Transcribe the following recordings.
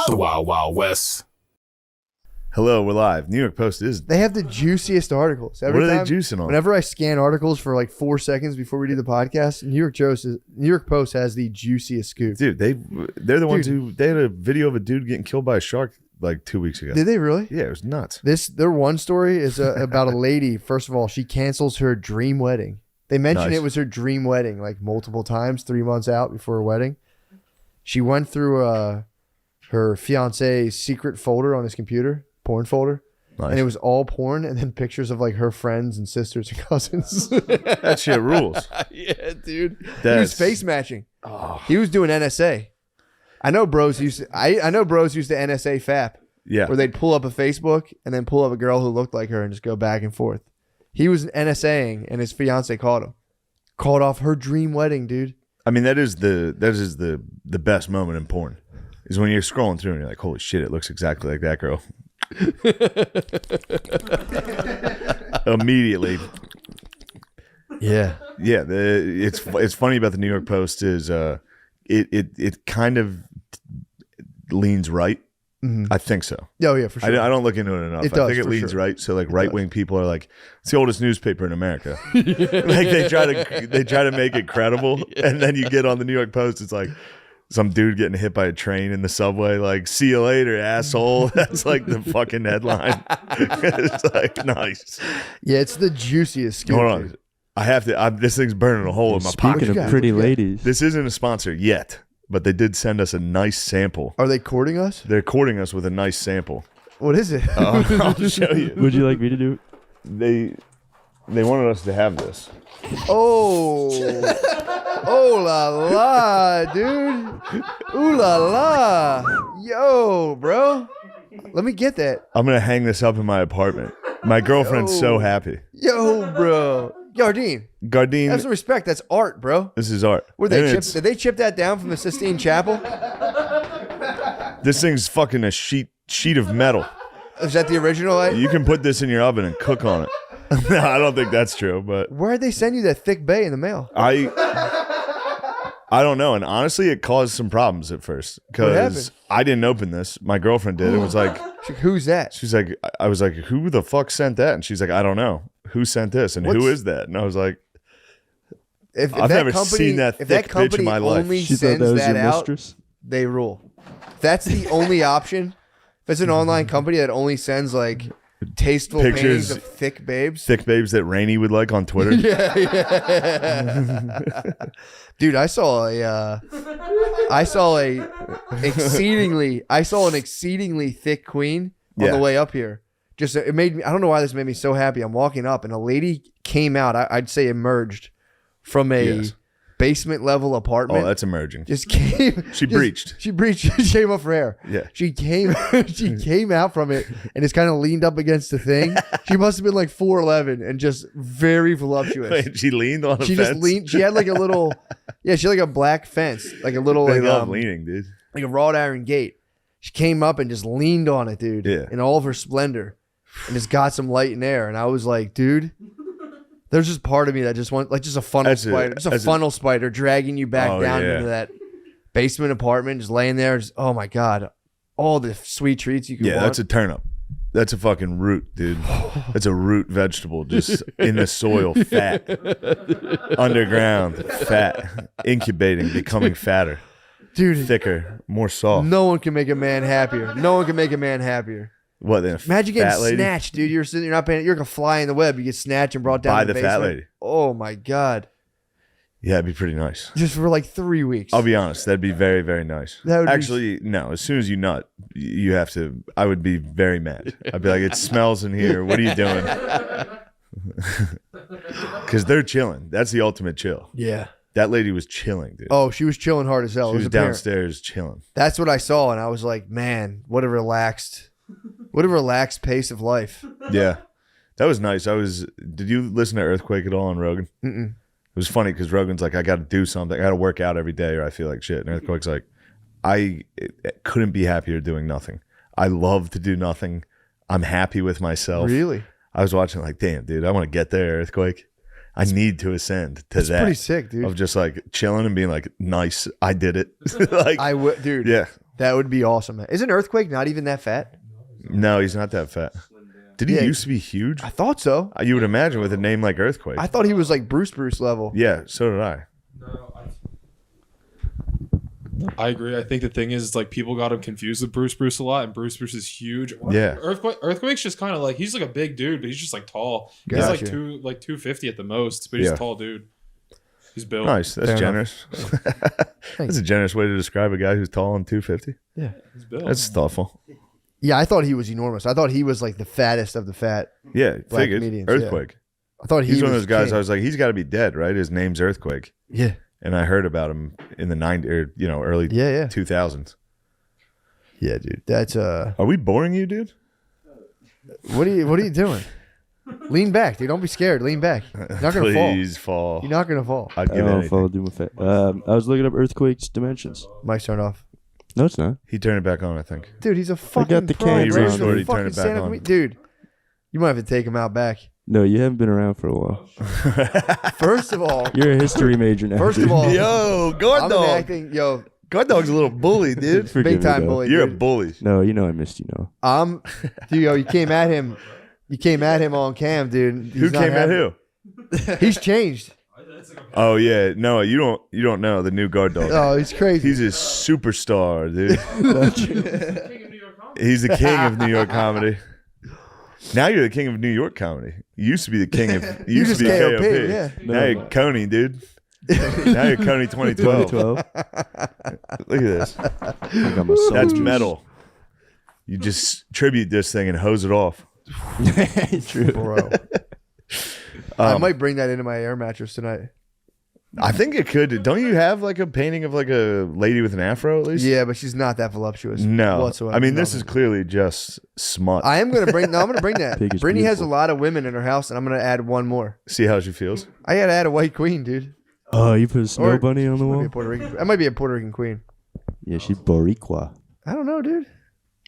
The Wild Wild West. Hello, we're live. New York Post is. They have the juiciest articles. What are they juicing on? Whenever I scan articles for like 4 seconds before we do the podcast, New York Post has the juiciest scoop. Dude, they're the ones who they had a video of a dude getting killed by a shark like 2 weeks ago. Did they really? Yeah, it was nuts. Their one story is about a lady. First of all, she cancels her dream wedding. They mentioned Nice. it was her dream wedding like multiple times, 3 months out before her wedding. She went through her fiance's secret folder on his computer, porn folder. Nice. And it was all porn and then pictures of like her friends and sisters and cousins. That shit rules. Yeah, dude. He was That's- face matching. He was doing NSA. I know bros used to NSA FAP, Yeah. where they'd pull up a Facebook and then pull up a girl who looked like her and just go back and forth. He was NSAing and his fiance caught him. Caught off her dream wedding, dude. I mean, that is the best moment in porn. Is when you're scrolling through and you're like, holy shit, it looks exactly like that girl. Immediately. Yeah. Yeah, it's funny about the New York Post is it kind of leans right. Mm-hmm. I think so. Oh, yeah, for sure. I don't look into it enough. It I does, think it for leans sure. right. So like right wing people are like, it's the oldest newspaper in America. Like they try to make it credible, and then you get on the New York Post, it's like some dude getting hit by a train in the subway. Like, see you later, asshole. That's like the fucking headline. It's like nice. Yeah, it's the juiciest scoop. Hold on, dude. I have to. This thing's burning a hole in my Speaking pocket. What you of got? pretty What you got? ladies, This isn't a sponsor yet, but they did send us a nice sample. Are they courting us? They're courting us with a nice sample. What is it? I'll show you. would you like me to do? They wanted us to have this. Oh, oh la la, dude. Ooh la la. Yo, bro. Let me get that. I'm gonna hang this up in my apartment. My girlfriend's so Yo. happy. Yo, bro. Yardine, have Gardine, some respect. That's art, bro. this is art. Did And they chip that down from the Sistine Chapel? this thing's fucking a sheet of metal. Is that the original? You can put this in your oven and cook on it. No, I don't think that's true, but Where'd they send you that thick bay in the mail? I don't know. And honestly, it caused some problems at first What happened? because I didn't open this. My girlfriend did. It was like, She's like, who's that? she's like, I was like, who the fuck sent that? And she's like, I don't know. Who sent this? And who What's- is that? And I was like, If I've that never company, seen that if thick that bitch in company my life. only She thought sends that was that your out, mistress. they rule. If that's the only option, if it's an online company that only sends like tasteful Pictures- paintings of thick babes. thick babes that Rainey would like on Twitter. Dude, I saw an exceedingly thick queen on Yeah. the way up here. Just it made me. I don't know why this made me so happy. I'm walking up and a lady came out. I'd say emerged from a Yes. basement level apartment. Oh, that's emerging. just came. She just- breached. She breached. She came up for air. Yeah. She came. She came out from it and just kind of leaned up against the thing. She must have been like 4'11" and just very voluptuous. Wait, she leaned on a She fence. just leaned. She had like a little. Yeah, she had like a black fence, like a little They like love leaning, dude. like a wrought iron gate. She came up and just leaned on it, dude. Yeah. In all of her splendor, and just got some light and air. And I was like, dude. There's just part of me that just wants like just a funnel That's a- spider, just a that's a- funnel spider dragging you back Oh, down yeah. into that basement apartment, just laying there. Just, oh my god, all the sweet treats you can Yeah, want. that's a turnip. That's a fucking root, dude. That's a root vegetable just in the soil, fat. Underground, fat. Incubating, becoming fatter, dude. thicker, more soft. No one can make a man happier. No one can make a man happier. What then? Imagine fat getting lady? snatched, dude. You're sitting, you're not paying. You're like a fly in the web. You get snatched and brought down By to the fat basement. lady. Oh my god, Yeah, it'd be pretty nice. just for like 3 weeks. I'll be honest, that'd be very, very nice. That would be- Actually, no. As soon as you nut, you have to. I would be very mad. I'd be like, "It smells in here. What are you doing?" Because they're chilling. That's the ultimate chill. Yeah. That lady was chilling, dude. Oh, she was chilling hard as hell. she It was apparent. downstairs chilling. That's what I saw, and I was like, man, what a relaxed pace of life. Yeah, that was nice. Did you listen to Earthquake at all on Rogan? Mm-mm. It was funny because Rogan's like, I got to do something. I got to work out every day, or I feel like shit. And Earthquake's like, I couldn't be happier doing nothing. I love to do nothing. I'm happy with myself. Really? I was watching like, damn, dude, I want to get there, Earthquake. I need to ascend to That's that. pretty sick, dude. Of just like chilling and being like, nice, I did it. Like, Dude. yeah, That would be awesome. Isn't Earthquake not even that fat? No, he's not that fat. Did he Yeah. used to be huge? I thought so. You would imagine with a name like Earthquake. I thought he was like Bruce level. Yeah, so did I. I agree. I think the thing is, like, people got him confused with Bruce a lot, and Bruce is huge. Yeah. Earthquake's just kind of like, he's like a big dude, but he's just like tall. He's Gotcha. like 250 at the most, but he's Yeah. a tall dude. He's built. Nice. That's Fair generous. That's a generous way to describe a guy who's tall and 250. Yeah. He's built. That's thoughtful. Yeah, I thought he was enormous. I thought he was like the fattest of the fat. Yeah, Black figured. comedians, Earthquake. I thought He's one of was those guys. king. I was like, he's got to be dead, right? His name's Earthquake, Yeah. and I heard about him in the early Yeah. 2000s. Yeah, dude. That's Are we boring you, dude? what are you doing? Lean back, dude. Don't be scared. Lean back. You're not gonna fall. Please fall. You're not gonna fall. I'd I give don't know if anything. I'll do my fat. I was looking up Earthquake's dimensions. Mike's turned off. No, it's not. He turned it back on, I think. Dude, he's a fucking the pro, cams bro. on. He's a Shorty, fucking turn it back stand-up on. comedian. Dude, you might have to take him out back. No, you haven't been around for a while. First of all, You're a history major now. first dude. of all, Yo, guard I'm dog. enacting. Yo, Guard dog's a little bully, dude. Forgive big me, time though. bully. You're a dude. bully. No, you know I missed you. No, Dude, yo, you came at him. You came at him on cam, dude. Who came at who? He's changed. Oh yeah, no, you don't know the new guard dog. Oh, he's crazy. He's a superstar, dude. He's the king of New York comedy. Now you're the king of New York comedy. You used to be the king of. You used just to be KOP, KOP. yeah. Now you're Coney, dude. Now you're Coney 2012. 2012. Look at this. I got my That's soldiers. metal. You just tribute this thing and hose it off. True. Bro. I might bring that into my air mattress tonight. I think it could. Don't you have like a painting of like a lady with an afro at least? Yeah, but she's not that voluptuous. No. whatsoever. I mean, this No. is clearly just smut. I am gonna bring. No, I'm gonna bring that. Pig is Brittany has a beautiful. lot of women in her house, and I'm gonna add one more. See how she feels. I gotta add a white queen, dude. Oh, you put a snow Or- bunny on the Might be wall? a Puerto Rican. I might be a Puerto Rican queen. Yeah, she's Boricua. I don't know, dude.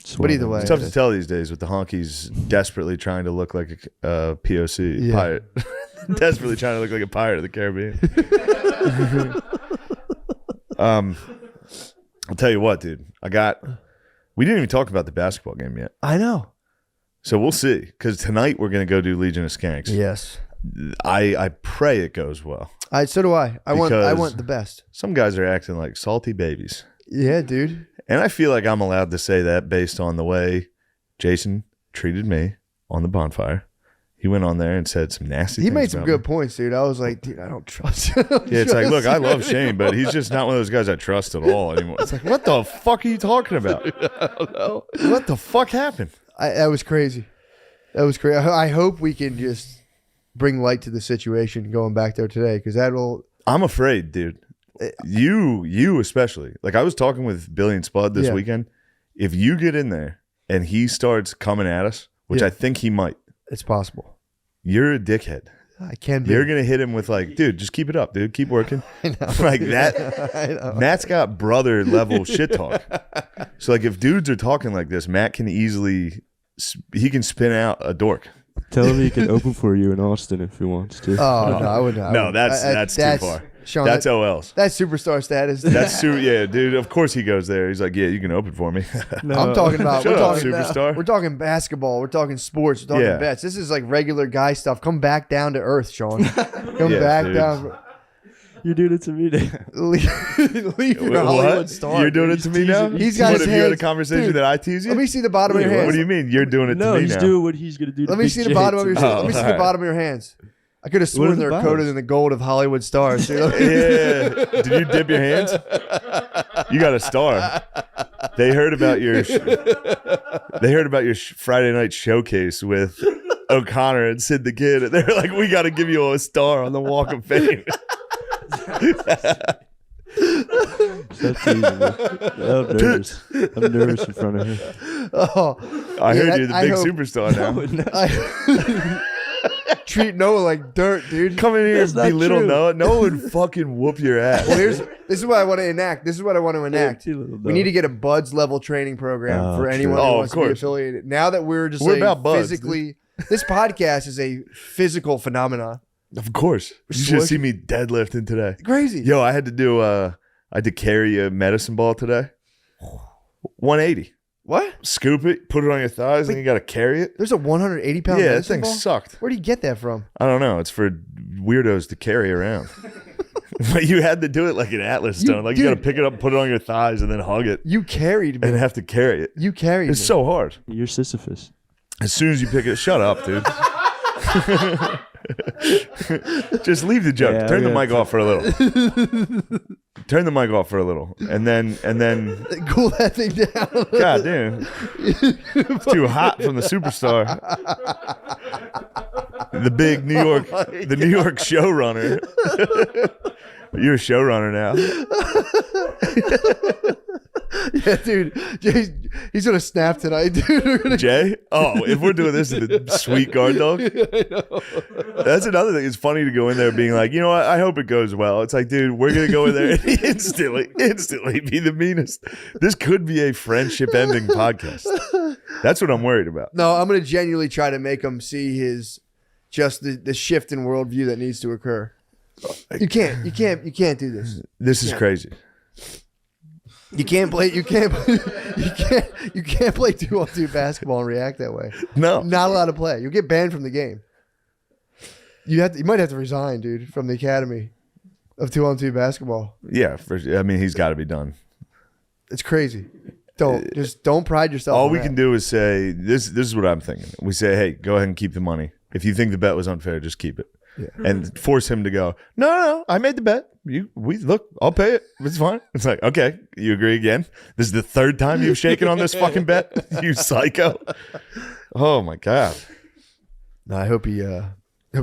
Swear either to way. It's tough to tell these days with the honkies desperately trying to look like a POC Yeah. pirate. Desperately trying to look like a pirate of the Caribbean. I'll tell you what, dude. We didn't even talk about the basketball game yet. I know. So we'll see. Because tonight we're going to go do Legion of Skanks. Yes. I pray it goes well. So do I. I Because- want the best. Some guys are acting like salty babies. Yeah, dude. And I feel like I'm allowed to say that based on the way Jason treated me on the bonfire. He went on there and said some nasty He things made some about good me. points, dude. I was like, dude, I don't trust him. Yeah, it's like, look, I love Shane, but he's just not one of those guys I trust at all anymore. It's like, what the fuck are you talking about? I don't know. What the fuck happened? That was crazy. That was crazy. I hope we can just bring light to the situation going back there today, because that'll. I'm afraid, dude. You especially. Like, I was talking with Billy and Spud this Yeah. weekend. If you get in there and he starts coming at us, which Yeah. I think he might, It's possible. you're a dickhead. I can be. You're gonna hit him with like, dude, just keep it up, dude. Keep working. Like that. I know. Matt's got brother level shit talk. So like, if dudes are talking like this, Matt can easily he can spin out a dork. Tell him he can open for you in Austin if he wants to. Oh no, I would not. No, that's too far. Sean, That's OLs. that's superstar status. That's yeah, dude. Of course he goes there. He's like, yeah, you can open for me. I'm talking about. Shut We're up, talking superstar. We're talking basketball. We're talking sports. We're talking Yeah. bets. This is like regular guy stuff. Come back down to earth, Sean. Come Yeah, back dude. down. You're doing it to me now. Leave your Hollywood What? star. You're doing it to me now? He's got What, his if you had a hands- conversation Dude, that I tease you? Let me see the bottom of your hands. What do you mean? You're doing it No, to me he's now? doing what he's gonna do. To Let me Big see the J bottom of your. tonight. Let me see the alright. bottom of your hands. I could have What sworn are the they're bottoms? coated in the gold of Hollywood stars. Dude. Yeah. Did you dip your hands? You got a star. They heard about your Friday night showcase with O'Connor and Sid the Kid, and they're like, "We got to give you a star on the Walk of Fame." Stop teasing me. I'm nervous. I'm nervous in front of him. Oh, I Yeah, heard that- you're the I big hope- superstar now. I treat Noah like dirt, dude. Come in here That's and not belittle true. Noah. Noah would fucking whoop your ass. Well, this is what I want to enact. This is what I want to enact. We need to get a Buds level training program Oh, for true. anyone Oh, who of wants to be course. affiliated. Now that we're just We're like about Buds, physically, this podcast is a physical phenomenon. Of course. You should see me deadlifting today. Crazy. Yo, I had to carry a medicine ball today. 180. What? Scoop it, put it on your thighs, and you got to carry it. There's a 180 pound Yeah, that medicine thing ball? sucked. Where do you get that from? I don't know. It's for weirdos to carry around. But you had to do it like an Atlas stone. Like you got to dude. pick it up, put it on your thighs, and then hug it, You carried me. and have to carry it. You carried It's me. so hard. You're Sisyphus. As soon as you pick it, shut up, dude. Just leave the joke. Yeah, Turn the yeah. mic off for a little. Turn the mic off for a little, and then Cool that thing down. God damn, it's too hot from the superstar. The big New York, the New York showrunner. You're a showrunner now. Yeah, dude. He's gonna snap tonight, dude. We're gonna- Jay? Oh, if we're doing this in the sweet guard dog. That's another thing. It's funny to go in there being like, you know what? I hope it goes well. It's like, dude, we're going to go in there and instantly be the meanest. This could be a friendship ending podcast. That's what I'm worried about. No, I'm gonna genuinely try to make him see his just the shift in worldview that needs to occur. You can't do this. This is crazy. You can't play 2-on-2 basketball and react that way. No. Not allowed to play. You'll get banned from the game. You might have to resign, dude, from the academy of 2-on-2 basketball. Yeah. I mean, he's got to be done. It's crazy. Don't pride yourself. All on we that. can do is say, this is what I'm thinking. We say, hey, go ahead and keep the money. If you think the bet was unfair, just keep it. Yeah. And force him to go, no, I made the bet. Look, I'll pay it. It's fine. It's like, okay, you agree again? This is the third time you've shaken on this fucking bet, you psycho. Oh my God. No, I hope he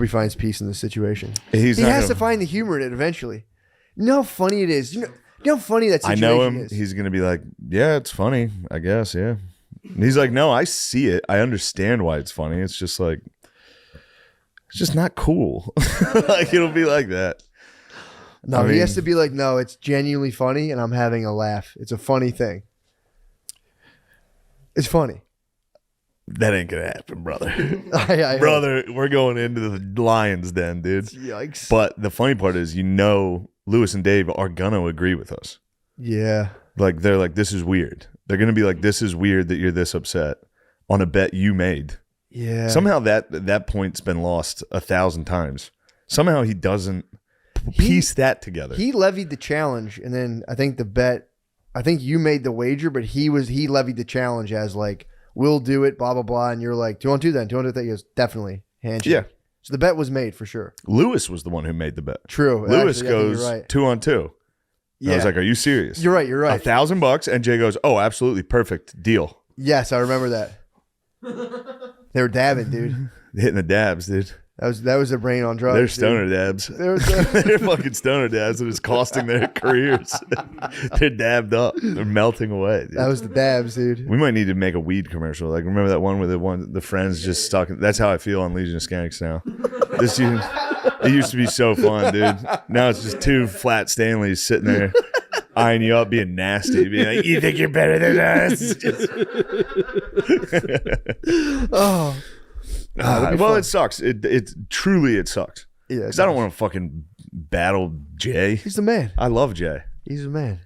finds peace in this situation. He He has to find the humor in it eventually. You know how funny it is. You know how funny that I situation know him. is. He's going to be like, yeah, it's funny, I guess. Yeah. And he's like, no, I see it. I understand why it's funny. It's just like, it's just not cool. Like, it'll be like that. No, I he mean- has to be like, no, it's genuinely funny, and I'm having a laugh. It's a funny thing. It's funny. That ain't going to happen, brother. I Brother, we're going into the lion's den, dude. Yikes. But the funny part is, Lewis and Dave are going to agree with us. Yeah. Like, they're like, this is weird. They're going to be like, this is weird that you're this upset on a bet you made. Yeah. Somehow that point's been lost 1,000 times. Somehow he doesn't piece that together. He levied the challenge, and then I think you made the wager, but he levied the challenge as like, we'll do it, blah, blah, blah. And you're like, 2-on-2 then. 2-on-2 that. He goes, definitely. Handshake. Yeah. So the bet was made for sure. Lewis was the one who made the bet. True. Lewis Actually, I think goes you're right. 2-on-2. And Yeah. I was like, are you serious? You're right. You're right. $1,000, and Jay goes, oh, absolutely perfect deal. Yes, I remember that. They were dabbing, dude. Hitting the dabs, dude. That was their brain on drugs. They're dude. stoner dabs. They're They're fucking stoner dabs, and it's costing their careers. They're dabbed up. They're melting away. Dude. That was the dabs, dude. We might need to make a weed commercial. Like, remember that one where the friends just stuck? That's how I feel on Legion of Skanks now. It used to be so fun, dude. Now it's just two flat Stanleys sitting there eyeing you up, being nasty, being like, "You think you're better than us?" Oh, that'd be well, fun. it sucks. It truly sucks. Yeah, Because I don't want to fucking battle Jay. He's the man. I love Jay. He's the man.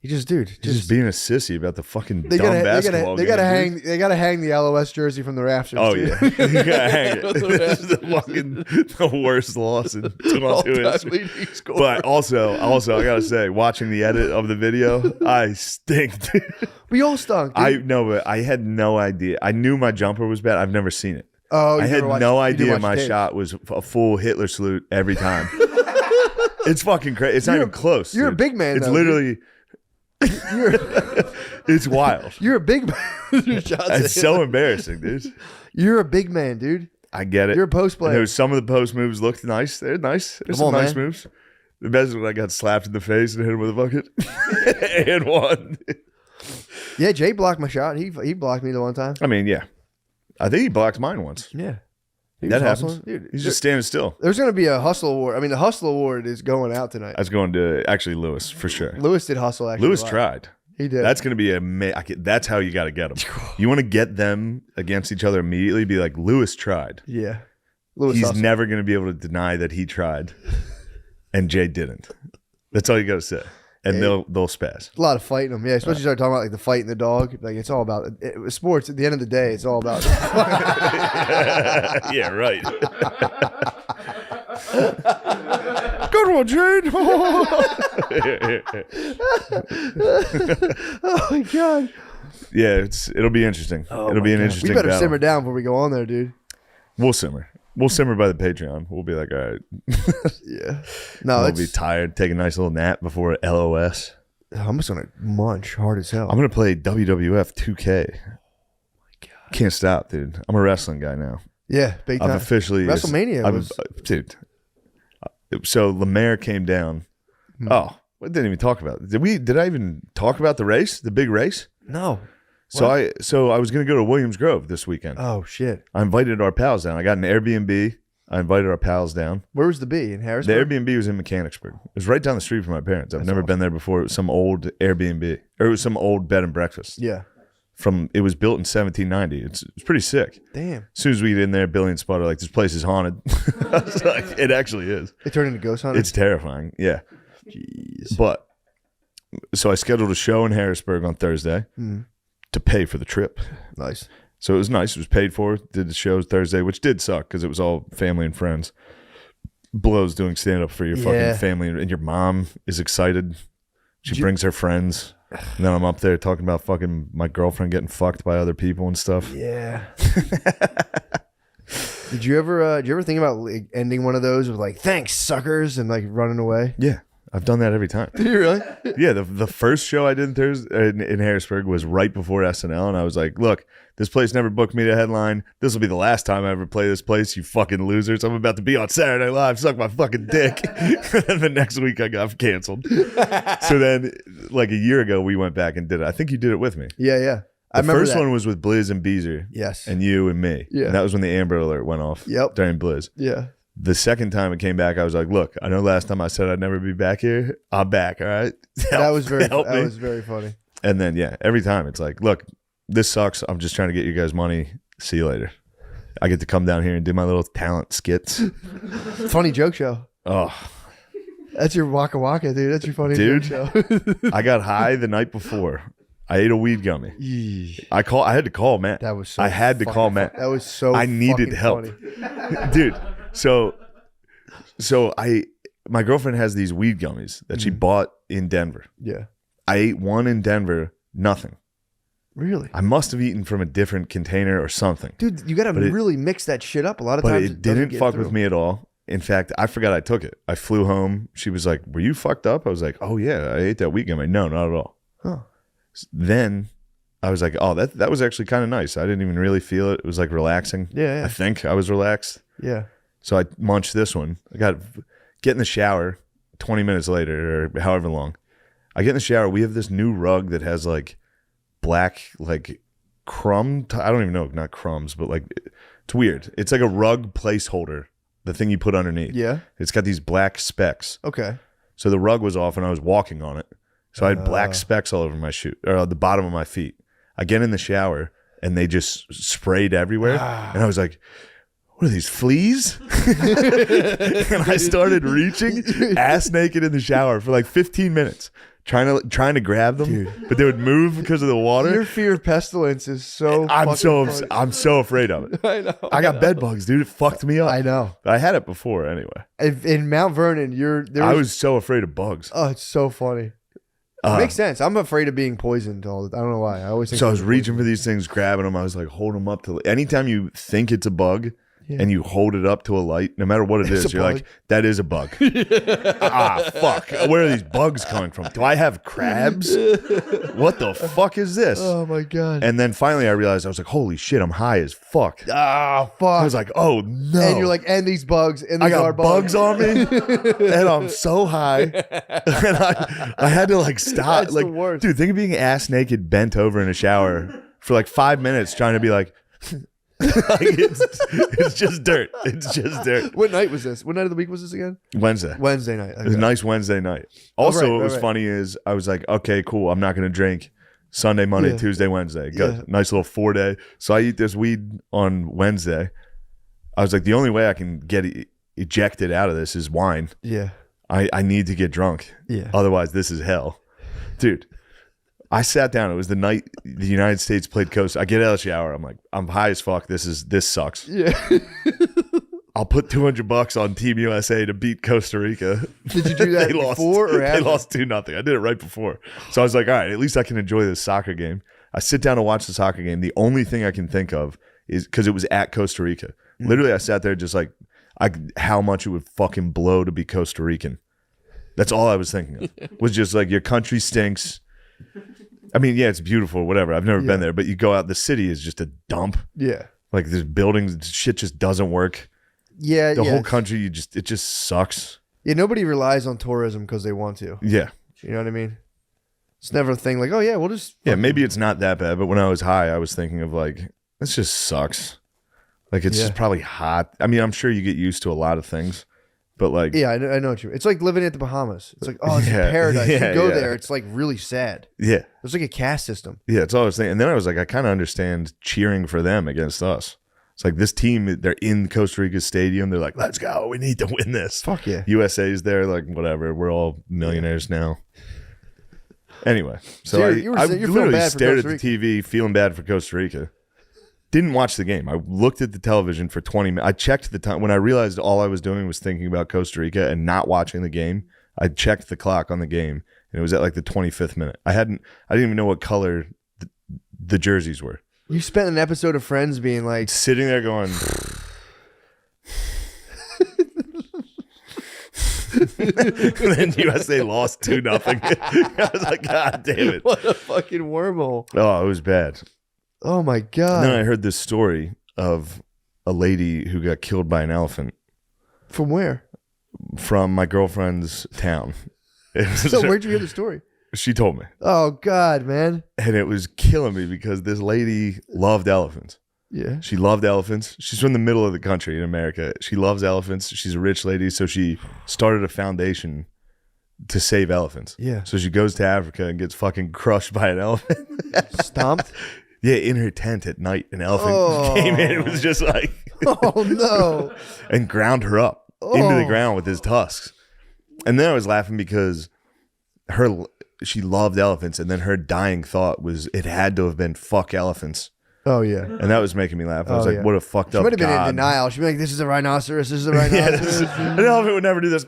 He just, dude, He's just being a sissy about the fucking they dumb gotta, basketball they gotta game, dude. hang, they gotta hang the LOS jersey from the rafters. Oh dude. yeah, you gotta hang it. This is the worst loss in 2-on-2 history. But also, I gotta say, watching the edit of the video, I stink, dude. We all stunk. Dude. But I had no idea. I knew my jumper was bad. I've never seen it. Oh, I you had never watched- no you didn't idea watch my the tape. shot was a full Hitler salute every time. It's fucking crazy. It's not even close. You're a dude. big man, It's though, literally. It's wild. You're a big man. Your shots It's at so Hitler. embarrassing, dude. You're a big man, dude. I get it. You're a post And player. there was some of the post moves looked nice. They're nice. There's Come some on, nice man. moves. The best is when I got slapped in the face and hit him with a bucket and won. Yeah, Jay blocked my shot. He blocked me the one time. I mean, yeah. I think he blocked mine once. Yeah. He That was happens. hustling. Dude, He's just standing still. there's going to be a hustle award. I mean, the hustle award is going out tonight. I was going to actually Lewis for sure. Lewis did hustle, actually. Lewis a lot. tried. He did. That's going to be that's how you got to get them. You want to get them against each other immediately, be like, Lewis tried. yeah. Lewis He's hustled. never going to be able to deny that he tried and Jay didn't. That's all you got to say. and they'll spaz. A lot of fighting them, yeah. Especially start talking about like the fight and the dog. Like it's all about sports. At the end of the day, it's all about. Yeah, right. Good one, Jane. Oh my god. Yeah, it'll be interesting. It'll be an interesting. We better battle. simmer down before we go on there, dude. We'll simmer. We'll simmer by the Patreon. We'll be like, all right. Yeah. No, We'll be tired. Take a nice little nap before LOS. I'm just gonna munch hard as hell. I'm gonna play WWF 2K. Oh my god! Can't stop, dude. I'm a wrestling guy now. Yeah, big time. I've officially WrestleMania was- dude. So Lemaire came down. Oh, we didn't even talk about it. Did I even talk about the race, the big race? No. So I was gonna go to Williams Grove this weekend. Oh shit. I invited our pals down. I got an Airbnb. I invited our pals down. Where was the B in The Harrisburg? Airbnb was in Mechanicsburg. It was right down the street from my parents. I've never been there before. It was some old Airbnb, or it was some old bed and breakfast. Yeah. It was built in 1790. It's pretty sick. Damn. As soon as we get in there, Billy and Spud are like, "This place is haunted." I was like, "It actually is. It turned into ghost hunting. It's terrifying." Yeah. Jeez. But so I scheduled a show in Harrisburg on Thursday to pay for the trip. Nice. So it was nice. It was paid for. Did the shows Thursday, which did suck because it was all family and friends. Blows doing stand up for your Yeah. fucking family, and your mom is excited. She brings her friends, and then I'm up there talking about fucking my girlfriend getting fucked by other people and stuff. Yeah. Did you ever think about like, ending one of those with like "thanks suckers" and like running away? Yeah, I've done that every time. Did you really? Yeah, the first show I did in Thursday in Harrisburg was right before SNL, and I was like, "Look, this place never booked me to headline. This will be the last time I ever play this place, you fucking losers. I'm about to be on Saturday Night Live, suck my fucking dick." And the next week I got canceled. So then, like a year ago, we went back and did it. I think you did it with me. Yeah, yeah. I The remember first that. one was with Blizz and Beezer. Yes. And you and me. Yeah. And that was when the Amber Alert went off. Yep. During Blizz. Yeah. The second time it came back, I was like, "Look, I know last time I said I'd never be back here. I'm back, all right?" That was very help me. funny. And then, yeah, every time it's like, "Look, this sucks. I'm just trying to get you guys money. See you later." I get to come down here and do my little talent skits. Funny joke show. Oh, That's your Waka Waka, dude. That's your funny Dude. joke show. I got high the night before. I ate a weed gummy. Yee. I had to call Matt. That was so I had to fucking call Matt. That was so I needed fucking help. funny. Dude, so my girlfriend has these weed gummies that she bought in Denver. Yeah. I ate one in Denver, nothing. Really? I must have eaten from a different container or something. Dude, you got to But it- really mix that shit up. A lot of But times it doesn't didn't get fuck through. with me at all. In fact, I forgot I took it. I flew home. She was like, "Were you fucked up?" I was like, "Oh yeah, I ate that weed gummy." No, not at all. Huh. Then I was like, "Oh, that was actually kind of nice. I didn't even really feel it. It was like relaxing." Yeah, yeah. I think I was relaxed. Yeah. So I munched this one. Get in the shower 20 minutes later or however long. I get in the shower. We have this new rug that has like black, like I don't even know, not crumbs, but like it's weird. It's like a rug placeholder, the thing you put underneath. Yeah. It's got these black specks. Okay. So the rug was off and I was walking on it. So I had black specks all over my shoe or the bottom of my feet. I get in the shower and they just sprayed everywhere. And I was like, "What are these, fleas?" And I started reaching ass naked in the shower for like 15 minutes, trying to grab them, but they would move because of the water. Your fear of pestilence is so I'm so fucking funny. I'm so afraid of it. I know. I got bed bugs, dude. It fucked me up. I know. But I had it before anyway. In Mount Vernon, I was so afraid of bugs. Oh, it's so funny. It makes sense. I'm afraid of being poisoned all the I don't know why. I always think So I was I'm reaching for poisoned. these things, grabbing them. I was like holding them up to. Anytime you think it's a bug, and you hold it up to a light, no matter what it It's is, a you're bug. like, "That is a bug." Fuck. Where are these bugs coming from? Do I have crabs? What the fuck is this? Oh my god. And then finally I realized, I was like, "Holy shit, I'm high as fuck." Ah, fuck. I was like, "Oh no." and you're like, and these bugs, and I these got are bugs on me, and I'm so high, and I had to like stop. That's like, the worst. dude, think of being ass naked, bent over in a shower for like 5 minutes, trying to be like, like it's just dirt. It's just dirt. What night was this? What night of the week was this again? Wednesday. Wednesday night. It was a nice Wednesday night. Also, right, what was right. funny is I was like, "Okay, cool. I'm not going to drink Sunday, Monday, Yeah. Tuesday, Wednesday. Good. Yeah. Nice little 4-day." So I eat this weed on Wednesday. I was like, the only way I can get ejected out of this is wine. Yeah. I need to get drunk. Yeah. Otherwise, this is hell. Dude, I sat down. It was the night the United States played Costa. I get out of the shower. I'm like, I'm high as fuck. This sucks. Yeah. I'll put $200 on Team USA to beat Costa Rica. Did you do that before or after? They lost 2-0. I did it right before. So I was like, all right, at least I can enjoy this soccer game. I sit down to watch the soccer game. The only thing I can think of is because it was at Costa Rica. Literally, I sat there just like, how much it would fucking blow to be Costa Rican. That's all I was thinking of. Was just like, your country stinks. I mean, yeah, it's beautiful, whatever. I've never been there, but you go out, the city is just a dump. Yeah. Like there's buildings, shit just doesn't work. Yeah. The whole country, it just sucks. Yeah. Nobody relies on tourism because they want to. Yeah. You know what I mean? It's never a thing like, oh yeah, we'll just. Yeah, maybe it's not that bad, but when I was high, I was thinking of like, this just sucks. Like it's just probably hot. I mean, I'm sure you get used to a lot of things, but like, Yeah, I know what you mean. It's like living at the Bahamas. It's like, oh, it's paradise. Yeah, you go yeah. there, it's like really sad. yeah, It's like a caste system. yeah, it's all I was thinking. And then I was like, I kind of understand cheering for them against us. It's like this team, they're in Costa Rica stadium. They're like, let's go. We need to win this. Fuck yeah. USA's there, like whatever. We're all millionaires now. Anyway, so you're I feeling literally bad for stared at Costa the TV, feeling bad for Costa Rica. Didn't watch the game. I looked at the television for 20 minutes. I checked the time. When I realized all I was doing was thinking about Costa Rica and not watching the game, I checked the clock on the game, and it was at like the 25th minute. I didn't even know what color the jerseys were. You spent an episode of Friends being like, Sitting there going... And then USA lost 2-0. I was like, God damn it. what a fucking wormhole. Oh, it was bad. Oh my And God. then I heard this story of a lady who got killed by an elephant From where? from my girlfriend's town. It was So where'd you hear the story? She told me. Oh God, man. And it was killing me because this lady loved elephants. Yeah. She loved elephants. She's from the middle of the country in America. She loves elephants. She's a rich lady. So she started a foundation to save elephants. Yeah. So she goes to Africa and gets fucking crushed by an elephant. Stomped? Yeah, in her tent at night, an elephant came in. It was just like... Oh no. and ground her up into the Oh. ground with his tusks. And then I was laughing because she loved elephants, and then her dying thought was it had to have been fuck elephants. Oh yeah. And that was making me laugh. I was Oh, like, yeah. what a fucked She up might have been God. in denial. She'd be like, this is a rhinoceros. This is a Yeah, rhinoceros. an elephant would never do this.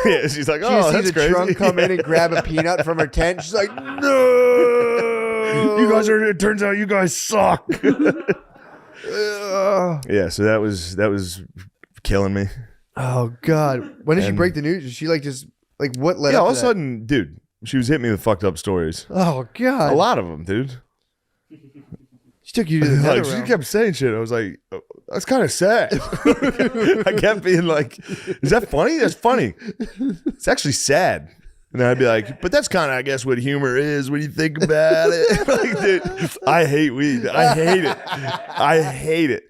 Yeah, she's like, She oh, sees that's a crazy. trunk come in and grab a peanut from her tent. She's like, no. You guys are. It turns out you guys suck. Ugh. Yeah, so that was killing me. Oh God. When did she And- break the news? Is she like just like what led Yeah, up all to of a that? sudden, dude, she was hitting me with fucked up stories. Oh God. A lot of them, dude. She took you to the Like nether she realm. kept saying shit. I was like, oh, that's kind of sad. I kept being like, is that funny? That's funny. It's actually sad. And then I'd be like, but that's kind of, I guess, what humor is when you think about it. Like, dude, I hate weed. I hate it. I hate it.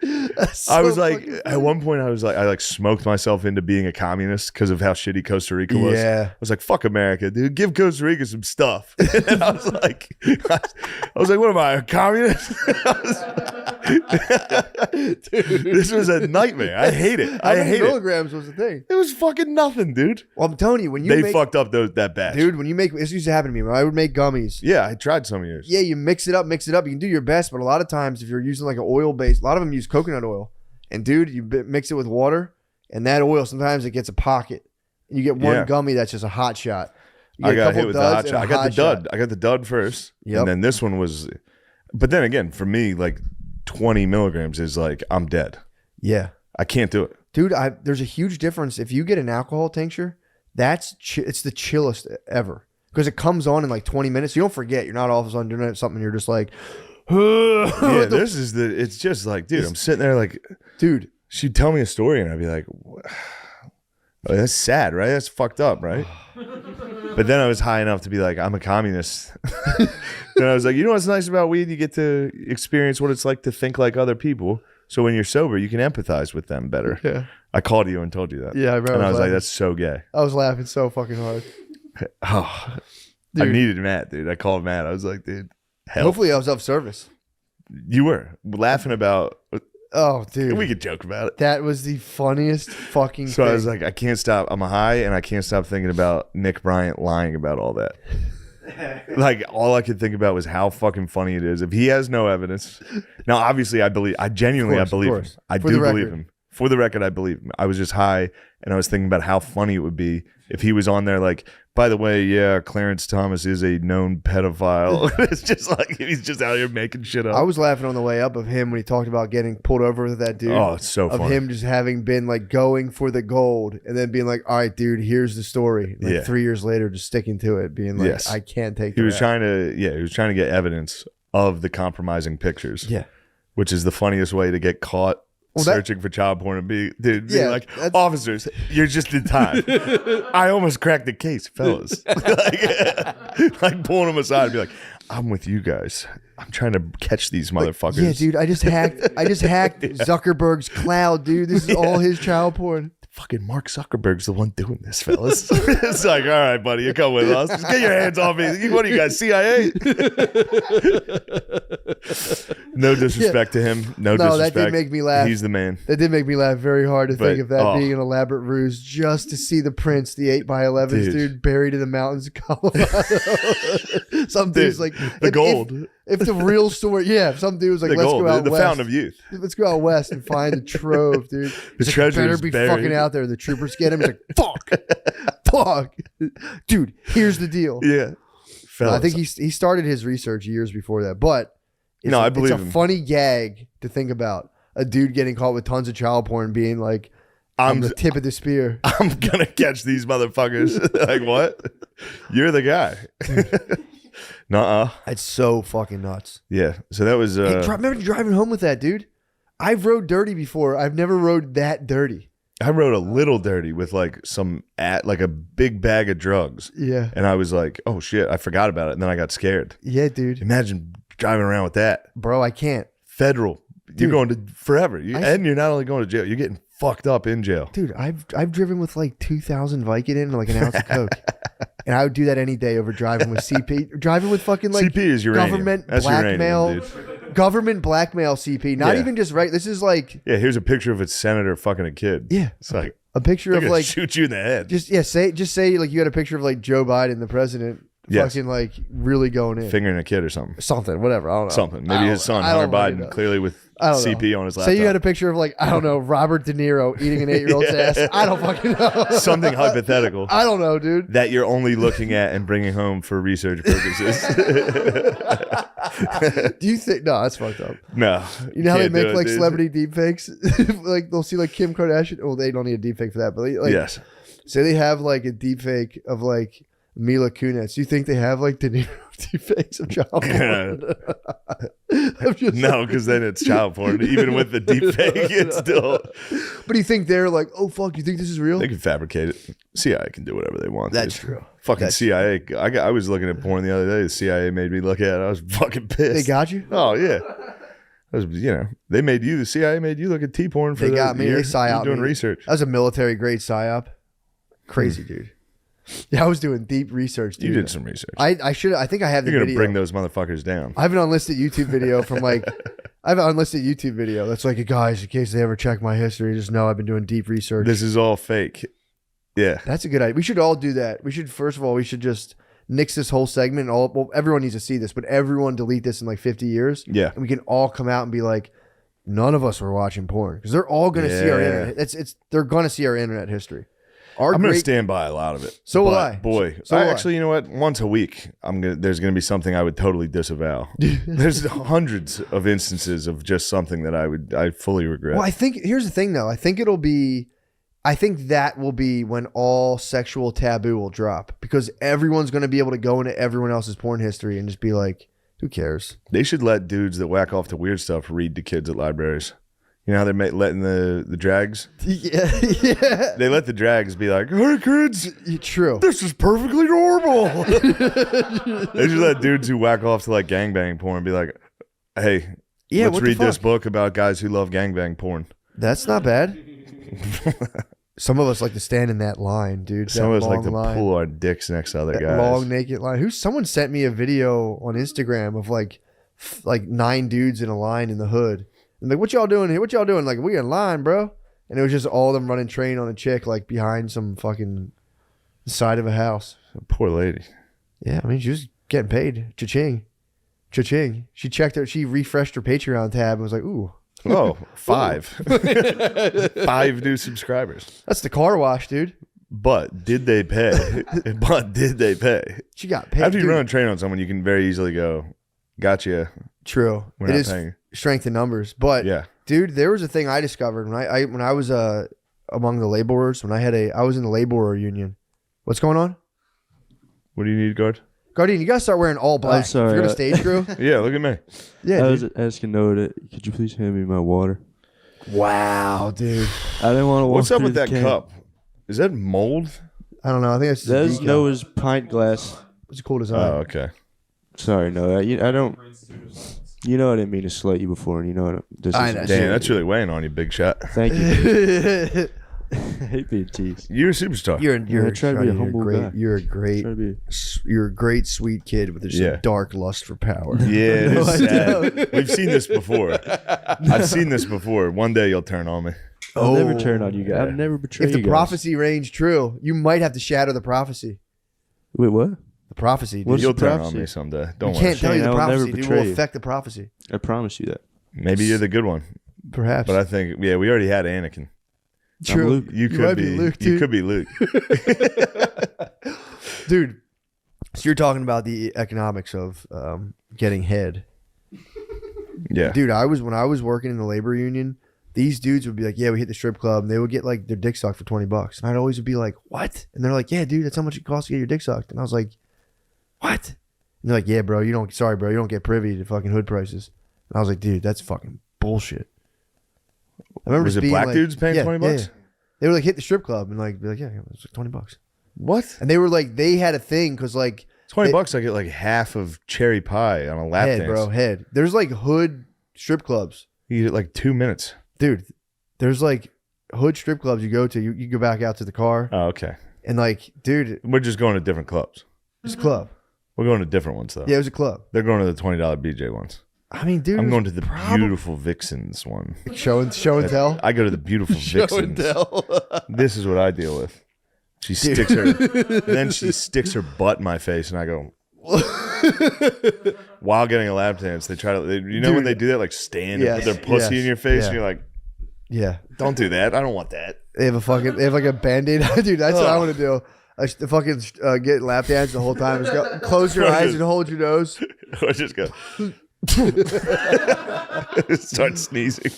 I was like, at one point, I like smoked myself into being a communist because of how shitty Costa Rica was. Yeah. I was like, fuck America, dude. Give Costa Rica some stuff. And I was like, what am I, a communist? This was a nightmare. I hate it. How I many hate it. milligrams was the thing? It was fucking nothing, dude. Well, I'm telling you, when you They make, fucked up that batch. dude, when you make, this used to happen to me. When I would make gummies. Yeah, I tried some of yours. Yeah, you mix it up. You can do your best, but a lot of times if you're using like an oil base, a lot of them use coconut oil. And dude, you mix it with water, and that oil sometimes it gets a pocket. And you get one Yeah. gummy that's just a hot shot. You I get a got couple hit with the duds hot and shot. a I got the hot dud. shot. I got the dud first. Yep. And then this one was, but then again, for me, like 20 milligrams is like, I'm dead. Yeah. I can't do it. Dude, there's a huge difference. If you get an alcohol tincture, it's the chillest ever. Because it comes on in like 20 minutes. You don't forget. You're not all of a sudden doing something. You're just like, Yeah, it's just like, dude, I'm sitting there like, dude. she'd tell me a story and I'd be like, "What? Oh, that's sad, right? That's fucked up, right? But then I was high enough to be like, I'm a communist. Then I was like, you know what's nice about weed? You get to experience what it's like to think like other people. So when you're sober, you can empathize with them better. Yeah. I called you and told you that. Yeah, I remember. And I was like, laughing. that's so gay. I was laughing so fucking hard. Oh, I Dude. needed Matt, dude. I called Matt. I was like, dude, help. Hopefully I was of service. You were laughing about Oh, dude. We could joke about it. That was the funniest fucking So thing. I was like, I can't stop. I'm high, and I can't stop thinking about Nick Bryant lying about all that. Like, all I could think about was how fucking funny it is. If he has no evidence, now obviously I genuinely Of believe him. course. I For do the believe record. him. For the record, I believe him. I was just high, and I was thinking about how funny it would be if he was on there like, by the way, yeah, Clarence Thomas is a known pedophile. It's just like he's just out here making shit up. I was laughing on the way up of him when he talked about getting pulled over with that dude. Oh, it's so of funny. him just having been like going for the gold and then being like, all right, dude, here's the story. Like Yeah. 3 years later, just sticking to it, being like, Yes. I can't take He the was rap. trying to get evidence of the compromising pictures. Yeah. Which is the funniest way to get caught Well, that- searching for child porn and be Yeah, like, that's- officers, you're just in time. I almost cracked the case, fellas. like pulling them aside and be like, I'm with you guys. I'm trying to catch these motherfuckers. Yeah, dude, I just hacked Zuckerberg's cloud, dude. This is all his child porn. Fucking Mark Zuckerberg's the one doing this, fellas. It's like, all right, buddy, you come with us. Just get your hands off me. What are you guys, CIA? No disrespect to him. No No, disrespect. that did make me laugh. He's the man. That did make me laugh very hard to think But, of that oh. being an elaborate ruse just to see the prince, the 8x11s, Dude. dude, buried in the mountains of Colorado. Some dude's like, the gold. If the real story, yeah, if some dude was like, The let's gold. go out The west. fountain of youth. Let's go out west and find the trove, dude. The He's like, treasure better is be buried. fucking out there. The troopers get him. He's like, fuck, fuck, dude. Here's the deal. Yeah. No, Fellas. I think he started his research years before that, but it's No, I it's believe a him. funny gag to think about. A dude getting caught with tons of child porn, being like, "I'm the tip of the spear." I'm gonna catch these motherfuckers. Like, what? You're the guy. Nuh-uh. That's so fucking nuts. Yeah. So that was Hey, remember driving home with that dude? I've rode dirty before. I've never rode that dirty. I rode a little dirty with like like a big bag of drugs. Yeah, And I was like, oh shit, I forgot about it. And then I got scared. yeah, dude, Imagine driving around with that. bro, I can't. Federal. Dude. You're going to forever. I- And you're not only going to jail, you're getting fucked up in jail. Dude, I've driven with like 2,000 Vicodin and like an ounce of coke, and I would do that any day over driving with CP, driving with fucking like CP is uranium. government That's blackmail, uranium, dude. government blackmail CP. Not Yeah. even just right. This is like Yeah, here's a picture of its senator fucking a kid. yeah, It's like, a picture they're of gonna like shoot you in the head. just say like you had a picture of like Joe Biden, the president, Yes. fucking like really going in. Fingering a kid or something. Something, whatever. I don't know. Something. I Maybe don't- his son, I Hunter don't really Biden, know. clearly with I don't CP know. on his laptop. Say you had a picture of like, I don't know, Robert De Niro eating an 8-year-old's ass. I don't fucking know. Something hypothetical I don't know, dude. that you're only looking at and bringing home for research purposes. Do you think? No, that's fucked up. No. You know how they can't do make it, like dude. celebrity deepfakes? Like they'll see like Kim Kardashian. Oh, they don't need a deepfake for that, but like, Yes. say they have like a deepfake of like Mila Kunis. Do you think they have like De Niro deepfakes of child porn? I'm just No, because then it's child porn. Even with the deep fake, it's still. But do you think they're like, oh fuck, you think this is real? They can fabricate it. CIA can do whatever they want. That's dude. true. Fucking That's CIA. I was looking at porn the other day. The CIA made me look at it. I was fucking pissed. They got you? Oh yeah. I was, they made you. The CIA made you look at T porn for They the got me. year. They psyoped You're doing me. research. That was a military grade psyop. Crazy, dude. Yeah, I was doing deep research, dude. You did some research. I should. I think I have the You're gonna video. bring those motherfuckers down. I have an unlisted YouTube video from like. I have an unlisted YouTube video that's like, guys, in case they ever check my history, just know I've been doing deep research. This is all fake. Yeah. That's a good idea. We should all do that. We should first of all, we should just nix this whole segment. And everyone needs to see this, but everyone delete this in like 50 years. Yeah. And we can all come out and be like, none of us were watching porn because they're all going to see our Yeah. internet. They're going to see our internet history. Our I'm gonna great- stand by a lot of it. So will But, I. Boy, So will I. actually, you know what? Once a week, there's gonna be something I would totally disavow. There's hundreds of instances of just something that I fully regret. Well, I think here's the thing though. I think that will be when all sexual taboo will drop because everyone's going to be able to go into everyone else's porn history and just be like, who cares? They should let dudes that whack off to weird stuff read to kids at libraries. You know how they're letting the drags? Yeah, yeah. They let the drags be like, hey kids, True. this is perfectly normal. They should let dudes who whack off to like gangbang porn be like, hey, Yeah, let's what the read this fuck? book about guys who love gangbang porn. That's not bad. Some of us like to stand in that line, dude. Some that of us like long to line. pull our dicks next to other That guys. long naked line. Someone sent me a video on Instagram of like 9 dudes in a line in the hood. I'm like, what y'all doing here? What y'all doing? Like, we in line, bro. And it was just all of them running train on a chick like behind some fucking side of a house. Poor lady. Yeah, I mean, she was getting paid. Cha-ching. Cha-ching. She checked her, she refreshed her Patreon tab and was like, ooh. Oh, 5. 5 new subscribers. That's the car wash, dude. But did they pay? She got paid. After you dude. run a train on someone, you can very easily go, gotcha. True. We're It not is paying. strength in numbers. But Yeah. dude, there was a thing I discovered when I was among the laborers, when I was in the laborer union. What's going on? What do you need, guard? Guardian, you gotta start wearing all black. sorry, If you're gonna stage crew. Yeah, look at me. Yeah, I dude. was asking Noah, could you please hand me my water? Wow, dude. I didn't want to walk What's up through with the that can. cup? Is that mold? I don't know. I think that's just a That's decal. Noah's pint glass. It's a cool design. Oh, okay. Sorry, Noah. I don't. You know I didn't mean to slight you before, and you know this I is. know. Damn, that's really weighing on you, big shot. Thank you. I hate being teased. You're a superstar. You're I try to be a humble great. guy. You're a great. Try to be. You're a great, sweet kid with just Yeah. a dark lust for power. Yeah, it No, is I sad. We've seen this before. I've seen this before. One day you'll turn on me. I'll never Oh. turn on you guys. I've never betrayed If the you guys. prophecy reigns true, you might have to shatter the prophecy. Wait, what? The prophecy, dude. What's You'll the turn on prophecy? me someday. We Don't can't worry. tell you Shane, the I will never prophecy, dude. betray Will you. affect the prophecy. I promise you that. Maybe you're the good one. Perhaps. But I think, yeah, we already had Anakin. True. Luke. You could might be. Luke, You dude. could be Luke. Dude, so you're talking about the economics of getting head. Yeah. Dude, when I was working in the labor union, these dudes would be like, yeah, we hit the strip club, and they would get like their dick sucked for $20. And I'd always be like, what? And they're like, yeah, dude, that's how much it costs to get your dick sucked. And I was like, what? And they're like, yeah, bro, you don't get privy to fucking hood prices. And I was like, dude, that's fucking bullshit. I remember Was just it being black like, dudes paying yeah, $20? yeah. They would like hit the strip club and like be like, yeah, it's like $20. What? And they were like, they had a thing because like $20, I get like half of cherry pie on a lap head, dance. bro, head. There's like hood strip clubs, You eat it like 2 minutes. dude. There's like hood strip clubs you go to. You go back out to the car Oh, okay. and like, dude, We're just going to different clubs. it's a club. We're going to different ones though. Yeah, it was a club. They're going to the $20 BJ ones. I mean, dude, I'm it going was to the probably- beautiful Vixens one. show and tell. I go to the beautiful Vixens. tell. This is what I deal with. She sticks her, then she sticks her butt in my face, and I go. While getting a lap dance, they try to. You know when Dude. they do that, like stand Yes, and put their pussy yes, in your face, yeah. and you're like, Yeah, "Don't do that. I don't want that." they have like a band-aid. Dude, that's what I Ugh. want to do. I should fucking get lap dance the whole time. Just go, close your eyes and hold your nose. Or just go. Start sneezing.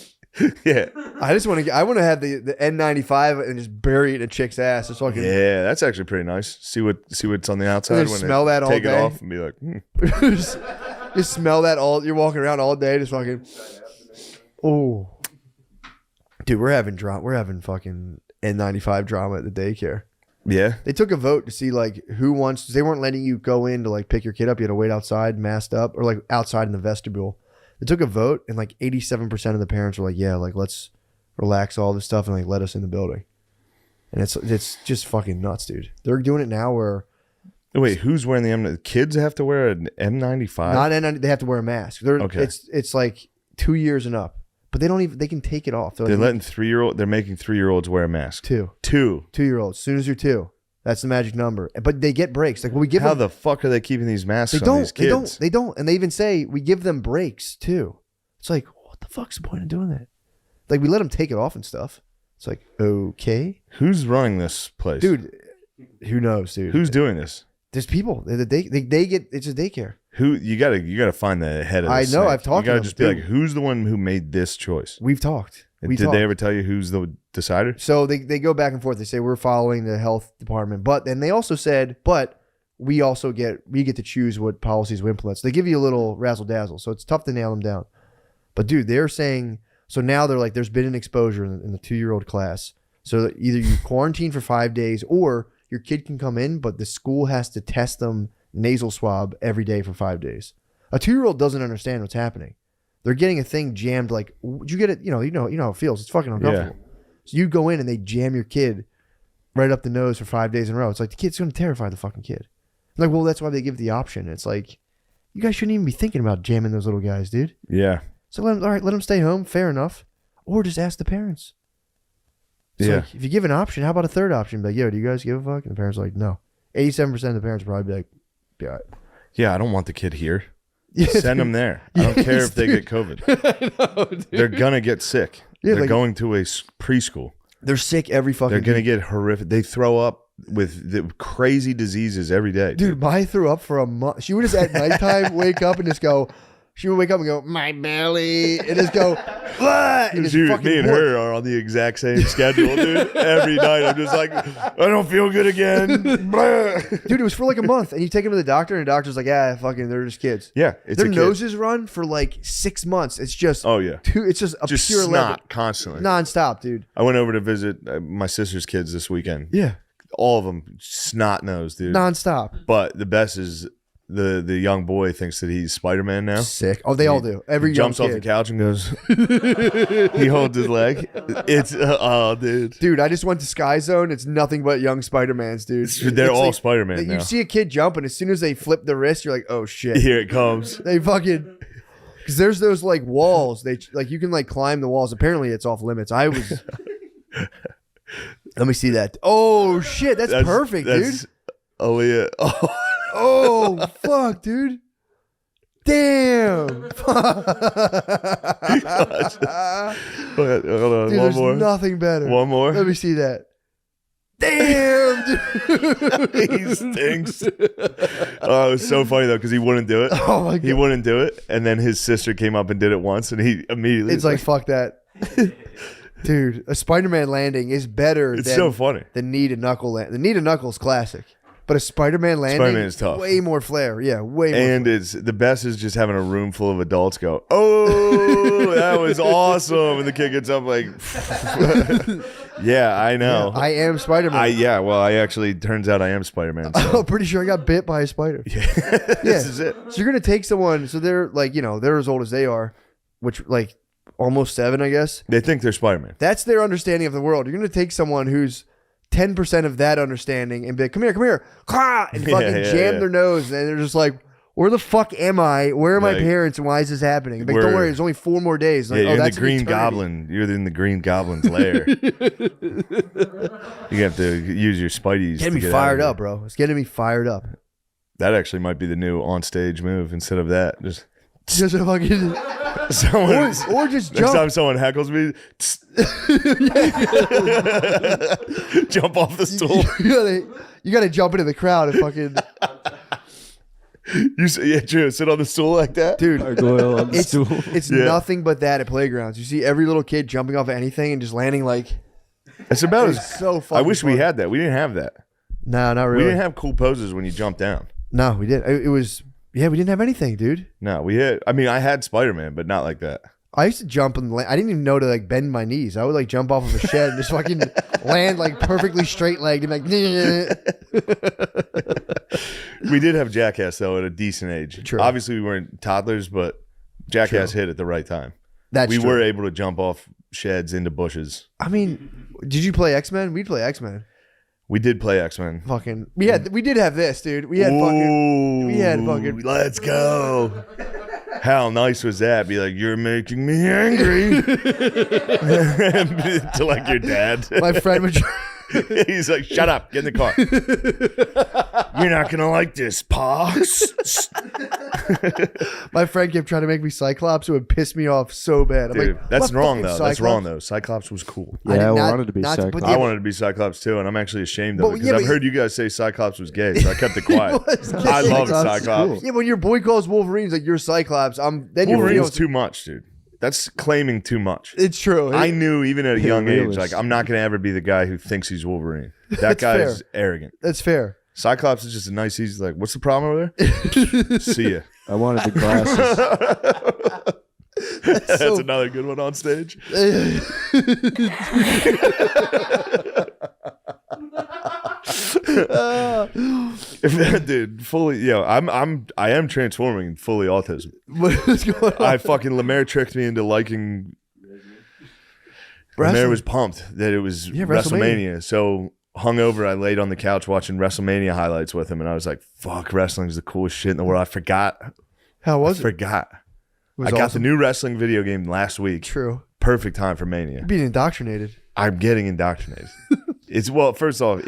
Yeah, I just want to. I want to have the N95 and just bury it in a chick's ass. Just fucking yeah, that's actually pretty nice. See what's on the outside Just when smell they that all take day. it off and be like, just smell that all. You're walking around all day, just fucking. Oh, dude, we're having drama. We're having fucking N95 drama at the daycare. yeah, They took a vote to see like who wants. They weren't letting you go in to like pick your kid up. You had to wait outside, masked up, or like outside in the vestibule. They took a vote, and like 87% of the parents were like, "Yeah, like let's relax all this stuff and like let us in the building." And it's just fucking nuts, dude. They're doing it now where Wait, who's wearing the M? Kids have to wear an N95. not N. They have to wear a mask. They're Okay. It's like 2 years and up, but they don't even. They can take it off. They're They're like, letting 3-year-old. They're making 3-year-olds wear a mask. 2 2. 2-year-olds. As soon as you're 2, that's the magic number. But they get breaks. Like when we give How them, the fuck are they keeping these masks they on these don't. kids? They don't. And they even say we give them breaks too. It's like, what the fuck's the point of doing that? Like we let them take it off and stuff. It's like, okay, Who's running this place, dude. Who knows, dude? Who's doing this? There's people. They get. It's a daycare. Who you gotta find the head of. I this know, thing. I've talked You gotta to them, just be dude. like, who's the one who made this choice? We've talked. And did they ever tell you who's the decider? So they go back and forth. They say we're following the health department, but then they also said, but we get to choose what policies we implement. So they give you a little razzle dazzle. So it's tough to nail them down. But dude, they're saying so now they're like, there's been an exposure in the 2-year-old class. So that either you quarantine for 5 days or your kid can come in, but the school has to test them nasal swab every day for 5 days. A 2-year-old doesn't understand what's happening. They're getting a thing jammed. Like, would you get it? You know how it feels. It's fucking uncomfortable. So you go in and they jam your kid right up the nose for 5 days in a row. It's like the kid's going to terrify the fucking kid. Like, well, that's why they give the option. It's like, you guys shouldn't even be thinking about jamming those little guys, dude. Yeah. So let him stay home. Fair enough. Or just ask the parents. So Yeah. like, if you give an option, how about a third option? Be like, yo, do you guys give a fuck? And the parents are like, no. 87% of the parents would probably be like, yeah. Yeah, I don't want the kid here. Yeah, Send them there. I don't care if they get COVID. I know, dude. They're gonna get sick. Yeah, They're like- going to a preschool. They're sick every fucking They're gonna week. get horrific. They throw up with the crazy diseases every day. Dude, Mai threw up for a month. She would just at nighttime wake up and just go, she would wake up and go, my belly, and just go, "Ah," and just Dude, fucking me and pour- her are on the exact same schedule, dude. Every night, I'm just like, I don't feel good again. Blah. Dude, it was for like a month, and you take them to the doctor, and the doctor's like, yeah, fucking, they're just kids. Yeah, it's Their a kid. noses run for like 6 months. It's just, Oh yeah, it's just a just pure snot level, constantly. nonstop, dude. I went over to visit my sister's kids this weekend. Yeah, All of them snot nose, dude. nonstop. But the best is the young boy thinks that he's Spider-Man now. Sick. Oh, they all do. Every He young jumps off the kid. couch and goes. He holds his leg. It's oh, dude. Dude, I just went to Sky Zone. It's nothing but young Spider-Mans, dude. They're It's all like- Spider-Man You now. see a kid jump, and as soon as they flip the wrist, you're like, oh shit. Here it comes. They fucking, because there's those like walls. They like you can like climb the walls. Apparently, it's off limits. I was. Let me see that. Oh shit, that's perfect, dude. Oh yeah. Oh, Oh fuck, dude. Damn. Dude, hold on. One there's more. nothing better. One more. Let me see that. Damn, dude. He stinks. Oh, it was so funny though because he wouldn't do it. Oh my He god. wouldn't do it, and then his sister came up and did it once, and he immediately. It's like fuck that. Dude, a Spider-Man landing is better it's than so funny. the knee to knuckle land. The knee to knuckle is classic, but a Spider-Man landing Spider-Man is tough. way more flair. Yeah, way more. And it's the best is just having a room full of adults go, oh, that was awesome, and the kid gets up like, yeah, I know. I am Spider-Man. Well, I actually turns out I am Spider-Man. So. I'm pretty sure I got bit by a spider. This is it. So you're gonna take someone. So they're like, they're as old as they are, which like almost 7, I guess. They think they're Spider-Man. That's their understanding of the world. You're gonna take someone who's 10% of that understanding and be like, come here, Claw! And fucking Yeah, jam yeah. their nose, and they're just like, where the fuck am I? Where are my Like, parents? And why is this happening? Like, don't we're- worry, there's only 4 more days. Like, Yeah, you're in the that's an Green eternity. Goblin. You're in the Green Goblin's lair. You have to use your Spideys. Getting to me get out fired of up, bro. It's getting me fired up. That actually might be the new on-stage move. Instead of that, just Just a fucking, someone. or just Next jump. time someone heckles me, jump off the stool. you gotta jump into the crowd and fucking Yeah, true. Sit on the stool like that, dude. Gargoyle on the It's stool. it's Yeah. nothing but that at playgrounds. You see every little kid jumping off of anything and just landing like It's about it's as. so I fucking wish we fun. had that. We didn't have that. No, not We really. didn't have cool poses when you jump down. No, we didn't. It was we didn't have anything, dude. No, we had. I mean, I had Spider-Man, but not like that. I used to jump and I didn't even know to like bend my knees. I would like jump off of a shed and just fucking land like perfectly straight legged and like We did have Jackass though at a decent age. True. Obviously, we weren't toddlers, but Jackass hit at the right time. That's We true. were able to jump off sheds into bushes. I mean, did you play X-Men? We'd play X-Men. We did play X-Men. Fucking we did have this, dude. We had fucking we had fucking Let's go. How nice was that? Be like, you're making me angry. To like your dad. my friend would He's like, shut up, get in the car. You're not gonna like this, Pa. my friend kept trying to make me Cyclops. It would piss me off so bad. I'm Dude, like, that's "I'm wrong fucking though. That's Cyclops." wrong though. Cyclops was cool. I did Yeah, we not- wanted to be not to put Cyclops. the- I wanted to be Cyclops too, and I'm actually ashamed of But- it because yeah, I've but- heard you guys say Cyclops was gay, so I kept it quiet. was gay. I love Cyclops Cyclops. is cool. Yeah, when your boy calls Wolverine, he's like, you're Cyclops. Then you're Wolverine's real. too much, dude. That's claiming too much. It's true. I knew even at a young age, realist. like I'm not gonna ever be the guy who thinks he's Wolverine. That That's guy fair. is arrogant. That's fair. Cyclops is just a nice, easy like, what's the problem over there? See ya. I wanted the glasses. That's so- another good one on stage. Dude, fully, I am transforming fully autism. What's going on? I fucking Lemaire tricked me into liking. Wrestling. Lemaire was pumped that it was Yeah, WrestleMania. So hungover, I laid on the couch watching WrestleMania highlights with him, and I was like, "Fuck, wrestling's the coolest shit in the world." I forgot. How was I it? forgot. was I got awesome. the new wrestling video game last week. True. Perfect time for Mania. You're being indoctrinated. I'm getting indoctrinated. First off,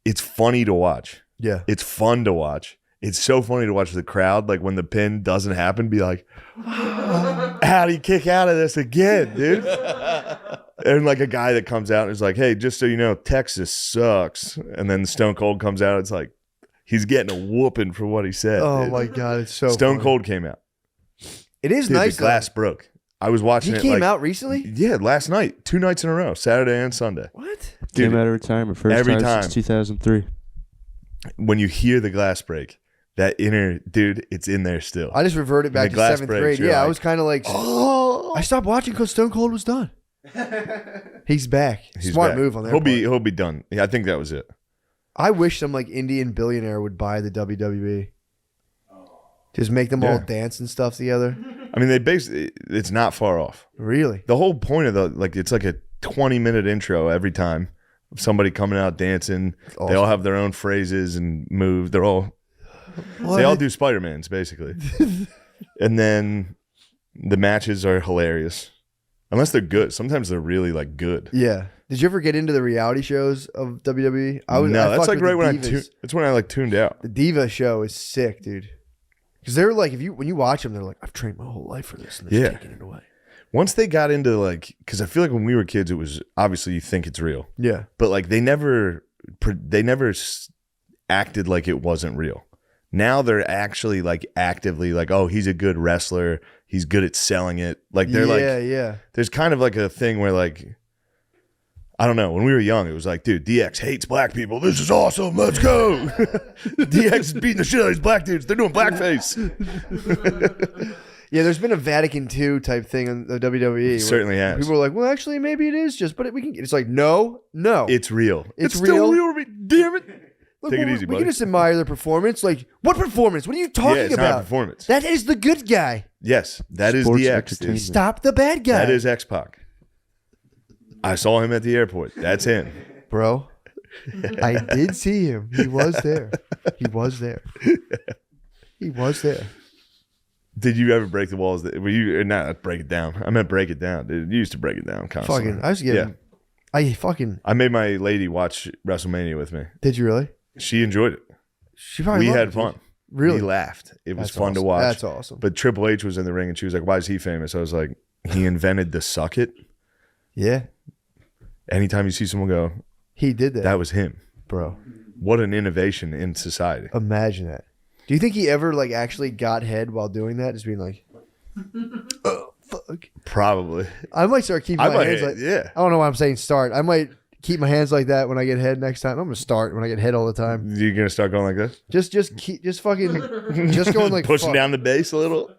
it's funny to watch. Yeah. It's fun to watch. It's so funny to watch the crowd, like when the pin doesn't happen, be like, how do you kick out of this again, dude? And like a guy that comes out and is like, hey, just so you know, Texas sucks. And then Stone Cold comes out. It's like, he's getting a whooping for what he said. Oh dude. my God, it's so Stone funny. Cold came out. It is Dude, nice. the glass broke. I was watching He it. came like, out recently. Yeah, last night. 2 nights in a row, Saturday and Sunday. What? Dude, Came out of retirement. First every time time. since 2003. when you hear the glass break, that inner dude, it's in there still. I just reverted back the to glass 7th breaks, grade. you're Yeah, I like, was kind of like, oh, I stopped watching because Stone Cold was done. He's back. He's Smart back. move on their He'll part. be done. Yeah, I think that was it. I wish some like Indian billionaire would buy the WWE. Just make them all Yeah. dance and stuff together. I mean, it's not far off. Really? The whole point of it's like a 20-minute intro every time of somebody coming out dancing. Awesome. They all have their own phrases and moves. They all do Spider-Mans basically. And then the matches are hilarious. Unless they're good. Sometimes they're really like good. Yeah. Did you ever get into the reality shows of WWE? That's fucked like with right the when Divas. that's when I like tuned out. The Diva show is sick, dude. Because they're like, when you watch them, they're like, I've trained my whole life for this, and they're Yeah. taking it away. Once they got into because I feel like when we were kids, it was obviously you think it's real, Yeah. but like they never acted like it wasn't real. Now they're actually like actively like, oh, he's a good wrestler. He's good at selling it. Like they're yeah. there's kind of like a thing where like, I don't know. When we were young, it was like, dude, DX hates black people. This is awesome. Let's go. DX is beating the shit out of these black dudes. They're doing blackface. Yeah, there's been a Vatican II type thing in the WWE. where Certainly has. People are like, well, actually, maybe it is just, but we can. It's like, no. It's real. It's still real. real to me. Damn it. Look, Take it we- easy, we buddy. can just admire their performance. Like, what performance? What are you talking Yeah, it's not a about? performance. That is the good guy. Yes, that is Sports DX. entertainment. Dude. Stop the bad guy. That is X-Pac. I saw him at the airport. That's him. Bro, I did see him. He was there. He was there. He was there. Did you ever break the walls? Were you not break it down? I meant break it down. Dude, you used to break it down constantly. Fucking, I was getting. I made my lady watch WrestleMania with me. Did you really? She enjoyed it. She probably We loved had it, fun. dude. Really? We laughed. It was That's fun to awesome. watch. That's awesome. But Triple H was in the ring and she was like, why is he famous? I was like, he invented the suck it. Yeah, Anytime you see someone go, he did that, that was him. bro. What an innovation in society. Imagine that. Do you think he ever like actually got head while doing that? Just being like, oh fuck. Probably. I might start keeping my hands like. yeah. I don't know why I'm saying start. I might keep my hands like that when I get head next time. I'm gonna start when I get head all the time. You're going to start going like this? Just fucking, just going like Pushing fuck. down the base a little?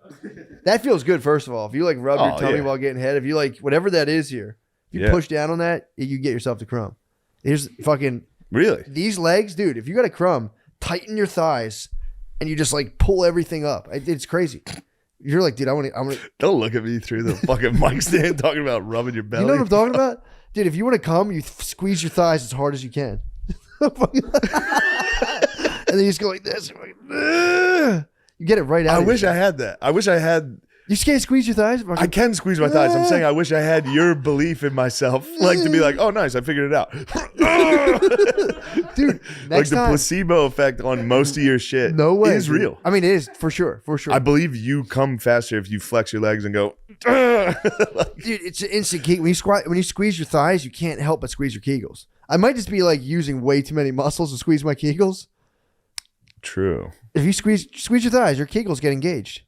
That feels good. First of all, if you like rub your Oh, tummy yeah. while getting head, if you like whatever that is here, if you Yeah. push down on that, you get yourself to crumb. Here's fucking Really? these legs, dude. If you got a crumb, tighten your thighs, and you just like pull everything up. It's crazy. You're like, dude, I'm gonna. Don't look at me through the fucking mic stand talking about rubbing your belly. You know what I'm talking about, dude? If you want to come, you squeeze your thighs as hard as you can, and then you just go like this. You get it right out. I of wish you. I had that. I wish I had. You can't squeeze your thighs. I can squeeze my thighs. I'm saying I wish I had your belief in myself, like to be like, oh, nice, I figured it out. Dude, Like next the time. placebo effect on most of your shit. No way. is dude. real. I mean, it is for sure. For sure. I believe you come faster if you flex your legs and go. Dude, it's an instant keg. When you squeeze your thighs, you can't help but squeeze your kegels. I might just be like using way too many muscles to squeeze my kegels. True. If you squeeze your thighs, your kegels get engaged.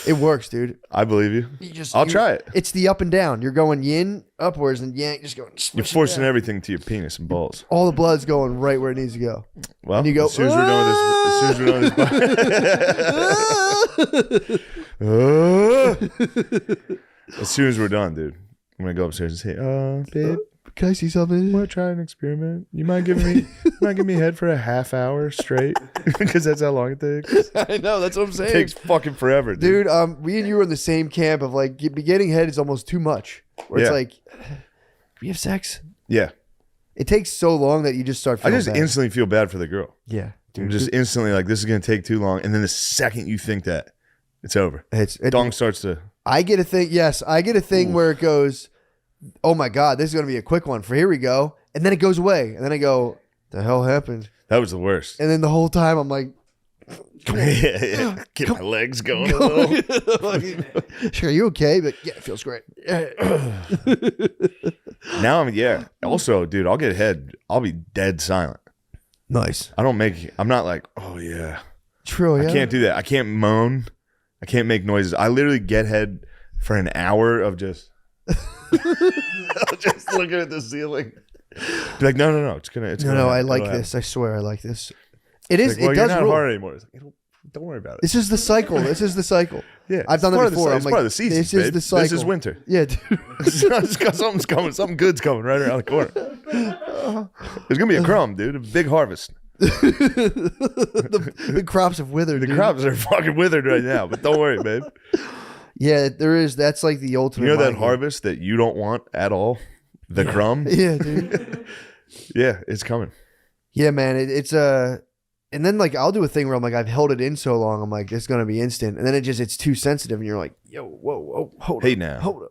It works, dude. I believe you. I'll try it. It's the up and down. You're going yin upwards and yang, just going. You're switching forcing down. everything to your penis and balls. All the blood's going right where it needs to go. Well, And you go, as soon as we're done with this, as soon as we're done, dude, I'm gonna go upstairs and say, babe, Can I see something? want to try an experiment? You mind giving me head for a half hour straight? Because that's how long it takes. I know. That's what I'm It saying. takes fucking forever, dude. Dude, we and you were in the same camp of like getting head is almost too much. Where it's Yeah. like, can we have sex? Yeah, It takes so long that you just start I feeling just bad. instantly feel bad for the girl. Yeah. You're just instantly like, this is going to take too long. And then the second you think that, it's over. Dong starts to. I get a thing. Yes, I get a thing where it goes, oh my God, this is going to be a quick one. For here we go. And then it goes away. And then I go, the hell happened? That was the worst. And then the whole time I'm like, yeah. Get my legs going a little. sure, are you okay? But yeah, it feels great. Now Also, dude, I'll get head. I'll be dead silent. Nice. I'm not like, oh yeah. True, yeah. I can't do that. I can't moan. I can't make noises. I literally get head for an hour of just just looking at the ceiling. Be like, no. It's gonna I like it'll this. I swear I like this. It is. Like, well, it you're does not rule. hard anymore. It's like, don't worry about it. This is the cycle. Yeah, I've done that before. It's part of the season. This is the cycle. This is winter. Yeah, dude. Something's coming. Something good's coming right around the corner. There's gonna be a crumb, dude. A big harvest. the crops have withered. The crops are fucking withered right now, but don't worry, babe. Yeah, there is. That's like the ultimate. You know that mind harvest that you don't want at all? The crumb? game. Yeah, dude. Yeah, it's coming. Yeah, man. It's and then like I'll do a thing where I'm like, I've held it in so long, I'm like, it's gonna be instant, and then it's too sensitive, and you're like, yo, whoa, hold Hey, up, now. hold up,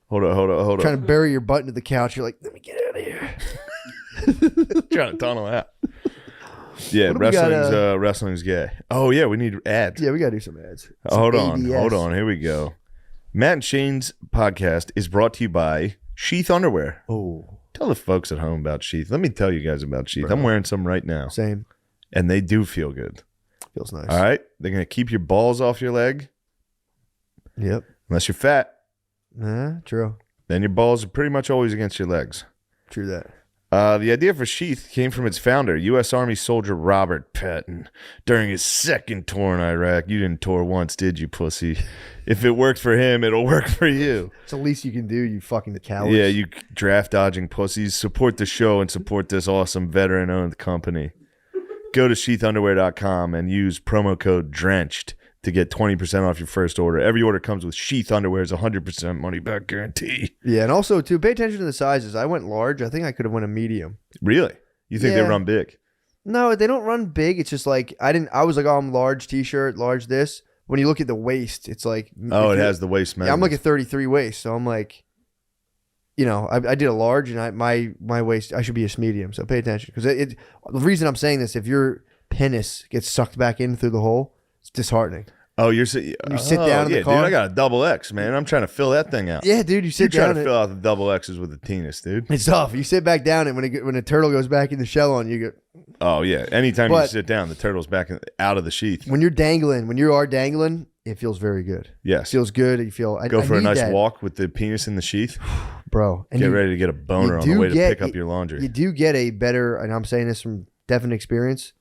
Hold up. trying to bury your butt into the couch. You're like, let me get out of here. Trying to tunnel out. Yeah, What do we got, wrestling's gay. Oh yeah, we need ads. Yeah, we gotta do some ads. Hold Some ABS. on. Here we go. Matt and Shane's podcast is brought to you by Sheath Underwear. Oh, Tell the folks at home about Sheath. Let me tell you guys about Sheath. I'm wearing some right now, same. and they do feel good. Feels nice. All right, they're gonna keep your balls off your leg, Yep. unless you're fat. True. Then your balls are pretty much always against your legs. True that. The idea for Sheath came from its founder, U.S. Army soldier Robert Patton. During his second tour in Iraq, you didn't tour once, did you, pussy? If it worked for him, it'll work for you. It's the least you can do, you fucking cowards. Yeah, you draft dodging pussies. Support the show and support this awesome veteran-owned company. Go to sheathunderwear.com and use promo code DRENCHED to get 20% off your first order. Every order comes with Sheath Underwear's 100% money-back guarantee. Yeah, and also, too, pay attention to the sizes. I went large. I think I could have went a medium. Really? You think they Yeah. run big? No, they don't run big. It's just like, I was like, oh, I'm large t-shirt, large this. When you look at the waist, it's like. Oh, it has the waist measurement. Yeah, I'm like a 33 waist, so I'm like, I did a large, and my waist, I should be a medium, so pay attention. Because the reason I'm saying this, if your penis gets sucked back in through the hole, it's disheartening. Oh, you sit down in the car? Dude, I got a double X, man. I'm trying to fill that thing out. Yeah, dude, you You're sit trying down. to fill out the double X's with a penis, dude. It's tough. You sit back down, and when a turtle goes back in the shell on you, go. Oh yeah. Anytime you But- sit down, the turtle's back out of the sheath. When you are dangling, it feels very good. It Yes. feels good. You feel. Go for a need nice that, walk with the penis in the sheath. bro. And Get you, ready to get a boner you on the do way to get- pick up your laundry. You do get a better, and I'm saying this from definite experience.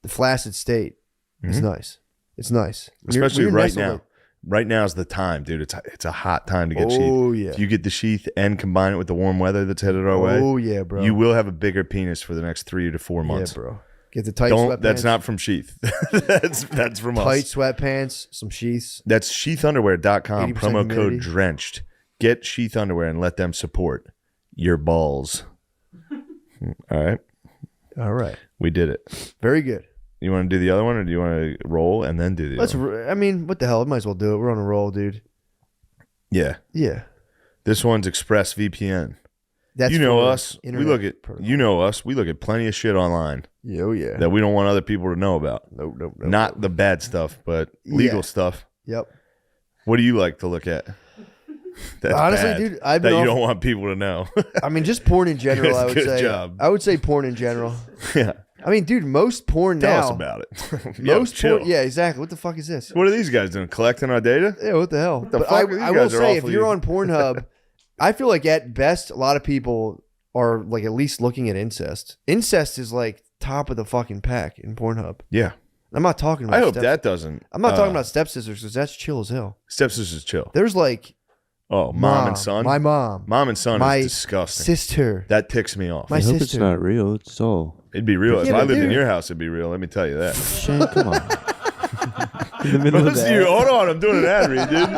The flaccid state is nice. It's nice, When you're- Especially when you're right nestled now. in- Right now is the time, dude. It's a hot time to get Oh sheath. yeah. If you get the sheath and combine it with the warm weather that's headed our way, Oh yeah, bro. you will have a bigger penis for the next 3 to 4 months. Yeah, bro. Get the tight Don't. sweatpants. That's not from Sheath. that's from tight us. sweatpants, some sheaths. That's sheathunderwear.com. 80% Promo code humidity. drenched. Get Sheath Underwear and let them support your balls. All right. All right. We did it. Very good. You want to do the other one or do you want to roll and then do the Let's. other one? I mean, what the hell? Might as well do it. We're on a roll, dude. Yeah. Yeah. This one's ExpressVPN. That's You know for us. We internet look at protocol. you know us. We look at plenty of shit online Oh yeah. that we don't want other people to know about. Nope. Not the bad stuff, but legal Yeah. stuff. Yep. What do you like to look at? That's Honestly, bad, dude, I've that been you off- don't want people to know. I mean, just porn in general. I would Good say. job. I would say porn in general. Yeah. I mean, dude, most porn Tell now. us about it. Most chill. porn. Yeah, exactly. What the fuck is this? What are these guys doing? Collecting our data? Yeah, what the hell? the But fuck? These I will guys are say, if awfully- you're on Pornhub, I feel like at best, a lot of people are like at least looking at incest. Incest is like top of the fucking pack in Pornhub. Yeah. I'm not talking about. I hope that doesn't. I'm not talking about stepsisters because that's chill as hell. Stepsisters chill. There's like Oh, mom and son. my mom, Mom and son my is disgusting. sister. That ticks me off. My I hope it's sister. not real. It's all. It'd be real. If Yeah, I but lived in dude- your house, it'd be real. Let me tell you that. Shane, come on. In the middle of Most of you, that. hold on, I'm doing an ad read, dude.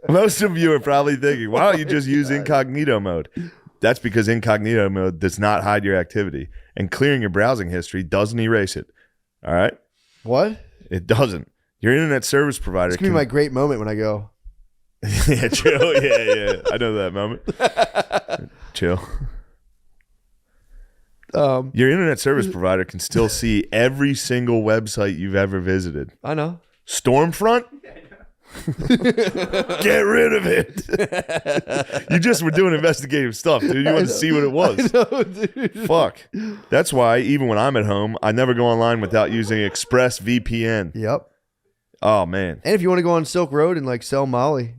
Most of you are probably thinking, why don't you just use incognito mode? That's because incognito mode does not hide your activity, and clearing your browsing history doesn't erase it. All right? What? It doesn't. Your internet service provider It's gonna be my great moment when I go. yeah, chill. Yeah. I know that moment. Chill. Your internet service provider can still see every single website you've ever visited. I know. Stormfront? Get rid of it. You just were doing investigative stuff, dude. You wanted to see what it was. No, dude. Fuck. That's why even when I'm at home, I never go online without using ExpressVPN. Yep. Oh man. And if you want to go on Silk Road and like sell Molly,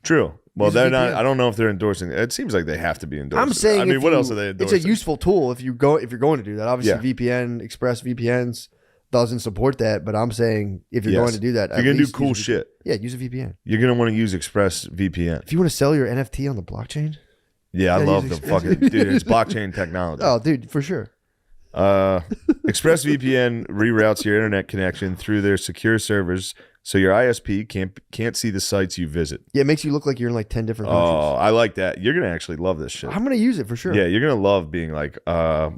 True. Well, Use a they're not. VPN. I don't know if they're endorsing it. It seems like they have to be endorsing. I'm saying, I mean, if what you- else are they endorsing? It's a useful tool if you're going to do that. Obviously, Yeah. VPN, Express VPNs doesn't support that, but I'm saying if you're Yes. going to do that, If you're at gonna do least cool use a shit, Yeah, use a VPN. you're gonna want to use ExpressVPN. If you want to sell your NFT on the blockchain, Yeah, I Yeah, love use the fucking dude. It's blockchain technology. oh, dude, for sure. ExpressVPN reroutes your internet connection through their secure servers, so your ISP can't see the sites you visit. Yeah, it makes you look like you're in like 10 different countries. Oh, I like that. You're gonna actually love this shit. I'm gonna use it for sure. Yeah, you're gonna love being like,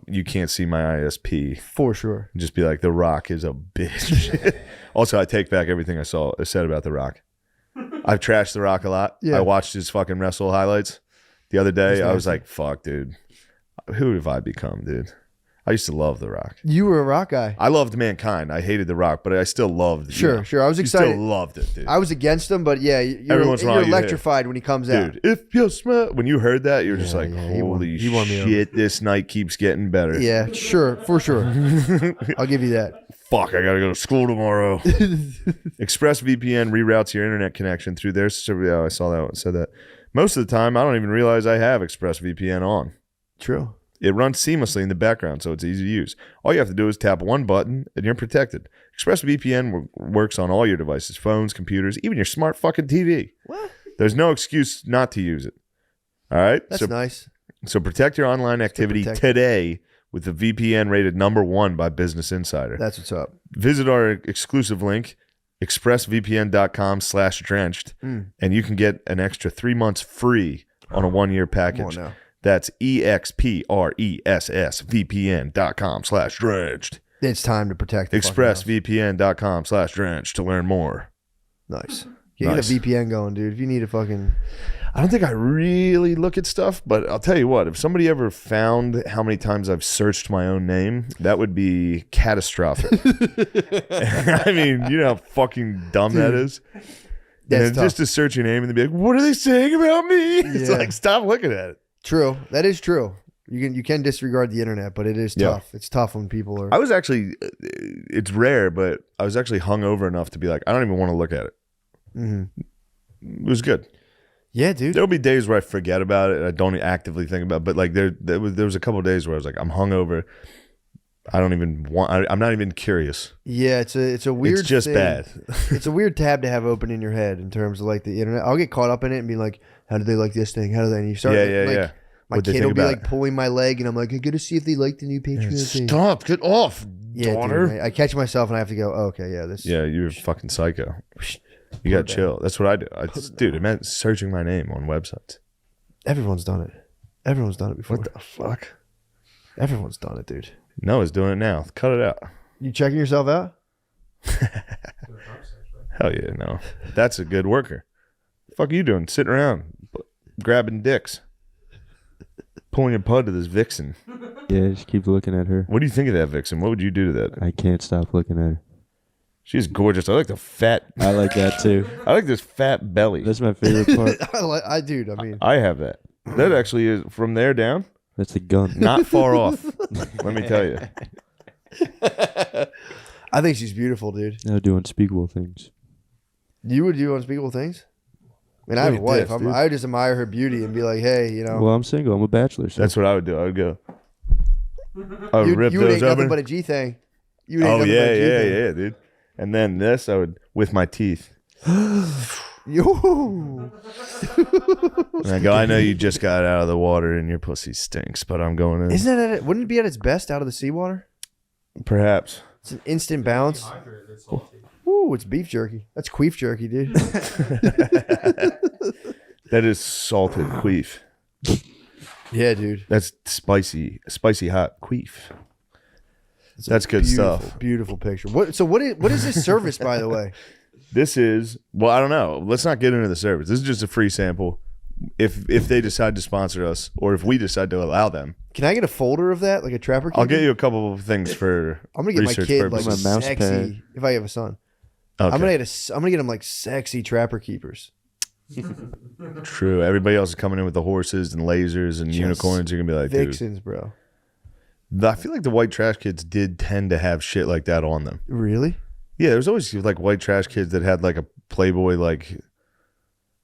you can't see my ISP. for sure. Just be like, The Rock is a bitch. Also, I take back everything I said about The Rock. I've trashed The Rock a lot. Yeah. I watched his fucking wrestle highlights the other day. That's I was nasty. like, fuck, dude. Who have I become, dude? I used to love The Rock. You were a rock guy. I loved Mankind. I hated The Rock, but I still loved. Sure. I was You excited. still loved it, dude. I was against him, but yeah, Every once in a while you're you hit. electrified when he comes out. Dude, if you smell, when you heard that, you're just Yeah, like, yeah, he won- holy he won me over. shit, this night keeps getting better. Yeah, sure, for sure. I'll give you that. Fuck, I gotta go to school tomorrow. ExpressVPN reroutes your internet connection through their server. Yeah, I saw that one. Said that. Most of the time, I don't even realize I have ExpressVPN on. True. It runs seamlessly in the background, so it's easy to use. All you have to do is tap one button, and you're protected. ExpressVPN works on all your devices, phones, computers, even your smart fucking TV. What? There's no excuse not to use it. All right? That's nice. So protect your online activity protect- today with the VPN rated #1 by Business Insider. That's what's up. Visit our exclusive link, expressvpn.com/drenched, and you can get an extra 3 months free on a 1-year Come on package. now. That's expressvpn.com/drenched. It's time to protect the fucking expressvpn.com/drenched to learn more. house. Nice. Get Nice. a VPN going, dude. If you need a fucking I don't think I really look at stuff, but I'll tell you what, if somebody ever found how many times I've searched my own name, that would be catastrophic. I mean, you know how fucking dumb that is? That's And tough. just to search your name and be like, what are they saying about me? It's Yeah. like, stop looking at it. True. That is true. You can disregard the internet, but it is Yeah. tough. It's tough when people are I was actually, it's rare, but I was actually hungover enough to be like, I don't even want to look at it. Mhm. It was good. Yeah, dude. There'll be days where I forget about it and I don't actively think about it, but like there was a couple of days where I was like, I'm hungover. I don't even want, I'm not even curious. Yeah, it's a weird It's just thing. bad. It's a weird tab to have open in your head in terms of like the internet. I'll get caught up in it and be like, how do they like this thing? How do they? And you start Yeah, like, yeah. My What'd they kid think will be about like it? pulling my leg, and I'm like, I gotta see if they like the new Patreon thing. Stop, get off, Yeah, daughter. dude, I catch myself and I have to go. Oh, okay, yeah, this. Yeah, you're a fucking psycho. You got to chill. That's what I do. Dude, it meant searching my name on websites. Everyone's done it. Everyone's done it before. What the fuck? Everyone's done it, dude. Noah's doing it now. Cut it out. You checking yourself out? Hell yeah, no. That's a good worker. Fuck are you doing? Sitting around, grabbing dicks. Pulling your pud to this vixen. Yeah, just keep looking at her. What do you think of that vixen? What would you do to that? I can't stop looking at her. She's gorgeous. I like the fat. I like that too. I like this fat belly. That's my favorite part. Dude. I mean, I have that. That actually is from there down. That's a gun. Not far off. Let me tell you. I think she's beautiful, dude. Now do unspeakable things. You would do unspeakable things. I mean, I have a Look at wife. this, dude. I would just admire her beauty and be like, hey, you know, Well, I'm single. I'm a bachelor. So. That's what I would do. I would go. I would you rip would those ain't nothing open. but a G thing. You ain't Oh nothing yeah, but a G yeah, thing. yeah, dude. And then this, I would with my teeth. Yo. And I go, I know you just got out of the water and your pussy stinks, but I'm going in. Isn't that wouldn't it be at its best out of the seawater? Perhaps. It's an instant bounce. Ooh, it's beef jerky. That's queef jerky, dude. That is salted queef. Yeah, dude. That's spicy hot queef. It's a That's good beautiful, stuff. Beautiful picture. What is this service, by the way? This is, well, I don't know. Let's not get into the service. This is just a free sample. If they decide to sponsor us, or if we decide to allow them, Can I get a folder of that, like a trapper keeper? I'll get you a couple of things for I'm gonna get my research kid purposes. like My mouse sexy. pad. If I have a son, Okay. I'm gonna get him like sexy trapper keepers. True. Everybody else is coming in with the horses and lasers and Just unicorns. You're gonna be like, dude. Vixens, bro. I feel like the white trash kids did tend to have shit like that on them. Really? Yeah, there's always like white trash kids that had like a Playboy like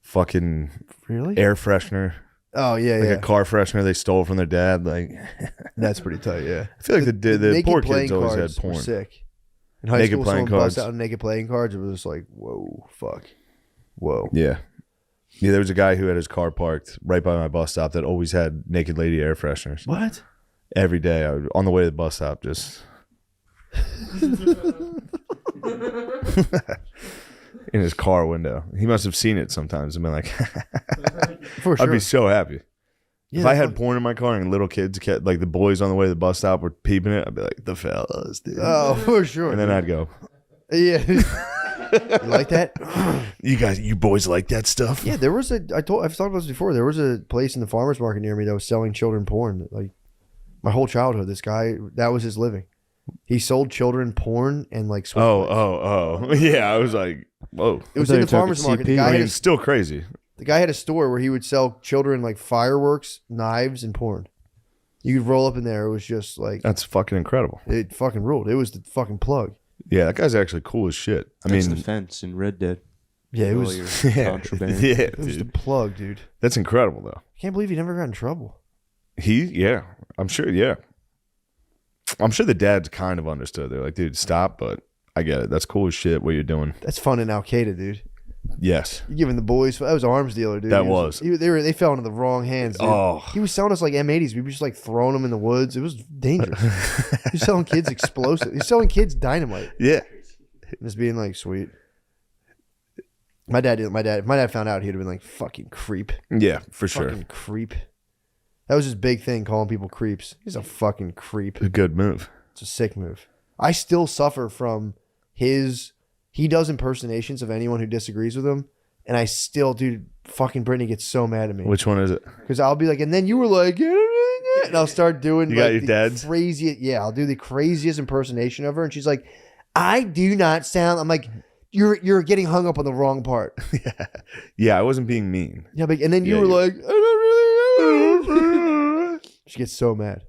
fucking Really? air freshener, Oh yeah, like yeah. a car freshener they stole from their dad. Like, That's pretty tight. Yeah. I feel like the naked poor playing kids always had cards were porn. Sick. In high Naked school, playing someone bust cards. out naked playing cards. It was just like, whoa, fuck, whoa. Yeah. Yeah, there was a guy who had his car parked right by my bus stop that always had naked lady air fresheners. What? Every day on the way to the bus stop, just in his car window. He must have seen it sometimes and been like, For sure. I'd be so happy. Yeah, If I that's had fuck- porn in my car and little kids, like the boys on the way to the bus stop were peeping it, I'd be like, the fellas, dude. Oh, for sure. And then I'd go, Yeah. You like that? you boys like that stuff? Yeah, I've talked about this before. There was a place in the farmer's market near me that was selling children porn. Like my whole childhood, this guy, that was his living. He sold children porn and like switch plates. Oh. Yeah, I was like, whoa. It was I thought in you the were farmer's talking market. CP. I mean, it's still crazy. The guy had a store where he would sell children like fireworks, knives, and porn. You could roll up in there. It was just like That's fucking incredible. it fucking ruled. It was the fucking plug. Yeah, that guy's actually cool as shit. I That's mean, the fence in Red Dead. Yeah, it All was. your yeah, contraband. yeah, It was the dude. plug, dude. That's incredible though. I can't believe he never got in trouble. I'm sure, I'm sure the dads kind of understood. They're like, dude, stop, but I get it. That's cool as shit what you're doing. That's fun in Al Qaeda, dude. Yes. You giving the boys that was an arms dealer, dude. That He was. they fell into the wrong hands. Dude. Oh. He was selling us like M80s. We were just like throwing them in the woods. It was dangerous. He was selling kids explosive. He was selling kids dynamite. Yeah. Just being like, sweet. My dad didn't. If my dad found out, he'd have been like, fucking creep. Yeah, for sure. Fucking creep. That was his big thing, calling people creeps. He's a fucking creep. A good move. It's a sick move. I still suffer from he does impersonations of anyone who disagrees with him. And I still, dude, fucking Brittany gets so mad at me. Which one is it? Because I'll be like, and then you were like, and I'll start doing You like got your the dad's? craziest. Yeah, I'll do the craziest impersonation of her. And she's like, I do not sound. I'm like, you're getting hung up on the wrong part. Yeah, I wasn't being mean. Yeah, but, and then you Yeah, were you- like, I don't really. She gets so mad.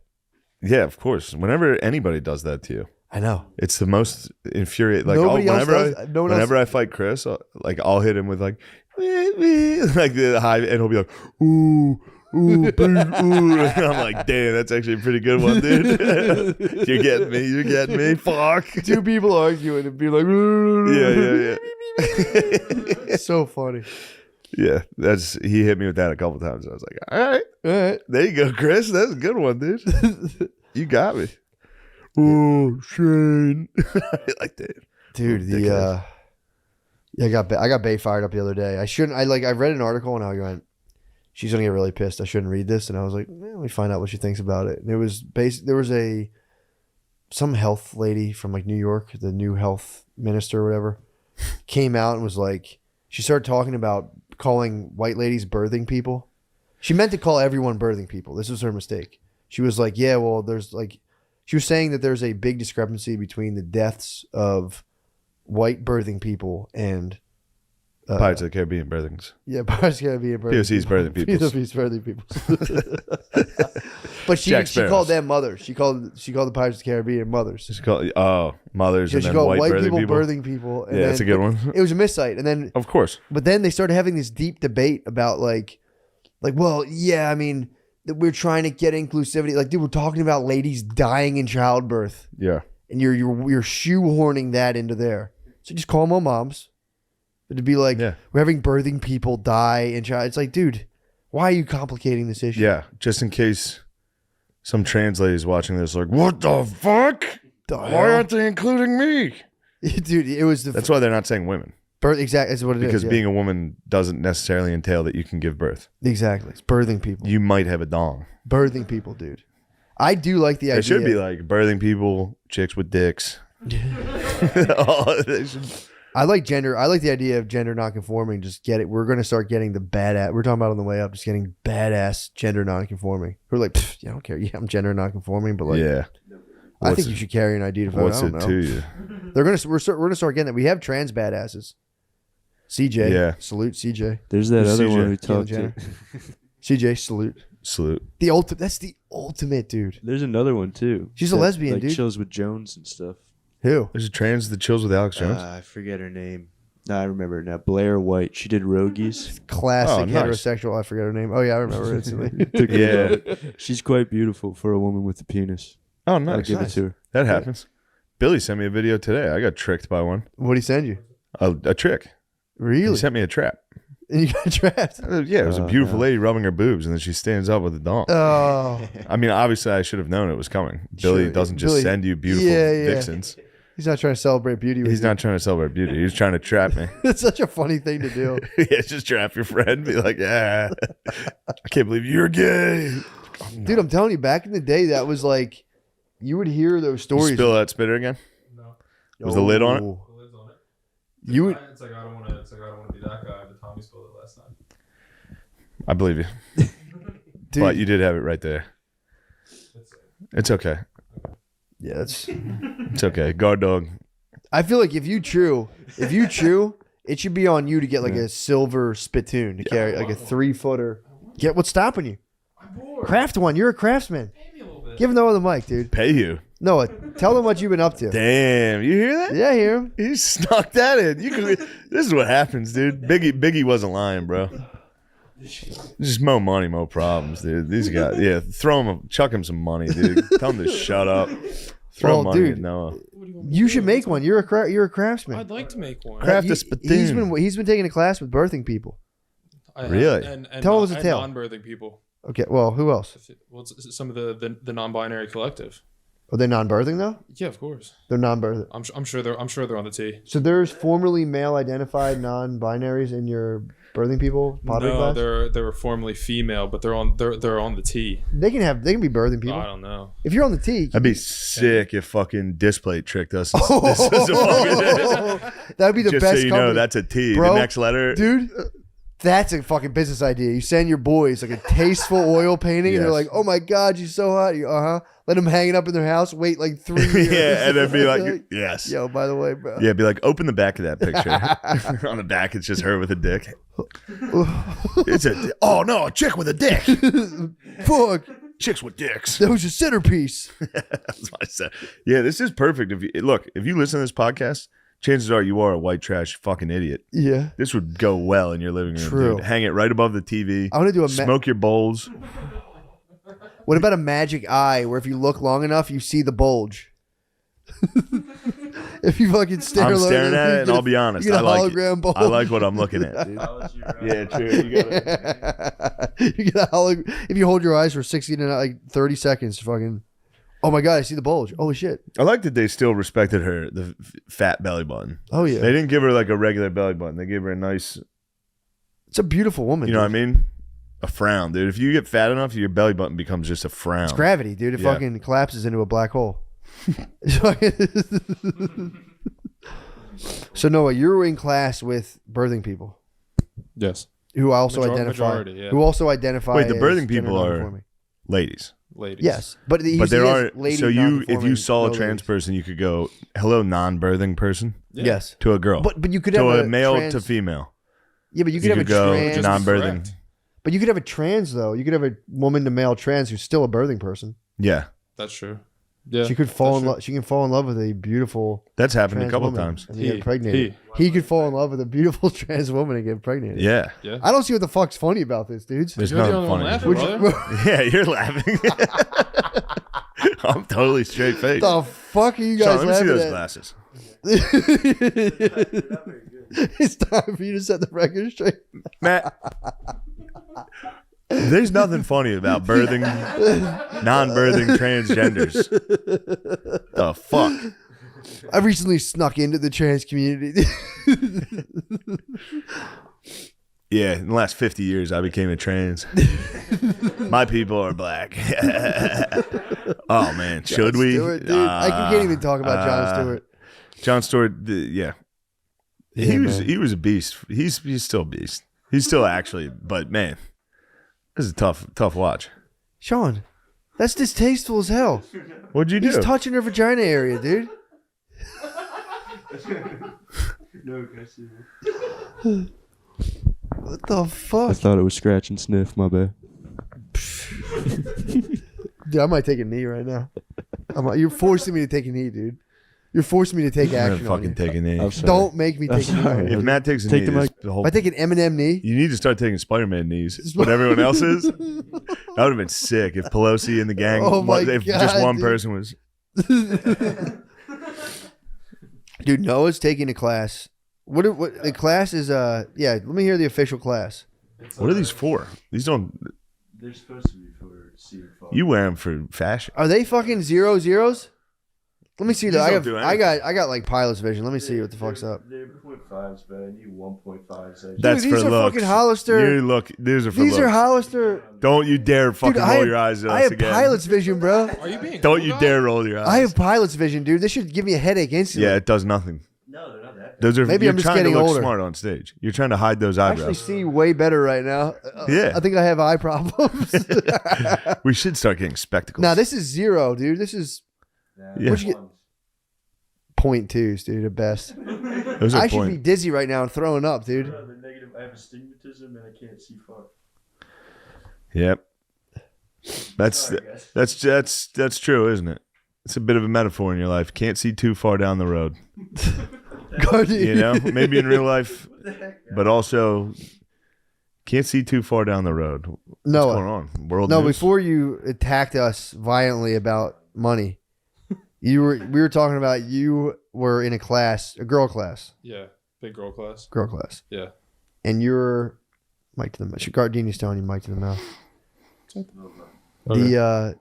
Yeah, of course. Whenever anybody does that to you, I know. it's the most infuriating. Like Nobody else whenever does- no one else- whenever I fight Chris, I'll hit him with like like the high, and he'll be like, ooh. Ooh, boo, ooh. And I'm like, damn, that's actually a pretty good one, dude. You're getting me. Fuck. Two people arguing and be like, Yeah. It's so funny. Yeah, he hit me with that a couple times. I was like, all right, All right. there you go, Chris. That's a good one, dude. You got me. Oh, Shane. Like that. Dude, Ridiculous. I got Bay fired up the other day. I read an article and I went, she's gonna get really pissed. I shouldn't read this. And I was like, let me find out what she thinks about it. And it was there was some health lady from like New York, the new health minister or whatever, came out and was like, she started talking about calling white ladies birthing people. She meant to call everyone birthing people. This was her mistake. She was like, yeah, well, she was saying that there's a big discrepancy between the deaths of white birthing people and Pirates of the Caribbean birthings. yeah, Pirates of the Caribbean birthing POC's people. birthing peoples. POC's birthing people. But she Jack called Sparrows. them mothers. She called the Pirates of the Caribbean mothers. Just call mothers She and then called white, white birthing people people. birthing people. And Yeah, that's a good one. It was a missite, and then Of course. but then they started having this deep debate about like, well, yeah, I mean, that we're trying to get inclusivity. Like, dude, we're talking about ladies dying in childbirth, Yeah. and you're shoehorning that into there. So just call them all moms. But to be like, Yeah. we're having birthing people die in child. It's like, dude, why are you complicating this issue? Yeah. Just in case some trans lady's watching this, like, what the fuck? The Why hell? aren't they including me? Dude, it was That's why they're not saying women. Birth, exactly. That's what it is. Because yeah. being a woman doesn't necessarily entail that you can give birth. Exactly. It's birthing people. You might have a dong. Birthing people, dude. I do like the idea. It should be like birthing people, chicks with dicks. Oh, they should- I like gender. I like the idea of gender nonconforming. Just get it. We're going to start getting the badass. We're talking about on the way up, just getting badass gender nonconforming. We're like, yeah, I don't care. Yeah, I'm gender nonconforming, but like, yeah. I What's think you should carry an ID to vote. What's I it don't know. to you? We're going to start getting that. We have trans badasses. CJ, Yeah. salute CJ. There's that Who's other CJ? one we Caitlyn talked to. Jenner. CJ, salute. Salute. The ultimate. That's the ultimate, dude. There's another one too. She's a lesbian, like, dude. Chills with Jones and stuff. Who? There's a trans that chills with Alex Jones. I forget her name. No, I remember it now. Blair White. She did Rogies. Classic Oh, nice. heterosexual. I forget her name. Oh yeah, I remember her instantly. Took her Yeah. out. She's quite beautiful for a woman with a penis. Oh, I'll nice. give it to her. That happens. Billy sent me a video today. I got tricked by one. What'd he send you? A trick. He Really? sent me a trap. And you got trapped. Yeah, it was a Oh, beautiful no. lady rubbing her boobs, and then she stands up with a dong. Oh, I mean, obviously, I should have known it was coming. Billy Sure, doesn't just Billy- send you beautiful Yeah, yeah. vixens. he's not trying to celebrate beauty. With He's you. not trying to celebrate beauty. He's trying to trap me. It's such a funny thing to do. Yeah, just trap your friend. Be like, yeah, I can't believe you're gay. Dude, I'm telling you, back in the day, that was like, you would hear those You stories. spill that spitter again? No. Was the lid on it? Oh. The lid's on it. You would, It's like I don't want to. It's like I don't want to be that guy. But Tommy spilled it last time. I believe you. dude. But you did have it right there. That's it. It's okay. Yeah, that's. It's okay. Guard dog. I feel like if you chew, it should be on you to get like a silver spittoon to carry, like a 3-footer. Get what's stopping you? I'm bored. Craft one. You're a craftsman. Pay me a little bit. Give Noah the mic, dude. Pay you. Noah, tell them what you've been up to. Damn. You hear that? Yeah, I hear him. He snuck that in. You could. This is what happens, dude. Biggie wasn't lying, bro. Just more money, more problems, dude. These guys, yeah. Chuck him some money, dude. Tell him to shut up. Throw Well, money dude, at Noah. What do you want me You to should do? make one. You're a craftsman. I'd like to make one. Craft a He- spittoon. He's been taking a class with birthing people. Really? And Tell us a and tale. non-birthing people. Okay, well, who else? Well, it's some of the non-binary collective. Are they non-birthing though? Yeah, of course. They're non-birthing. I'm sure they're on the T. So there's formerly male-identified non-binaries in your birthing people pottery No, class. they were formerly female, but they're on the T. They can be birthing people. I don't know. If you're on the T, That'd be sick if fucking Displate tricked us. This is a fucking, that'd be the just best. so you know, company. that's a T. Bro, the next letter, dude. That's a fucking business idea. You send your boys like a tasteful oil painting, and they're Yes. like, "Oh my god, you're so hot." You, Let them hang it up in their house. Wait like 3 years. yeah, and then be like, yes. "Yo, by the way, bro." Yeah, be like, open the back of that picture. On the back, it's just her with a dick. It's a chick with a dick. Fuck, Chicks with dicks. that was your centerpiece. That's what I said. Yeah, this is perfect. If you listen to this podcast, chances are you are a white trash fucking idiot. Yeah, This would go well in your living room. True. Dude. Hang it right above the TV. I want to do a. Smoke your bowls. What about a magic eye where if you look long enough, you see the bulge? If you fucking stare, I'm long staring enough, at you it, and get I'll a- be honest. You get I a like hologram it. bulge. I like what I'm looking at, dude. Yeah, true. You got it. You get a if you hold your eyes for 60 to like 30 seconds, fucking. Oh my god, I see the bulge. Holy shit. I like that they still respected her, the fat belly button. Oh yeah. They didn't give her like a regular belly button. They gave her a nice, It's a beautiful woman. you know what I dude. mean? A frown, dude. If you get fat enough, your belly button becomes just a frown. It's gravity, dude. It Yeah. fucking collapses into a black hole. So Noah, you're in class with birthing people Yes, who also identify. majority, yeah. Who also identify. Wait, the as birthing gender people are- nonconforming. Ladies. ladies. Yes, but But there are lady so you if nonconforming, you saw a no trans ladies. person, you could go hello non-birthing person Yeah. Yes, to a girl, but you could to have a male trans, to female. Yeah, but you could You have could a go trans. Just non-birthing. correct. But you could have a trans though. You could have a woman to male trans who's still a birthing person. Yeah, That's true. Yeah, She could fall in that's love. She can fall in love with a beautiful that's happened trans a couple woman times. and He- get pregnant. He could fall in love with a beautiful trans woman and get pregnant. Yeah, true. Yeah. I don't see what the fuck's funny about this, dudes. there's You're the nothing only one funny. laughing, Which- brother. Yeah, you're laughing. I'm totally straight faced. the fuck are you Sean, guys let me see laughing those at? glasses. It's time for you to set the record straight. Matt, there's nothing funny about birthing, non-birthing transgenders. The fuck? I recently snuck into the trans community. Yeah, in the last 50 years, I became a trans. My people are black. Oh man, should we? Stewart, dude. You can't even talk about Jon Stewart. Jon Stewart, yeah. Yeah, man. He was a beast. He's still a beast. He's still actually, but man, this is a tough watch. Sean, that's distasteful as hell. What'd you do? He's touching her vagina area, dude. No, can I see that? What the I fuck? thought it was scratch and sniff. My bad. Dude, I might take a knee right now. You're forcing me to take a knee, dude. You're forcing me to take I'm gonna action on fucking you. take a knee. I'm sorry. Don't make me I'm take a knee. sorry. If Matt takes a Take knee, the mic. the whole, If I take an Eminem knee, you need to start taking Spider-Man knees. What everyone else is. That would have been sick if Pelosi and the gang. Oh my if God, just one dude. person was. dude, Noah's taking a class. What the class is? Yeah, let me hear the official class. What are these for? These don't. They're supposed to be for CFR. You wear them for fashion. Are they fucking 0-0s? Let me see These that. don't do I got like pilot's vision. Let me see what the fuck's up. They're 0.5s, but I need 1.5. That's these for are looks. fucking Hollister. You look. These are for These looks. are Hollister. Don't you dare fucking Dude, roll your eyes at I us have again. pilot's vision, bro. Are you being? Don't cool, you guy? dare roll your eyes. I have pilot's vision, dude. This should give me a headache instantly. Yeah, it does nothing. No, they're not that. Those are. Maybe you're I'm just trying getting to look older. smart on stage. You're trying to hide those I actually eyebrows. see way better right now. Yeah. I think I have eye problems. We should start getting spectacles. now this is 0, dude. This is Yeah. What'd you get? 0.2s, dude, at best. Those are I should be point. dizzy right now and throwing up, dude. They're negative. I have astigmatism and I can't see far. Yep. That's true, isn't it? It's a bit of a metaphor in your life. Can't see too far down the road. You know, maybe in real life, but also can't see too far down the road. What's Noah. going on? World No, news? before you attacked us violently about money, we were talking about you were in a girl class, Yeah, big girl class. and you're mic to the mouth. Gardini's telling you mic to the mouth. Okay. The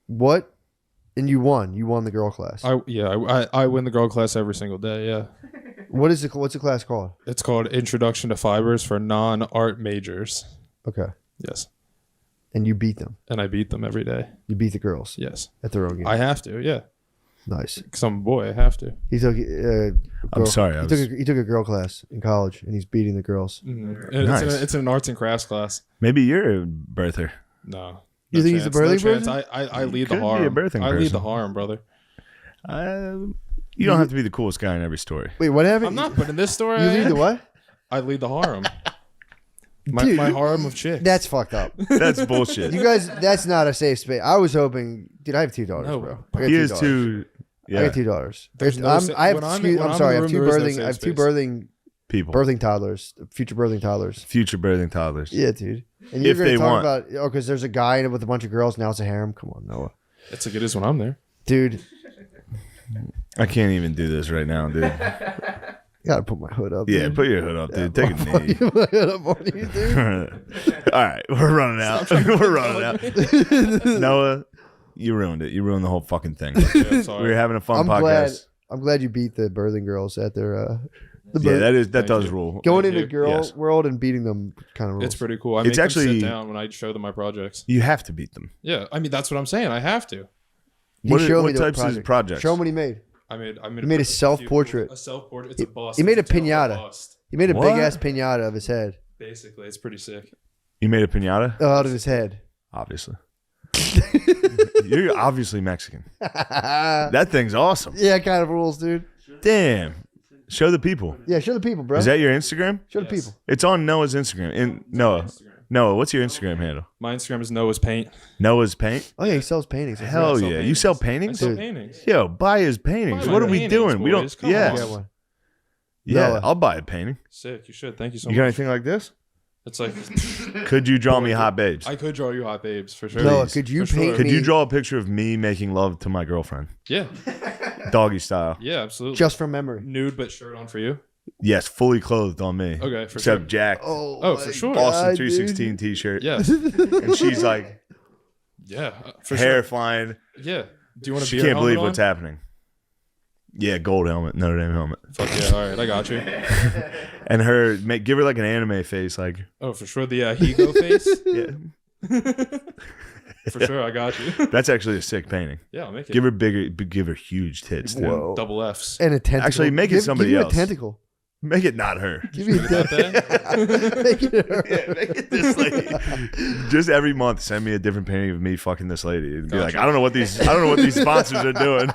what? And you won. You won the girl class. I win the girl class every single day. Yeah, What's the class called? it's called Introduction to Fibers for non-art majors. Okay. Yes, And you beat them. and I beat them every day. You beat the girls Yes, at their own game. I have to. Yeah, Nice. because I'm a boy. I have to. He took. I'm sorry. He took a girl class in college, and he's beating the girls. Mhm. And Nice. it's an arts and crafts class. Maybe you're a birther. No. You think he's a birthing chance. person? I lead Could the be a harm. birthing I lead person. the harm, brother. You don't have to be the coolest guy in every story. Wait, what happened? I'm not, but in this story, You I lead am. the what? I lead the harem. Dude, My harem of chicks. That's fucked up. That's bullshit. You guys, that's not a safe space. I was hoping, dude. I have 2 daughters, No, bro. I got He 2 is daughters. too. I Yeah, got 2 daughters. There's no I'm, sa- I have. when I'm- excuse- when I'm I'm sorry. I in have the 2 room, there's no birthing. safe I have 2 space. birthing toddlers. Future birthing toddlers. future birthing toddlers. Yeah, dude. And you're If gonna they talk want. about because there's a guy in it with a bunch of girls. Now it's a harem. Come on, Noah. It's like it is when I'm there. Dude, I can't even do this right now, dude. gotta put my hood up. Yeah, dude. put your hood up, dude. Take a knee. Put my hood up on you, dude. All right, we're running out. We're running out. Noah, you ruined it. You ruined the whole fucking thing. Yeah, I'm We sorry. were having a fun I'm podcast. glad you beat the birthing girls at their. The Yeah, birth- that Thank does you. rule. going Thank into you. girl Yes. world and beating them kind of rules. It's pretty cool. I It's make them actually- sit down when I show them my projects. You have to beat them. Yeah, I mean that's what I'm saying. I have to. He What, showed me what the types of projects? Show him what he made. I made He made a self-portrait. A self-portrait. It's a bust. he made It's a terrible piñata. bust. He made a What? big ass pinata of his head. Basically, it's pretty sick. You made a pinata? Out of his head. Obviously. You're obviously Mexican. yeah, That thing's awesome. kind of rules, dude. Damn. Show the people. Yeah, show the people, bro. Is that your Instagram? show the Yes. people. It's on Noah's Instagram. Noah. Instagram. Noah, what's your Instagram handle? My Instagram is Noah's Paint. Noah's Paint? Oh yeah, he sells paintings. Hell I sell yeah. You sell I paintings? sell Dude. paintings. Yo, buy his paintings. Buy What my are we paintings, doing? We boys. don't. Come I Yes. got one. Yeah, Noah. I'll buy a painting. Sick. You should. Thank you so You got much. anything like this? It's like Could you draw me hot babes? I could draw you hot babes for sure. Noah, Please. could you For paint sure. Could me you draw a picture of me making love to my girlfriend? Yeah. Doggy style. Yeah. Absolutely. just from memory? Nude but shirt on for you. Yes, fully clothed on me. Okay. For Except sure. Jack. Oh, for my sure. Boston God, 316 t-shirt. Yes. And she's like Yeah. For hair sure. flying. Yeah. Do you want to She be? can't believe what's happening. Yeah, gold helmet, Notre Dame helmet. Fuck yeah! All right, I got you. And give her like an anime face, like Oh, for sure. The Higo face. yeah. For sure, I got you. That's actually a sick painting. Yeah, I'll make it. Give her huge tits, dude. Whoa. Double Fs. And a tentacle. Actually, make it somebody give else. A tentacle. Make it not her. Give me a tentacle. Make it her. Yeah, make it this lady. Just every month, send me a different painting of me fucking this lady. It'd be like, I don't know what these sponsors are doing.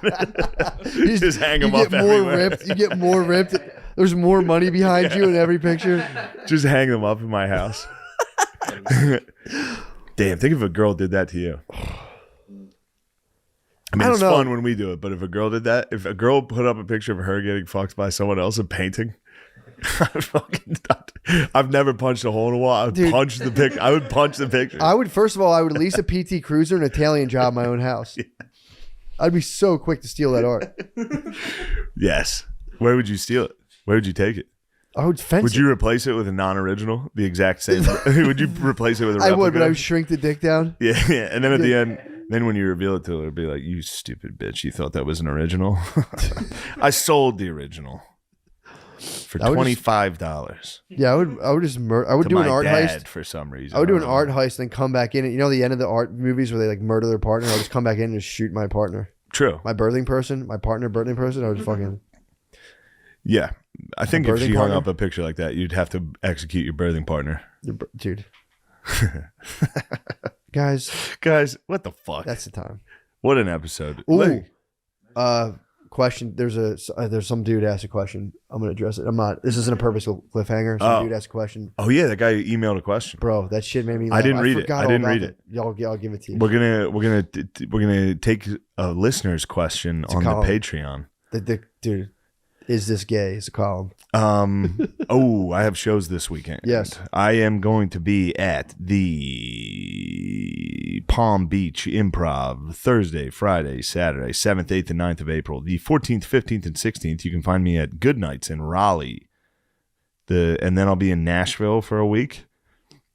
Just hang them up everywhere. Ripped. You get more ripped. There's more money behind you in every picture. Just hang them up in my house. Damn, think if a girl did that to you. I mean, I it's don't know. fun when we do it, but if a girl did that, if a girl put up a picture of her getting fucked by someone else and painting, I've never punched a hole in a wall. I would punch the picture. I would punch the picture. I would, first of all, I would lease a PT Cruiser and an Italian job in my own house. Yeah. I'd be so quick to steal that art. Yes. Where would you steal it? Where would you take it? I would fence Would it. you replace it with a non-original? The exact same. Would you replace it with a replica? I would, but I would shrink the dick down. Yeah, yeah. And then at the end, then when you reveal it to her, it'd be like, you stupid bitch. You thought that was an original? I sold the original for $25. Yeah, I would just I would do an art heist for some reason. I would do an art heist and come back in. You know the end of the art movies where they like murder their partner? I'll just come back in and just shoot my partner. True. My birthing person, my partner birthing person, I would just fucking... Yeah. I think if birthing she hung partner? up a picture like that, you'd have to execute your birthing partner. Dude. Guys, what the fuck? that's the time. What an episode. Ooh. Question. There's some dude asked a question. I'm gonna address it. I'm not. This isn't a purposeful cliffhanger. Some dude asked a question. Oh yeah, that guy emailed a question. Bro, that shit made me I laugh. didn't read it. forgot I all didn't about read it. I'll give it to you. We're gonna take a listener's question on the column. Patreon. Dude, is this gay? Is a column. Oh, I have shows this weekend. Yes. I am going to be at the Palm Beach Improv Thursday, Friday, Saturday, 7th, 8th, and 9th of April. The 14th, 15th, and 16th, you can find me at Good Nights in Raleigh. And then I'll be in Nashville for a week.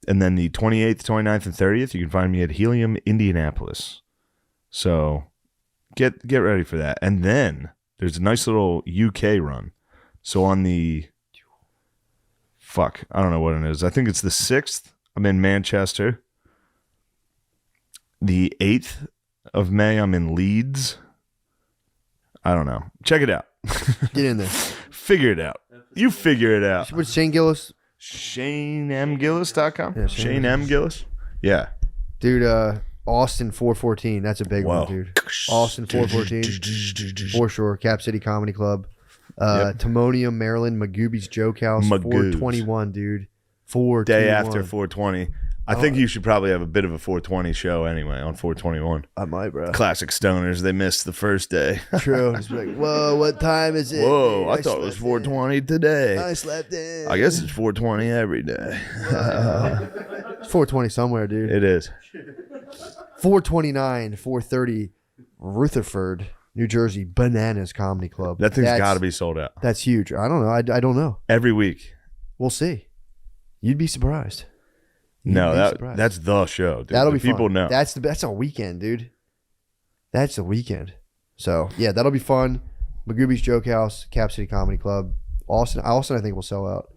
And then the 28th, 29th, and 30th, you can find me at Helium, Indianapolis. So get ready for that. And then there's a nice little UK run. So on the I don't know what it is. I think it's the 6th. I'm in Manchester. The 8th of May, I'm in Leeds. I don't know. Check it out. Get in there. Figure it out. You figure it out. What's Shane Gillis? ShaneMGillis.com? Yeah, Shane M. Gillis? Yeah. Dude, Austin 414. That's a big Wow. one, dude. Austin 414. For sure. Cap City Comedy Club. Timonium, Maryland, Magooby's Joke House. Magoo's. 421, dude. 421. Day after 420. I think you should probably have a bit of a 420 show anyway on 421. I might, bro. Classic stoners. They missed the first day. True. Just be like, whoa, what time is it? Whoa, dude? I thought it was slept in. 420 today. I slept in. I guess it's 420 every day. It's 420 somewhere, dude. It is. 429, 430, Rutherford, New Jersey, Bananas Comedy Club. That thing's got to be sold out. That's huge. I don't know. I don't know. Every week. We'll see. You'd be surprised. No, You'd be surprised. that's the show, dude. That'll be people fun. know. That's a weekend, dude. That's a weekend. So yeah, that'll be fun. Magooby's Joke House, Cap City Comedy Club, Austin. I think will sell out,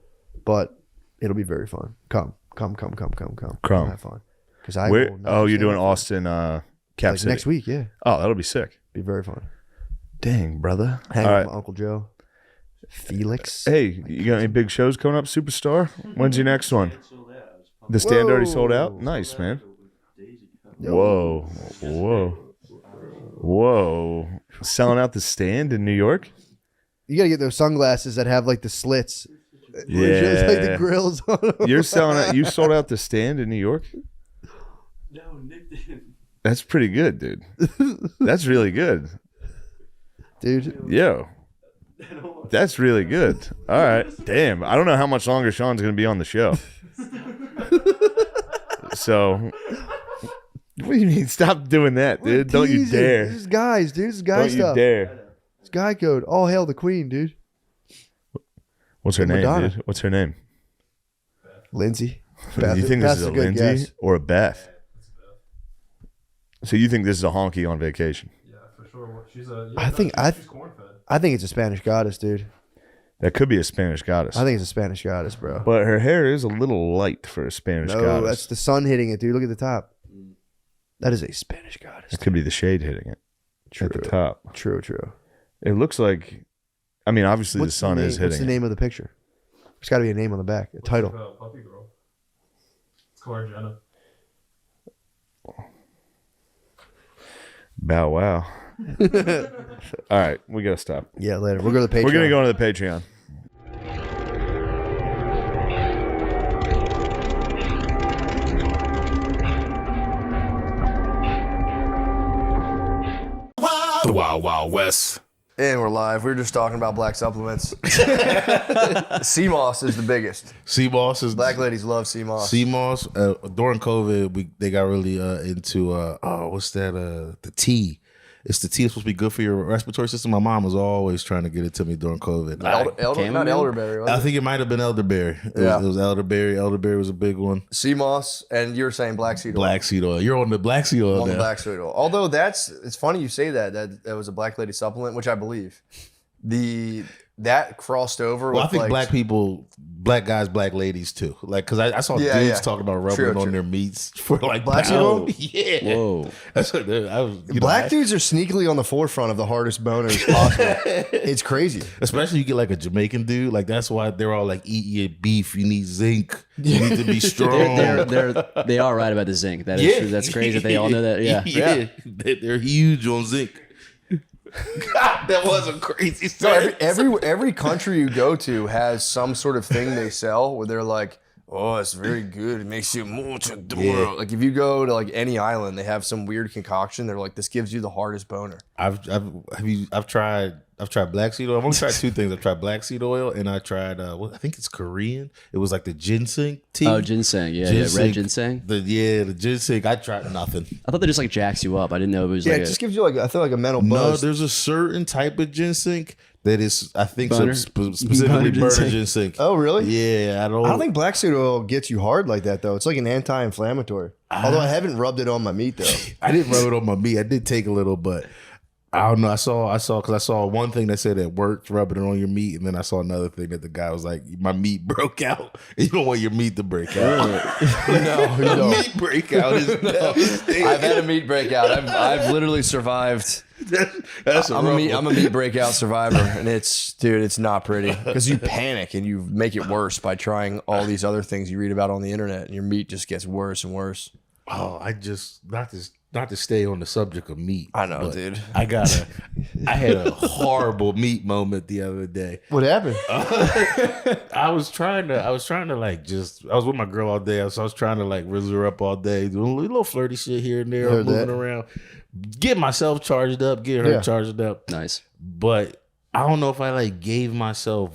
but it'll be very fun. Come. Crumb. Have fun. Because I Where? will not Oh, you're stand doing up. Austin Cap Like City next week? Yeah, Oh, that'll be sick. be very fun. Dang, brother. Hang All with right. my Uncle Joe, Felix. Hey, you got any big shows coming up, Superstar? When's your next one? The stand already sold out? Nice, man. Whoa. Selling out the stand in New York? You gotta get those sunglasses that have like the slits. Yeah. It's like the grills on them. You're selling out. You sold out the stand in New York? No, Nick didn't. That's pretty good, dude. That's really good. Dude. Yo. That's really good. All right. Damn. I don't know how much longer Sean's going to be on the show. So, what do you mean? Stop doing that, dude. Don't you Teasing. dare. This is guys, dude. This is guy Don't you stuff. dare. It's guy code. All hail the queen, dude. What's her name, Madonna. dude? What's her name? Lindsay. Do you think this Beth's is a good Lindsay guess. or a Beth? So you think this is a honky on vacation? Yeah, for sure. She's a. I think- she's corn fed. I think it's a Spanish goddess, dude. That could be a Spanish goddess. I think it's a Spanish goddess, bro. But her hair is a little light for a Spanish No, goddess. that's the sun hitting it, dude. Look at the top. That is a Spanish goddess. It could be the shade hitting it True. at the top. True. It looks like, I mean, obviously What's the sun name? is hitting What's the it. name of the picture? There's got to be a name on the back, a title. Puppy girl. It's called Jenna. Bow wow. All right, we gotta stop. Yeah, later. We'll go to the Patreon. We're gonna go into the Patreon. The Wild Wild West. And we're live. We were just talking about black supplements. Sea moss is the biggest. Sea moss is Black ladies love sea moss. sea moss. During COVID, they got really into what's that? The tea. It's the tea that's supposed to be good for your respiratory system. My mom was always trying to get it to me during COVID. Not elderberry, was I it? think it might have been elderberry. Yeah. It was elderberry. Elderberry was a big one. Sea moss, and you were saying black seed oil. Black seed oil. You're on the black seed oil On the now. black seed oil. Although it's funny you say that was a black lady supplement, which I believe. That crossed over Well, I with think like, black people, black guys, black ladies too. Like, cause I saw Yeah, dudes yeah. talking about rubbing True, it on true. their meats for like Black seed oil? Yeah. Whoa. That's what I was. black dudes are sneakily on the forefront of the hardest boners possible. It's crazy. Especially you get like a Jamaican dude, like that's why they're all like, eat your beef. You need zinc. You need to be strong. They are right about the zinc. That is true. That's crazy. They all know that. Yeah. They're huge on zinc. God, that was a crazy No, story. every country you go to has some sort of thing they sell where they're like, oh, it's very good. It makes you more to the world. Like if you go to like any island, they have some weird concoction. They're like, this gives you the hardest boner. I've tried black seed oil. I've only tried two things. I tried black seed oil and I tried I think it's Korean. It was like the ginseng tea. Oh, ginseng. Yeah, red ginseng. The ginseng. I tried nothing. I thought that just like jacks you up. I didn't know it was Yeah, like it just gives you like I feel like a mental No, buzz. there's a certain type of ginseng that is, I think, Boner? specifically Boner burner ginseng. ginseng. Oh, really? Yeah, I don't think black seed oil gets you hard like that though. It's like an anti-inflammatory. Although I haven't rubbed it on my meat though. I didn't rub it on my meat. I did take a little, but I don't know. I saw because I saw one thing that said it worked, rubbing it on your meat, and then I saw another thing that the guy was like, "My meat broke out. You don't want your meat to break out." No. Meat breakout is devastating. I've had a meat breakout. I've literally survived. That's I'm a meat breakout survivor, and it's not pretty because you panic and you make it worse by trying all these other things you read about on the internet, and your meat just gets worse and worse. Oh, I just not to stay on the subject of meat. I know, but dude. I had a horrible meat moment the other day. What happened? I was trying to like I was with my girl all day, so I was trying to like rizz her up all day, doing a little flirty shit here and there, Heard moving that. around, get myself charged up, get her Yeah. charged up. nice. But I don't know if I like gave myself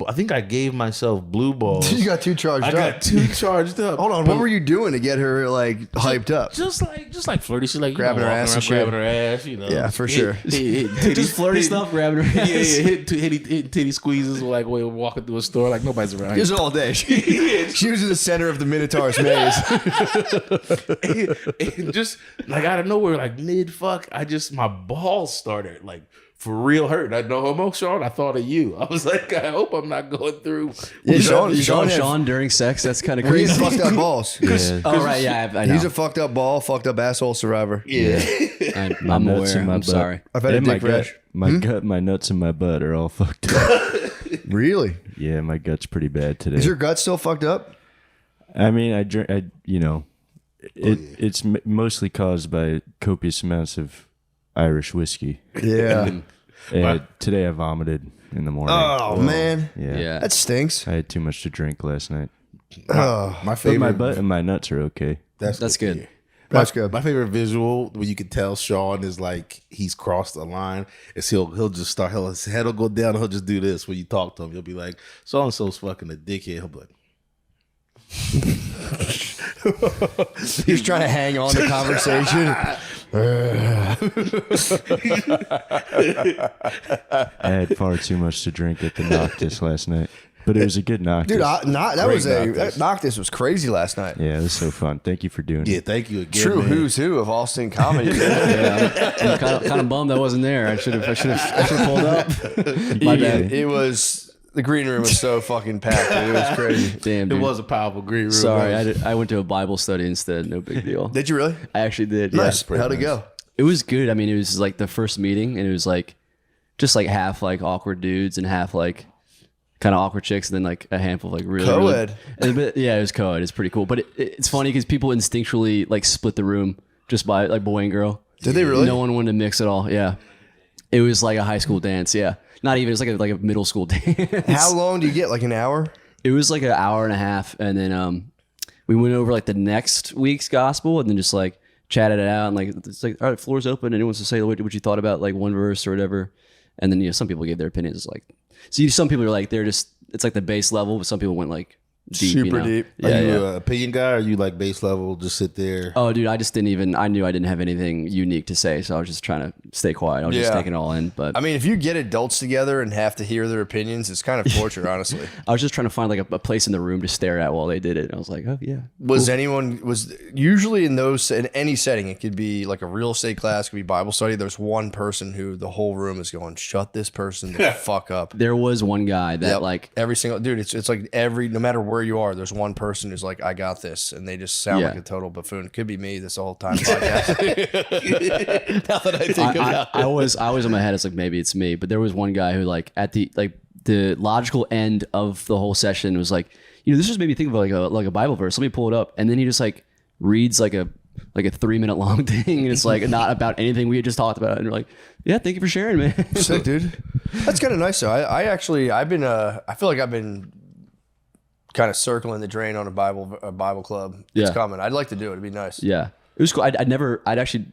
I think I gave myself blue balls. You got too charged I up. got too charged up. Hold on, what were you doing to get her like hyped up? Just like flirty shit, like Grabbing her walking ass around, and shit. grabbing her ass, you know. Yeah, for sure. Just flirty stuff, grabbing her ass. hit titty squeezes like while walking through a store, like nobody's around. Just all day. She was in the center of the Minotaur's maze. And just like out of nowhere, like mid fuck, my balls started like for real hurt. I know homo, Sean. I thought of you. I was like, I hope I'm not going through. Yeah, Sean, Sean had- Sean during sex. That's kind of Well, he's crazy. fucked up balls. Oh right, yeah, I know. He's a fucked up ball, fucked up asshole survivor. Yeah. I'm nuts aware. in my I'm butt. sorry. I've had a And my dick gut, rash. my gut, my nuts, and my butt are all fucked up. Really? Yeah, my gut's pretty bad today. Is your gut still fucked up? I mean, I drink. It's mostly caused by copious amounts of Irish whiskey. Yeah. And today I vomited in the morning. Oh, man. Yeah. Yeah. That stinks. I had too much to drink last night. Oh, My But favorite. my butt and my nuts are okay. That's good. that's good. My favorite visual where you can tell Sean is like he's crossed the line is he'll just start his head will go down and he'll just do this when you talk to him. You'll be like, so and so's fucking a dickhead. He'll be like, He's trying to hang on to conversation. I had far too much to drink at the Noctis last night. But it was a good knock. Dude, that Great was Noctis. Noctis was crazy last night. Yeah, it was so fun. Thank you for doing Yeah, it. thank you again. True man. who's who of Austin comedy. I'm kind of bummed I wasn't there. I should have pulled up. My bad. It was the green room was so fucking packed. Dude. It was crazy. Damn, It dude. was a powerful green room. Sorry, That was- I went to a Bible study instead. No big deal. Did you really? I actually did. Nice. Yeah. How'd it go? It was good. I mean, it was like the first meeting, and it was like just like half like awkward dudes and half like kind of awkward chicks, and then like a handful of like really Co-ed. Yeah, it was co-ed. It's pretty cool, but it's funny because people instinctually like split the room just by like boy and girl. Did they really? No one wanted to mix at all. Yeah, it was like a high school dance. Yeah, not even. It's like a middle school dance. How long do you get? Like an hour? It was like an hour and a half, and then we went over like the next week's gospel, and then just like chatted it out, and like it's like, all right, floor's open. Anyone wants to say what you thought about like one verse or whatever, and then some people gave their opinions. Like, some people are like they're just it's like the base level, but some people went like deep, Super you know? deep. Are Yeah, you yeah. an opinion guy or are you like base level, just sit there? Oh, dude, I just didn't even. I knew I didn't have anything unique to say, so I was just trying to stay quiet. I was just Yeah. taking it all in, but I mean, if you get adults together and have to hear their opinions, it's kind of torture, honestly. I was just trying to find like a place in the room to stare at while they did it. And I was like, oh yeah, Was usually in any setting, it could be like a real estate class, it could be Bible study. There's one person who the whole room is going, shut this person the fuck up. there was one guy that Yep. like every single dude, it's like no matter where you are, there's one person who's like, I got this, and they just sound Yeah. like a total buffoon. Could be me this whole time podcast. Now that I think about it. I was in my head. It's like maybe it's me, but there was one guy who like at the logical end of the whole session was like, this just made me think of like a Bible verse. Let me pull it up, and then he just like reads like a 3-minute long thing, and it's like not about anything we had just talked about. And we're like, yeah, thank you for sharing, man. Sick, dude. That's kind of nice though. I feel like I've been kind of circling the drain on a Bible club. It's Yeah. coming. I'd like to do it. It'd be nice. Yeah, it was cool. I'd actually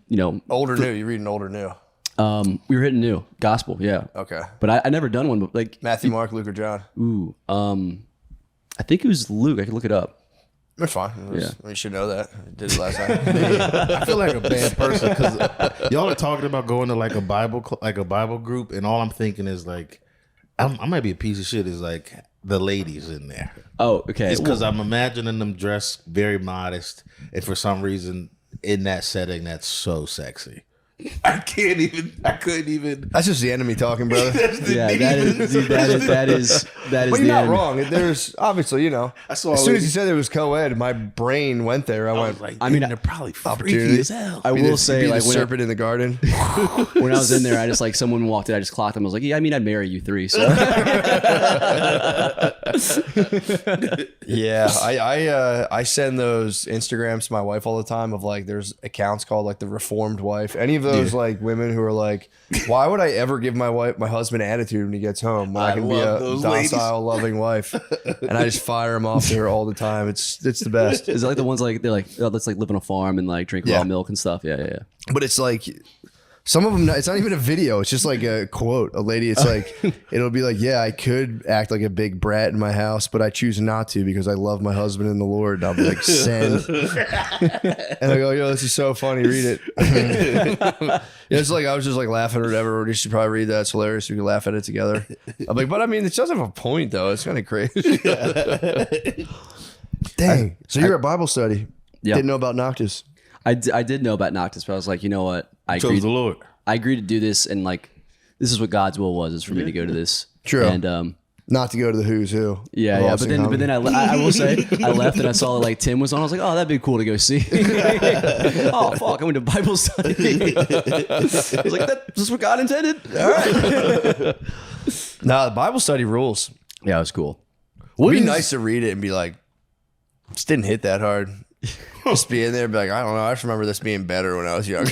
Older new. You reading older new? we were hitting new gospel, yeah, Okay. but I never done one. But like, Matthew, Mark, Luke, or John? I think it was Luke. I can look it up. That's fine. You should know that. I did it last time. I feel like a bad person because y'all are talking about going to like a Bible group, and all I'm thinking is like, I might be a piece of shit. Is like the ladies in there. Oh, okay. It's because I'm imagining them dressed very modest, and for some reason in that setting, that's so sexy. I couldn't even. That's just the enemy talking, brother. Yeah, that is But the you're not end. wrong. There's obviously, I saw as soon as lady- you said it was co-ed, my brain went there. I went, Like, I mean, they're probably freaky opportunity. as hell. I be will the- say, be the like serpent in the garden. when I was in there, I just like someone walked in, I just clocked them. I was like, yeah, I mean, I'd marry you 3. So Yeah, I send those Instagrams to my wife all the time of like there's accounts called like the Reformed Wife. Any of those like women who are like, why would I ever give my husband attitude when he gets home when I can be a love those ladies. docile, loving wife? And I just fire them off to her all the time. It's the best. is it like the ones like they're like, oh, let's like live on a farm and like drink raw Yeah. milk and stuff? Yeah. But it's like some of them. It's not even a video. It's just like a quote. A lady. It's like it'll be like, yeah, I could act like a big brat in my house, but I choose not to because I love my husband in the Lord. And I'll be like, send. And I go, yo, this is so funny. Read it. It's like I was just like laughing or whatever. You should probably read that. It's hilarious. We can laugh at it together. I'm like, but I mean, it does have a point though. It's kind of crazy. Dang. So you're at Bible study. Yeah. Didn't know about Noctis. I did know about Noctis, but I was like, you know what? I Chose the Lord. agreed to do this, and like this is what God's will was, is for me to go to this. True. And Not to go to the Who's Who. yeah. of But Austin then comedy. I will say I left and I saw like Tim was on. I was like, oh, that'd be cool to go see. Oh fuck, I went to Bible study. I was like, this is what God intended. All right. Nah, the Bible study rules. Yeah, it was cool. Would be nice to read it and be like, just didn't hit that hard. Just be in there and be like, I don't know. I just remember this being better when I was younger.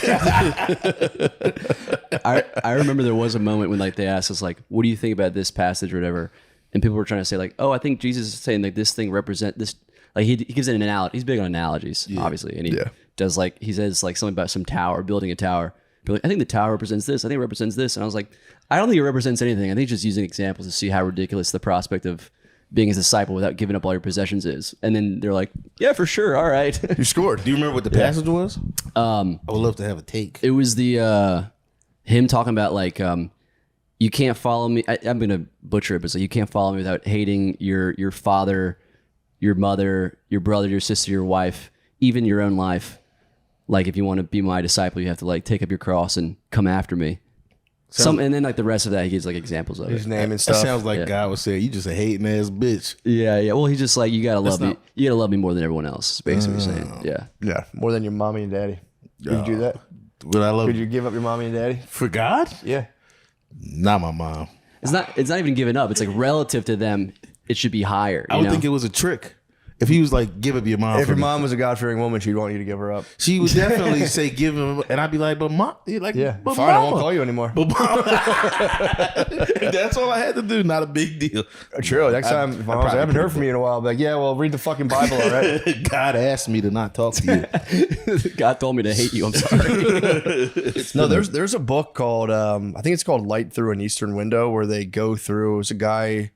I remember there was a moment when like they asked us like, what do you think about this passage or whatever, and people were trying to say like, oh, I think Jesus is saying like this thing represent this. Like he gives an analogy. He's big on analogies, obviously, and he does like he says like something about some tower, building a tower. Be like, I think the tower represents this. I think it represents this. And I was like, I don't think it represents anything. I think just using examples to see how ridiculous the prospect of being his disciple without giving up all your possessions is. And then they're like, yeah, for sure. All right. You scored. Do you remember what the passage was? I would love to have a take. It was the him talking about like you can't follow me. I'm gonna butcher it, but you can't follow me without hating your father, your mother, your brother, your sister, your wife, even your own life. Like if you want to be my disciple, you have to like take up your cross and come after me. And then like the rest of that, he gives like examples of His it. name and That stuff. sounds like God would say, "You just a hating ass bitch." Yeah. Well, he's just like, you gotta love me. You gotta love me more than everyone else. Basically, what he's saying. Yeah. Yeah, more than your mommy and daddy. Could you do that? But I love Could you give up your mommy and daddy? for God. Yeah. Not my mom. It's not even giving up. It's like relative to them, it should be higher. I would think it was a trick. If he was like, "Give up your mom," If for your me, mom was a God-fearing woman, she'd want you to give her up. she would definitely say, "Give him," and I'd be like, "But mom, like, Yeah, but fine. I won't mama." call you anymore. But mom, that's all I had to do. Not a big deal. True. Next time, if I haven't heard from you in a while, I'll be like, yeah, well, read the fucking Bible, all right? God asked me to not talk to you. God told me to hate you. I'm sorry. No, there's a book called I think it's called Light Through an Eastern Window, where they go through. It was a guy,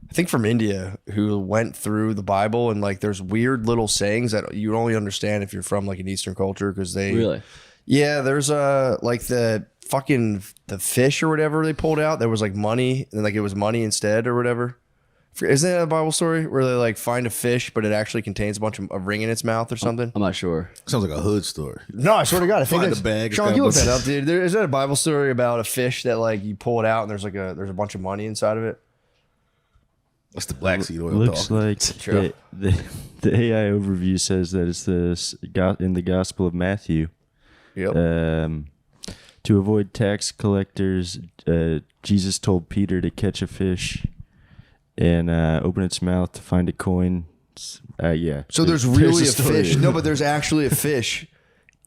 I think from India, who went through the Bible, and like there's weird little sayings that you only understand if you're from like an Eastern culture, because they Really? Yeah, there's like the fish or whatever they pulled out. There was like money, and like it was money instead or whatever. Isn't that a Bible story where they like find a fish, but it actually contains a ring in its mouth or something? I'm not sure. Sounds like a hood story. No, I swear to God, I think Find that's the bag, Sean, it's you got look a that bunch- up, dude. Is that a Bible story about a fish that like you pull it out and there's a bunch of money inside of it? That's the black seed oil. Looks dog. like True. the AI overview says that it's in the Gospel of Matthew. Yep. To avoid tax collectors, Jesus told Peter to catch a fish and open its mouth to find a coin. Yeah. So there's really a story. fish. No, but there's actually a fish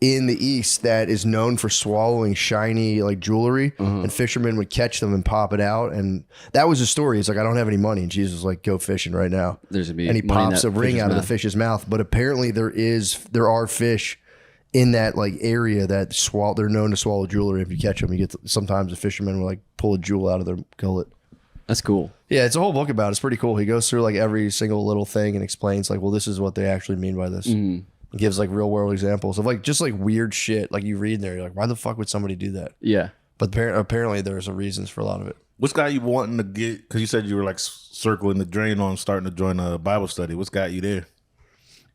in the East that is known for swallowing shiny like jewelry, and fishermen would catch them and pop it out. And that was the story. It's like, I don't have any money. And Jesus was like, go fishing right now. There's gonna be And he money in pops that a ring fish's out of the mouth. fish's mouth. But apparently there are fish in that like area that they're known to swallow jewelry. If you catch them, sometimes the fishermen will like pull a jewel out of their gullet. That's cool. Yeah, it's a whole book about it. It's pretty cool. He goes through like every single little thing and explains like, well, this is what they actually mean by this. He gives like real world examples of like just like weird shit. Like you read in there, you're like, why the fuck would somebody do that? Yeah. But apparently there's a reasons for a lot of it. What's got you wanting to get? Because you said you were like circling the drain on starting to join a Bible study. What's got you there?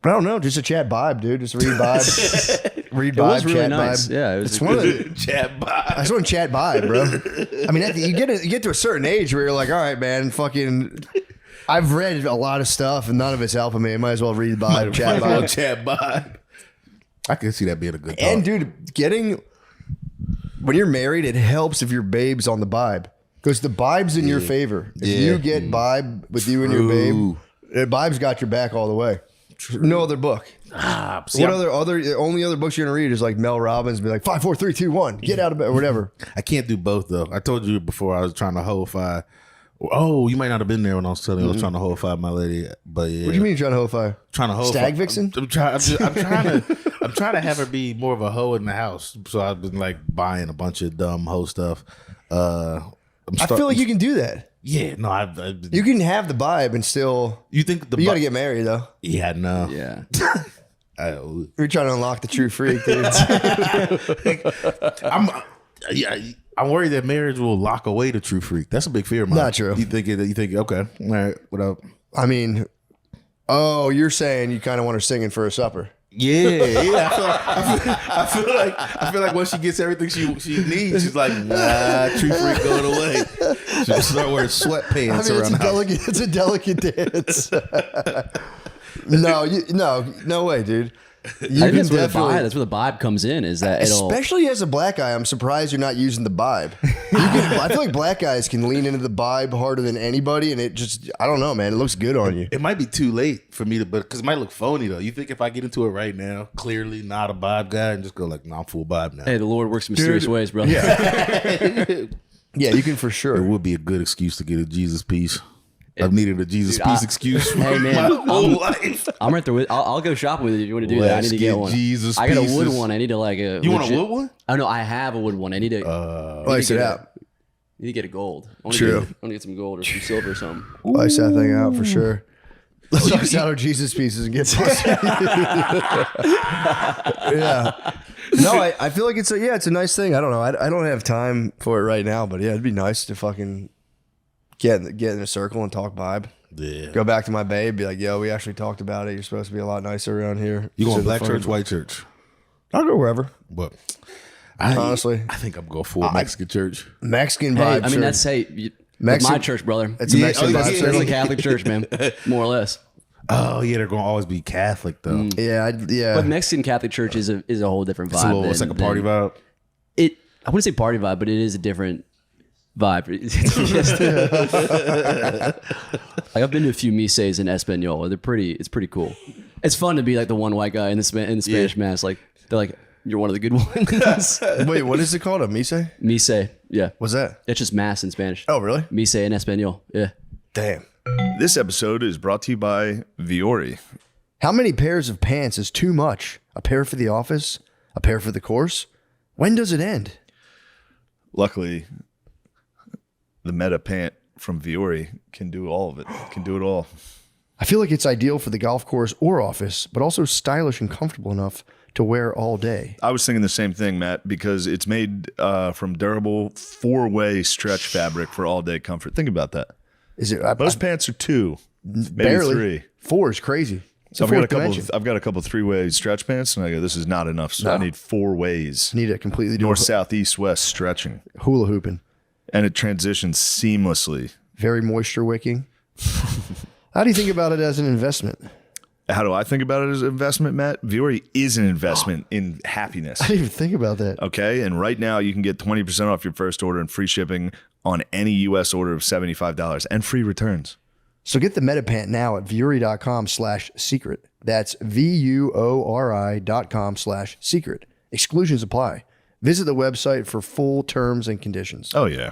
I don't know, just a chat vibe, dude. Just read vibe, read It was vibe, really chat nice. vibe. Yeah, it was It's one of the. Chat by. I just want to chat vibe, bro. I mean, you get to a certain age where you're like, all right, man, fucking. I've read a lot of stuff and none of it's helping me. I might as well read vibe, chat vibe. Chat by. I can see that being a good thought. And dude, when you're married, it helps if your babe's on the vibe, because the vibe's in your favor. If you get vibe with you and your babe, the vibe's got your back all the way. No other book. See, What only other books you're gonna read is like Mel Robbins be like 5, 4, 3, 2, 1, get out of bed or whatever. I can't do both though. I told you before I was trying to ho-fi. Oh, you might not have been there when I was telling you I was trying to ho-fi my lady, but yeah. What do you mean you're trying to ho-fi? Trying to ho-fi. Stag vixen? I'm trying to have her be more of a hoe in the house. So I've been like buying a bunch of dumb hoe stuff. I feel like you can do that. Yeah, no, You can have the vibe and still. You think You got to get married though. Yeah, no. Yeah. You're trying to unlock the true freak, dude. I'm worried that marriage will lock away the true freak. That's a big fear of mine. Not true. You think okay, all right, what up? I mean, you're saying you kind of want her singing for a supper. Yeah. I feel like once she gets everything she needs, she's like, nah, true freak going away. She'll start wearing sweatpants around the house. It's a delicate dance. No way, dude. You I think can definitely, that's where the vibe comes in. Is that it'll especially as a black guy, I'm surprised you're not using the vibe. I feel like black guys can lean into the vibe harder than anybody, and it just, I don't know, man. It looks good on you. It might be too late for me to, but because it might look phony though. You think if I get into it right now, clearly not a vibe guy, and just go like, no, I'm full vibe now. Hey, the Lord works in mysterious ways, brother. Yeah, you can for It sure. would be a good excuse to get a Jesus piece. I've needed a Jesus piece excuse for Hey, man, my whole life. I'm right there with. I'll go shopping with you if you want to do that. I Let's need to get get one. Jesus I got a wood pieces. one. I need to like a. You want a legit- wood one? Oh no, I have a wood one. I need to. Ice it out. Need to get a gold. I want True. to get some gold or some silver or something. Ice that thing out for sure. Let's ice out our Jesus pieces and get pussy. Yeah. No, I feel like it's a nice thing. I don't know. I don't have time for it right now, but yeah, it'd be nice to fucking get in a circle and talk vibe. Yeah. Go back to my babe, be like, yo, we actually talked about it. You're supposed to be a lot nicer around here. You going So black the church, fucking- white church? I'll go wherever. But Honestly. I think I'm going full Mexican church. Mexican Hey, vibe. I mean, sure. that's my Mexican- church, brother. It's a Mexican oh, vibe. yeah, It's circle. a Catholic church, man. More or less. Oh yeah, they're going to always be Catholic though. Yeah, yeah. But Mexican Catholic church is a whole different vibe. It's a little, it's like a party vibe. I wouldn't say party vibe, but it is a different vibe. Like I've been to a few misses in Espanol. It's pretty cool. It's fun to be like the one white guy in the Spanish mass. Like they're like, you're one of the good ones. Wait, what is it called? A mise? Mise, yeah. What's that? It's just mass in Spanish. Oh, really? Mise in Espanol, yeah. Damn. This episode is brought to you by Viore. How many pairs of pants is too much? A pair for the office? A pair for the course? When does it end? Luckily, the Meta Pant from Viore can do all of it. Can do it all. I feel like it's ideal for the golf course or office, but also stylish and comfortable enough to wear all day. I was thinking the same thing, Matt, because it's made from durable 4-way stretch fabric for all day comfort. Think about that. Is it Most pants are 2, maybe barely 3. 4 is crazy. It's So a fourth dimension. I've got a couple 3-way stretch pants, and I go, this is not enough. So I need 4 ways. Need a completely North, different south, east, west stretching. hula hooping. And it transitions seamlessly. Very moisture wicking. How do you think about it as an investment? How do I think about it as an investment, Matt? Viore is an investment in happiness. I didn't even think about that. Okay. And right now you can get 20% off your first order and free shipping on any US order of $75 and free returns. So get the MetaPant now at Vuori.com/secret. That's VUORI.com/secret. Exclusions apply. Visit the website for full terms and conditions. Oh, yeah.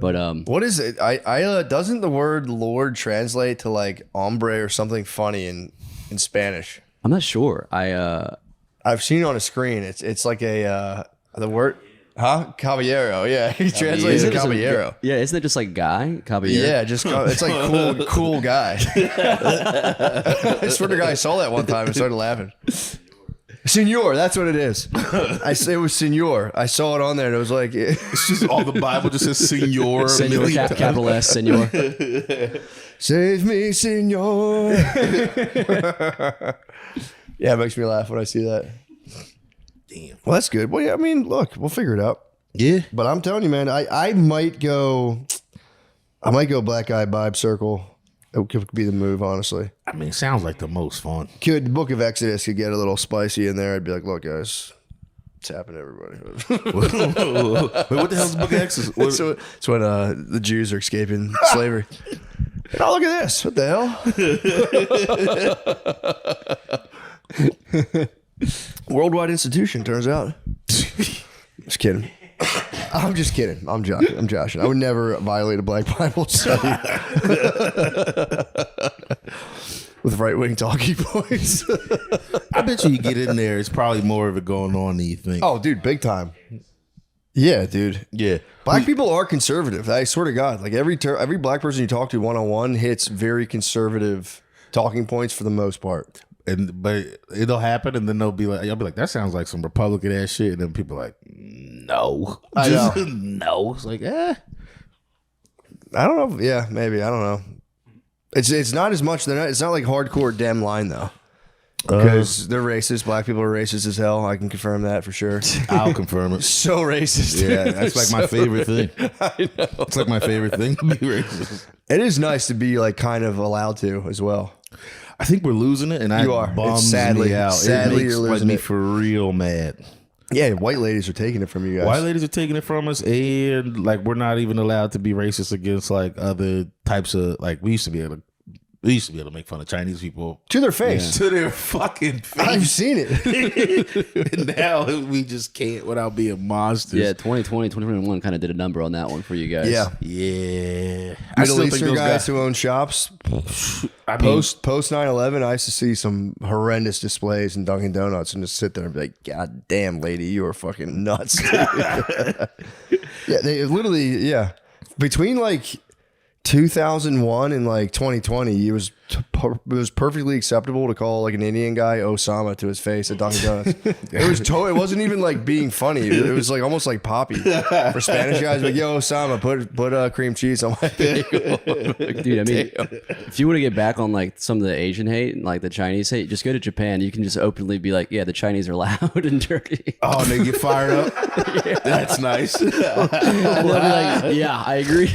But What is it? Doesn't the word Lord translate to like hombre or something funny in Spanish? I'm not sure. I've seen it on a screen. It's like the word, caballero. Yeah, he translates it caballero. Yeah, isn't it just like guy? Caballero? Yeah, just it's like cool guy. I swear to God, I saw that one time and started laughing. Senor, that's what it is. It was senor. I saw it on there and it was like It's just all the Bible just says Senor. Senor, capital S, senor. save me, senor. Yeah, it makes me laugh when I see that. Damn. Well, that's good. Well, yeah, I mean, look, we'll figure it out. Yeah. But I'm telling you, man, I might go black eye vibe circle. It could be the move, honestly. I mean, it sounds like the most fun. The Book of Exodus could get a little spicy in there. I'd be like, look, guys, it's happening to everybody. Wait, what the hell's the Book of Exodus? What- It's when the Jews are escaping slavery. Oh, look at this. What the hell? Worldwide institution, turns out. Just kidding. I'm just kidding. I'm joshing. I would never violate a black Bible study with right-wing talking points. I bet you get in there, it's probably more of it going on than you think. Oh, dude, big time. Yeah, dude. yeah. Black people are conservative. I swear to God. Like every black person you talk to one-on-one hits very conservative talking points for the most part. But it'll happen, and then they'll be like, "I'll be like, that sounds like some Republican ass shit," and then people are like, "No, I just know. no." It's like, I don't know. Yeah, maybe. I don't know. It's not as much. It's not like hardcore Dem line though, because they're racist. Black people are racist as hell. I can confirm that for sure. I'll confirm it. So racist. Yeah, that's like my favorite thing. I know. It's like my favorite thing to be racist. It is nice to be like kind of allowed to as well. I think we're losing it, and You are. that bums It's sadly- me out. sadly it makes you're losing me it. for real mad. Yeah, white ladies are taking it from you guys. White ladies are taking it from us, and like we're not even allowed to be racist against like other types of like we used to be able to make fun of Chinese people to their face. to their fucking I've face. seen it. And now we just can't without being monsters. Yeah, 2020, 2021 kind of did a number on that one for you guys. Yeah. Yeah. I Middle still think Eastern those guys who own shops. I mean, Post 9/11, I used to see some horrendous displays in Dunkin' Donuts and just sit there and be like, "God damn, lady, you are fucking nuts." Yeah, they literally, yeah. Between like 2001 and like 2020, it was perfectly acceptable to call like an Indian guy Osama to his face at Dunkin' Donuts. It wasn't even like being funny. It was like almost like Poppy for Spanish guys. Like, yo, Osama, put cream cheese on my bagel. Dude, I mean, if you want to get back on like some of the Asian hate and like the Chinese hate, just go to Japan. You can just openly be like, yeah, the Chinese are loud and dirty. Oh, and they get fired up. That's nice. And they'll be like, yeah, I agree.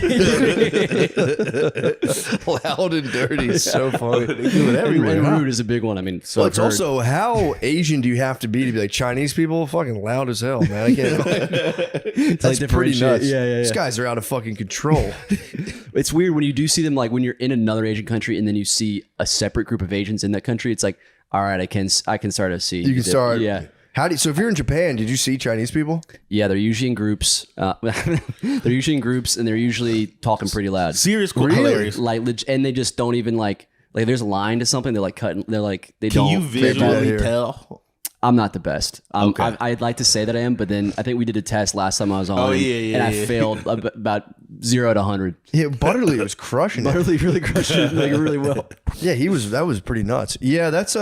Loud and dirty is so funny. They do it everywhere. And huh? rude is a big one. I mean, so Well, I've it's heard. also how Asian do you have to be like Chinese people? Fucking loud as hell, man. I can't. That's pretty differentiate. nuts. Yeah. These guys are out of fucking control. It's weird when you do see them, like when you're in another Asian country and then you see a separate group of Asians in that country. It's like, all right, I can start to see. You can start. Yeah. So if you're in Japan, did you see Chinese people? Yeah, they're usually in groups. They're usually in groups and they're usually talking pretty loud. Serious, cool, hilarious. Like, and they just don't even like there's a line to something. They're like cutting. They're like, they Can don't. you visually here. tell? I'm not the best. Okay. I'd like to say that I am, but then I think we did a test last time I was on. Oh, yeah, and I yeah. failed about 0 to 100. Yeah, Butterly was crushing it. Really, really crushed it like really well. Yeah, that was pretty nuts. Yeah, that's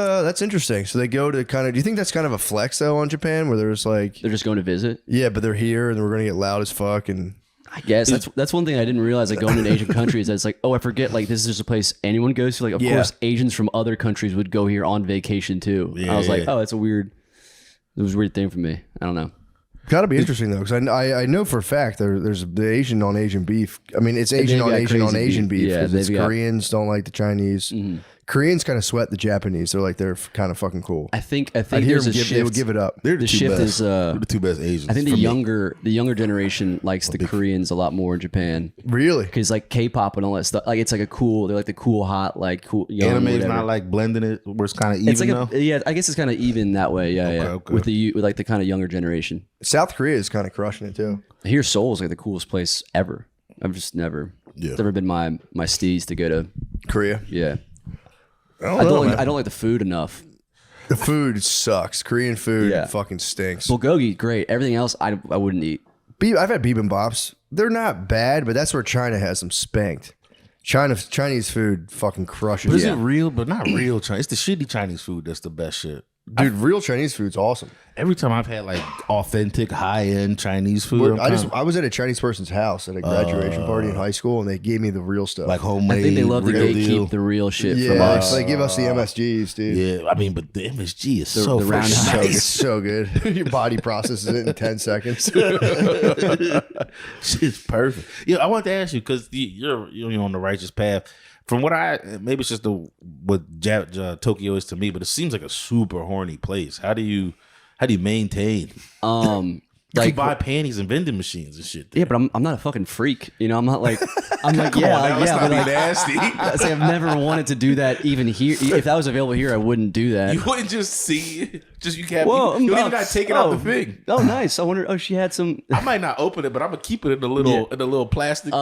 interesting. So they go to kind of. Do you think that's kind of a flex though on Japan, where there's like, They're just going to visit. yeah, but they're here and we're gonna get loud as fuck and. I guess that's one thing I didn't realize. Like going to Asian countries, it's like, oh, I forget. Like this is just a place anyone goes to. Like, of Yeah. course, Asians from other countries would go here on vacation too. I was like, oh, it's a weird. It was a weird thing for me. I don't know. Got to be interesting though, because I know for a fact there's the Asian on Asian beef. I mean, it's Asian they've on got Asian on crazy Asian beef. beef. Yeah, 'Cause it's they've got- Koreans don't like the Chinese. Koreans kind of sweat the Japanese. They're like they're kind of fucking cool. I think I'd hear there's them a they shift. would give it up. They're The two shift best. is. They're the two best Asians. I think for the me. younger generation likes the Koreans a lot more in Japan Really? because like K-pop and all that stuff. Like it's like they're like the cool, hot, like cool young. Anime's whatever. not like blending it where it's kind of even It's like though. yeah, I guess it's kind of even that way. Yeah, yeah. okay. With like the kind of younger generation. South Korea is kind of crushing it too. I hear Seoul is like the coolest place ever. I've just never. Yeah. It's never been my steez to go to. Korea. Yeah. I don't know, man. I don't like the food enough. The food sucks. Korean food Yeah. fucking stinks. Bulgogi, great. Everything else, I wouldn't eat. I've had bibimbops. They're not bad, but that's where China has them spanked. Chinese food fucking crushes. But is it real? But not real Chinese. It's the shitty Chinese food that's the best shit. Dude, real Chinese food's awesome. Every time I've had like authentic high end Chinese food, I was at a Chinese person's house at a graduation party in high school, and they gave me the real stuff. like homemade. I think they love to real gatekeep deal. the real shit from yeah, us. so they give us the MSGs, dude. Yeah, I mean, but the MSG is so the round freaking So, nice. so good. Your body processes it in 10 seconds. Shit's perfect. Yeah, I wanted to ask you because you're on the righteous path. From what maybe it's just what Tokyo is to me, but it seems like a super horny place. How do you maintain? You Like can buy panties and vending machines and shit. yeah, but I'm not a fucking freak. You know, I'm not like I'm like yeah, but like, nasty. it's like I've never wanted to do that even here. If that was available here, I wouldn't do that. You wouldn't just see, you can't. Whoa, you don't even got to take it out the thing. Oh, nice. I wonder. Oh, she had some. I might not open it, but I'm gonna keep it in the little plastic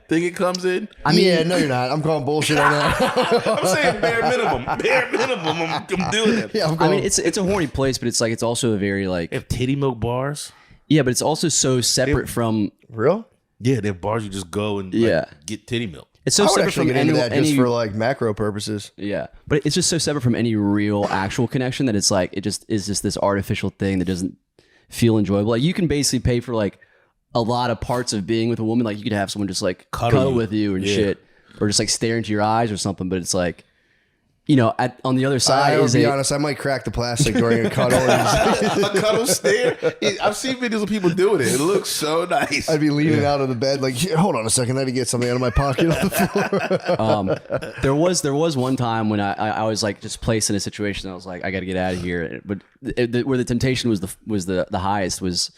thing it comes in. I mean, yeah, no, you're not. I'm calling bullshit on that. I'm saying bare minimum. Bare minimum. I'm doing it. Yeah, I'm I calling. mean, it's a horny place, but it's like it's also a very like They have titty milk bars. yeah, but it's also so separate from real? Yeah, they have bars you just go and like, Yeah. get titty milk. it's so I would separate actually from get into any, that just any for like macro purposes. yeah, but it's just so separate from any real actual connection that it's like it just is just this artificial thing that doesn't feel enjoyable. Like you can basically pay for like a lot of parts of being with a woman. Like you could have someone just like cuddle you. with you and Yeah. shit, or just like stare into your eyes or something. But it's like, you know, on the other side I would is be honest, I might crack the plastic during a cuddle. And A cuddle stare. I've seen videos of people doing it. It looks so nice. I'd be leaning out of the bed like, "Yeah, hold on a second, I had to get something out of my pocket on the floor." There was one time when I was like just placed in a situation. I was like, I got to get out of here. But where the temptation was the highest was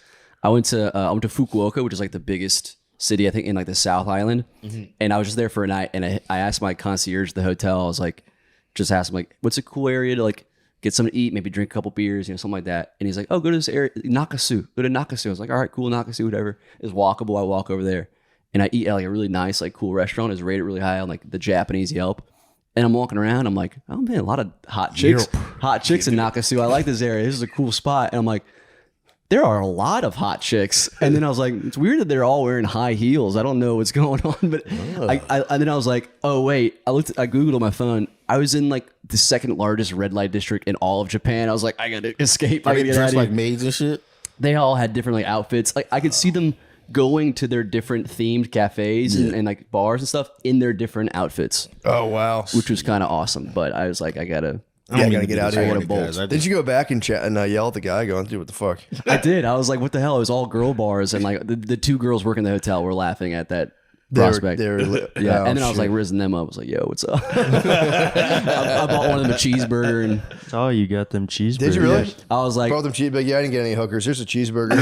I went to Fukuoka, which is like the biggest city I think in like the South Island, and I was just there for a night. And I asked my concierge at the hotel. I was like, just asked him like, what's a cool area to like get something to eat, maybe drink a couple beers, you know, something like that. And he's like, oh, go to this area, Nakasu. Go to Nakasu. I was like, all right, cool, Nakasu, whatever. It's walkable. I walk over there and I eat at like a really nice, like cool restaurant. It's rated really high on like the Japanese Yelp. And I'm walking around. I'm like, oh man, a lot of hot chicks in Nakasu. I like this area. This is a cool spot. And I'm like, there are a lot of hot chicks. And then I was like, it's weird that they're all wearing high heels. I don't know what's going on. But and then I was like, oh, wait. I Googled on my phone. I was in like the second largest red light district in all of Japan. I was like, I got to escape. I Are got they to get out dressed of like here. maids and shit? They all had different like outfits. Like I could see them going to their different themed cafes and like bars and stuff in their different outfits, Oh wow. which was kind of awesome. But I was like, I gotta gotta get out of here. Bolt. Did you go back and chat and yell at the guy going, dude, what the fuck? I did. I was like, what the hell? It was all girl bars, and like the two girls working the hotel were laughing at that prospect. Yeah, and then I was like rizzing them up. I was like, yo, what's up? I bought one of them a cheeseburger, and Oh, you got them cheeseburgers. Did you really? I was like, Brought them cheeseburger. Yeah, I didn't get any hookers. Here's a cheeseburger.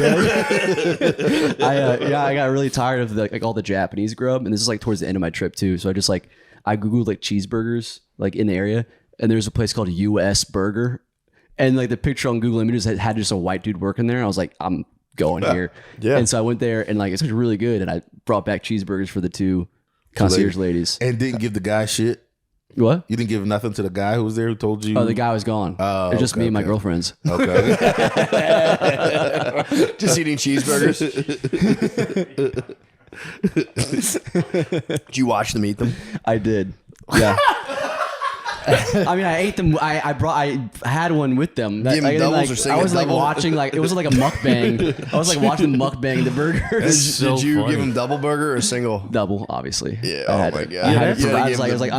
I got really tired of like all the Japanese grub, and this is like towards the end of my trip too. So I just like I googled like cheeseburgers like in the area, and there's a place called US Burger, and like the picture on Google Images had just a white dude working there. I was like, I'm going here. Yeah. And so I went there, and like it's really good, and I brought back cheeseburgers for the two concierge ladies. And didn't give the guy shit. What? You didn't give nothing to the guy who was there who told you. Oh, the guy was gone. Oh, It was just okay, me and my okay. girlfriends. Okay. Just eating cheeseburgers. Did you watch them eat them? I did. Yeah. I mean, I ate them. I had one with them. Give 'em I didn't, doubles like, or sing I a was like double? watching like it was like a mukbang. I was like watching them mukbang the burgers. Did you give them double burger or single? Double, obviously. Yeah, I oh had my to- God. I, Yeah, had to you gotta provide- I give was like, them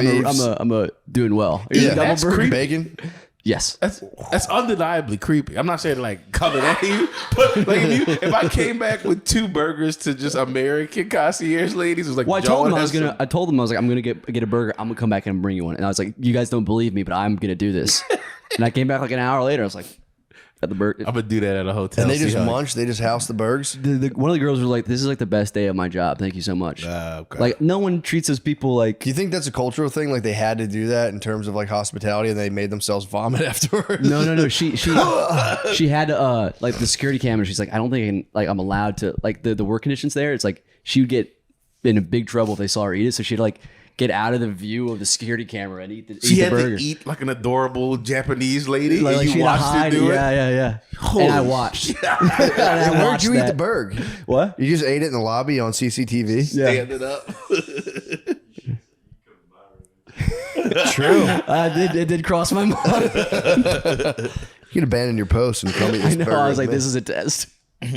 I'm beefs. a doing well. Are you Yeah, double that's burger? creepy. Bacon. Yes. That's undeniably creepy. I'm not saying like coming at you, but like if I came back with 2 burgers to just American concierge ladies, it was like, Well, I told John them I was has gonna. I told them I was like, I'm gonna get a burger. I'm gonna come back and bring you one. And I was like, you guys don't believe me, but I'm gonna do this. And I came back like an hour later. I was like, at the burger. I'm gonna do that at a hotel. And they see just how- munch. They just house the burgers. One of the girls was like, "This is like the best day of my job. Thank you so much." Okay. Like no one treats those people like. Do you think that's a cultural thing? Like they had to do that in terms of like hospitality, and they made themselves vomit afterwards. No. She had like the security camera. She's like, I don't think I'm allowed to like the work conditions there. It's like she would get in a big trouble if they saw her eat it. So she'd like get out of the view of the security camera and eat she the had burger. to eat like an adorable Japanese lady, Like, and she you had to watched her hide. do it. Yeah. Holy And I watched. And I And where'd watched you eat that. the burger? What? You just ate it in the lobby on CCTV. Stand it up. True. It did cross my mind. You could abandon your post and come eat I this know. burger. I was with like, me. this is a test. The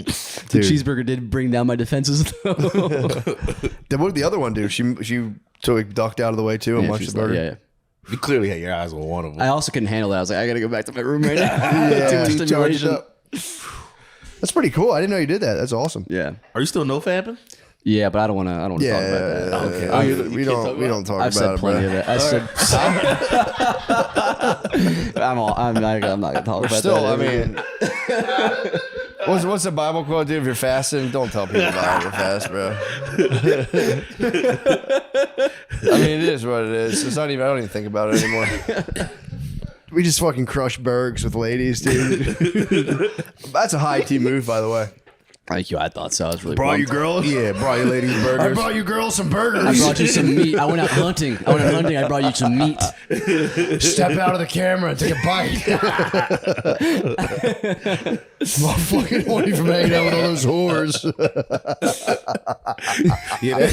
Dude. cheeseburger did bring down my defenses, though. Then what did the other one do? She so he ducked out of the way too and Yeah, munched she's the like, burger. yeah. You clearly had your eyes on one of them. I also couldn't handle that. I was like, I gotta go back to my room right now. Yeah. Too much Too charged stimulation. up. That's pretty cool. I didn't know you did that. That's awesome. Yeah. Are you still no fapping? Yeah, but I don't want to. talk about that. Okay. Yeah, Oh, we don't talk I've about said it, plenty bro. of it. I said. I'm not gonna talk about Still, that. I mean, what's the Bible quote, dude? If you're fasting, don't tell people about it. You're fast, bro. I mean, it is what it is. It's not even. I don't even think about it anymore. We just fucking crush burgers with ladies, dude. That's a high tea move, by the way. Thank you. I thought so. I was really. Brought you pumped. girls. Yeah, brought you ladies I burgers. brought you girls some burgers. I brought you some meat. I went out hunting. I brought you some meat. Step out of the camera and take a bite. I'm fucking horny from hanging out with all those whores. Yeah,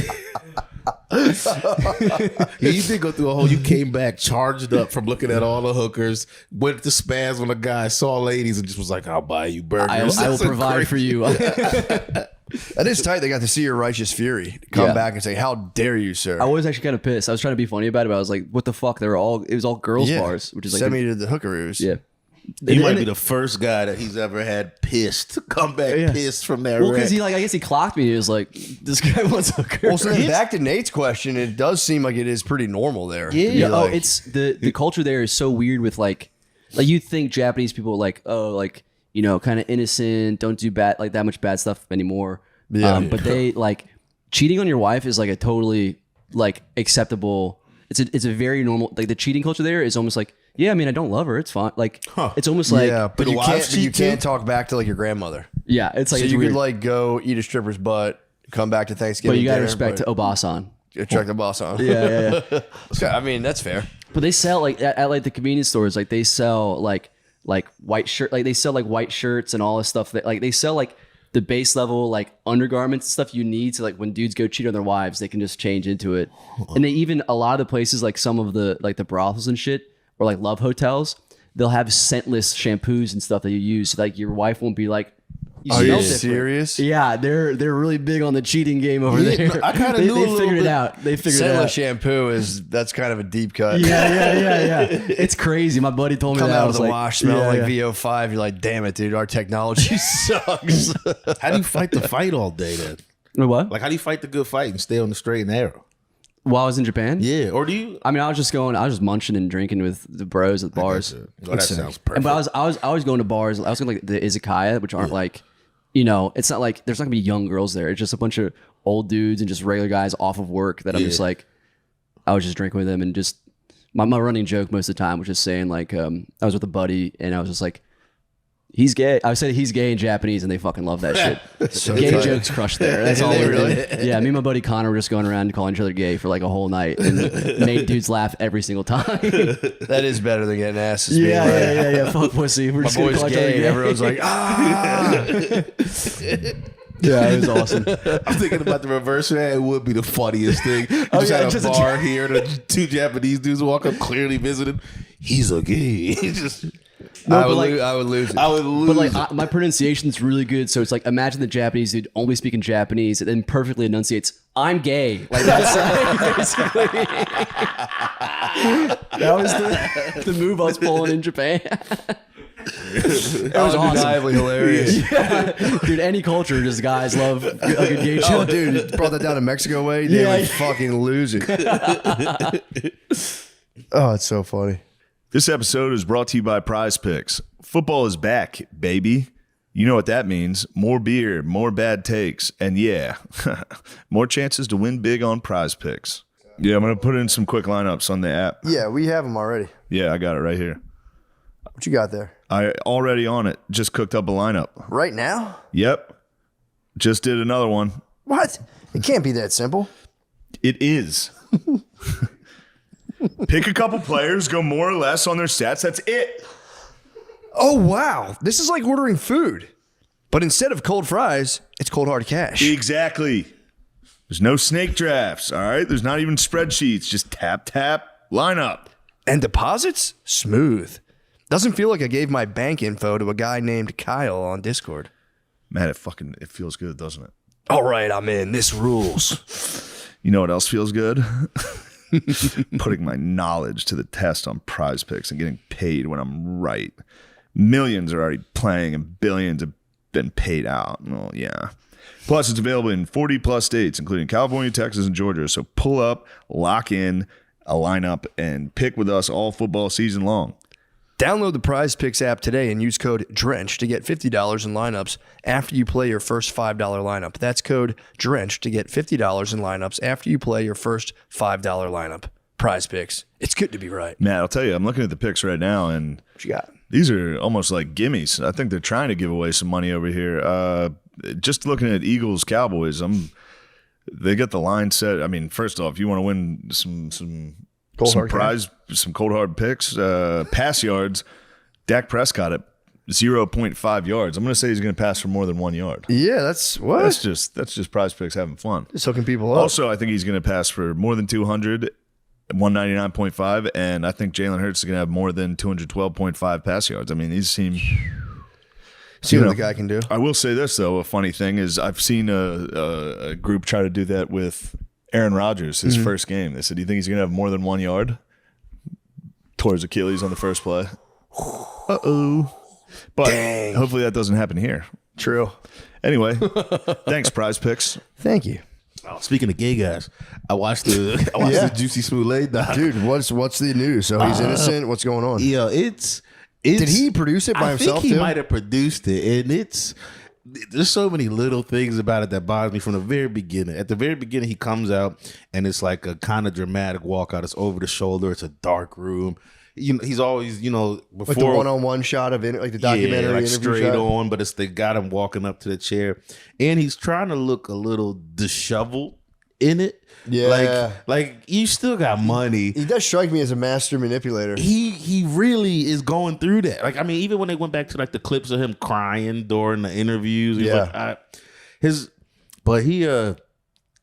yeah, you did go through a whole. You came back charged up from looking at all the hookers. Went to spaz when a guy saw ladies and just was like, "I'll buy you burgers." I will That's provide crazy- for you. That is tight. They got to see your righteous fury come Yeah. back and say, "How dare you, sir?" I was actually kind of pissed. I was trying to be funny about it, but I was like, "What the fuck?" It was all girls bars, which is like, send me to the hookaroos. yeah. You might And be it- the first guy that he's ever had pissed come back Yeah. pissed from that. Well, wreck. because I guess he clocked me. He was like, "This guy wants hookers." Well, so then back to Nate's question, it does seem like it is pretty normal there. to be Yeah. like- It's the culture there is so weird with like you think Japanese people are like, oh, like, you know, kind of innocent, don't do bad, like that much bad stuff anymore. Yeah. But they like cheating on your wife is like a totally like acceptable. It's a very normal, like the cheating culture there is almost like, yeah, I mean, I don't love her. It's fine. Like, it's almost like, yeah, but the you wives can't. But you cheat too? can't talk back to like your grandmother. yeah, it's like, So it's you weird. could like go eat a stripper's butt, come back to Thanksgiving. but you gotta dinner, respect but Obasan. check the boss on. Yeah. I mean, that's fair. But they sell like at like the convenience stores, like they sell like like white shirt, like they sell like white shirts and all this stuff that like they sell like the base level like undergarments and stuff you need to like when dudes go cheat on their wives, they can just change into it. And they even a lot of the places like some of the like the brothels and shit or like love hotels, they'll have scentless shampoos and stuff that you use so like your wife won't be like, you Are smell you different. serious? Yeah, they're really big on the cheating game over there. I kinda knew a they little figured it bit. out. They figured it Scentless out. shampoo that's kind of a deep cut. Yeah. It's crazy. My buddy told me Come that. I out of was the like, wash, smell yeah, like yeah. VO5. You're like, damn it, dude, our technology sucks. How do you fight the fight all day then? What? Like, how do you fight the good fight and stay on the straight and narrow? While I was in Japan? Yeah, or do you? I mean, I was just munching and drinking with the bros at bars. Well, that sounds perfect. And but I was always going to bars. I was going to like the izakaya, which aren't like, you know, it's not like there's not gonna be young girls there. It's just a bunch of old dudes and just regular guys off of work that I'm just like, I was just drinking with them and just my running joke most of the time was just saying like, I was with a buddy and I was just like, he's gay. I said he's gay in Japanese and they fucking love that shit. So Gay tight. jokes crushed there. That's all They we really? did. Yeah, me and my buddy Connor were just going around calling each other gay for like a whole night and made dudes laugh every single time. That is better than getting asses. being Yeah, like, yeah. Fuck pussy. We're My just gonna boy's call each other gay, and gay. everyone's like, ah. Yeah, it was awesome. I'm thinking about the reverse of that. It would be the funniest thing. You just yeah, had a just a- bar here, the two Japanese dudes walk up, clearly visiting. He's a gay. Just, I but would like- lose. I would lose it. I would lose. But like my pronunciation's really good, so it's like imagine the Japanese dude only speaking Japanese and then perfectly enunciates, "I'm gay." Like that's like, basically. That was the move I was pulling in Japan. It was awesome. Undeniably hilarious. Yeah. Dude, any culture, just guys love a good gay Oh, joke. dude, brought that down to Mexico way. They Yeah. would fucking lose it. Oh, it's so funny. This episode is brought to you by Prize Picks. Football is back, baby. You know what that means. More beer, more bad takes, and yeah, more chances to win big on Prize Picks. Yeah, I'm going to put in some quick lineups on the app. Yeah, we have them already. Yeah, I got it right here. What you got there? I already on it. Just cooked up a lineup. Right now? Yep. Just did another one. What? It can't be that simple. It is. Pick a couple players, go more or less on their stats. That's it. Oh, wow. This is like ordering food. But instead of cold fries, it's cold hard cash. Exactly. There's no snake drafts, all right? There's not even spreadsheets. Just tap, lineup. And deposits? Smooth. Doesn't feel like I gave my bank info to a guy named Kyle on Discord. Man, it feels good, doesn't it? All right, I'm in. This rules. You know what else feels good? Putting my knowledge to the test on Prize Picks and getting paid when I'm right. Millions are already playing and billions have been paid out. Well, yeah. Plus, it's available in 40 plus states, including California, Texas, and Georgia. So pull up, lock in a lineup, and pick with us all football season long. Download the Prize Picks app today and use code DRENCH to get $50 in lineups after you play your first $5 lineup. That's code DRENCH to get $50 in lineups after you play your first $5 lineup. Prize Picks. It's good to be right. Matt, I'll tell you, I'm looking at the picks right now, and What you got? these are almost like gimmies. I think they're trying to give away some money over here. Just looking at Eagles Cowboys, they got the line set. I mean, first off, you want to win some Cold some hard prize, some cold hard picks, pass yards. Dak Prescott at 0.5 yards. I'm going to say he's going to pass for more than 1 yard. Yeah, that's what? That's just Prize Picks having fun. Just hooking people up. Also, I think he's going to pass for more than 200. 199.5, and I think Jalen Hurts is going to have more than 212.5 pass yards. I mean, these seem. See you what know, the guy can do. I will say this though: a funny thing is, I've seen a group try to do that with Aaron Rodgers, his first game. They said, "Do you think he's going to have more than 1 yard?" Tore his Achilles on the first play. But Dang. hopefully that doesn't happen here. True. Anyway, thanks, Prize Picks. Thank you. Speaking of gay guys, I watched the Juicy Smollett doc. Dude, what's the news? So he's innocent? What's going on? Yeah, it's Did he produce it by I himself think he too? might have produced it, and there's so many little things about it that bother me from the very beginning. At the very beginning, he comes out and it's like a kind of dramatic walkout. It's over the shoulder. It's a dark room. You know, he's always, before Like the one-on-one shot of it, like the documentary like interview straight shot. on, but they got him walking up to the chair, and he's trying to look a little disheveled in it. Yeah. Like you still got money. He does strike me as a master manipulator. He really is going through that. Like, I mean, even when they went back to like the clips of him crying during the interviews, he's like,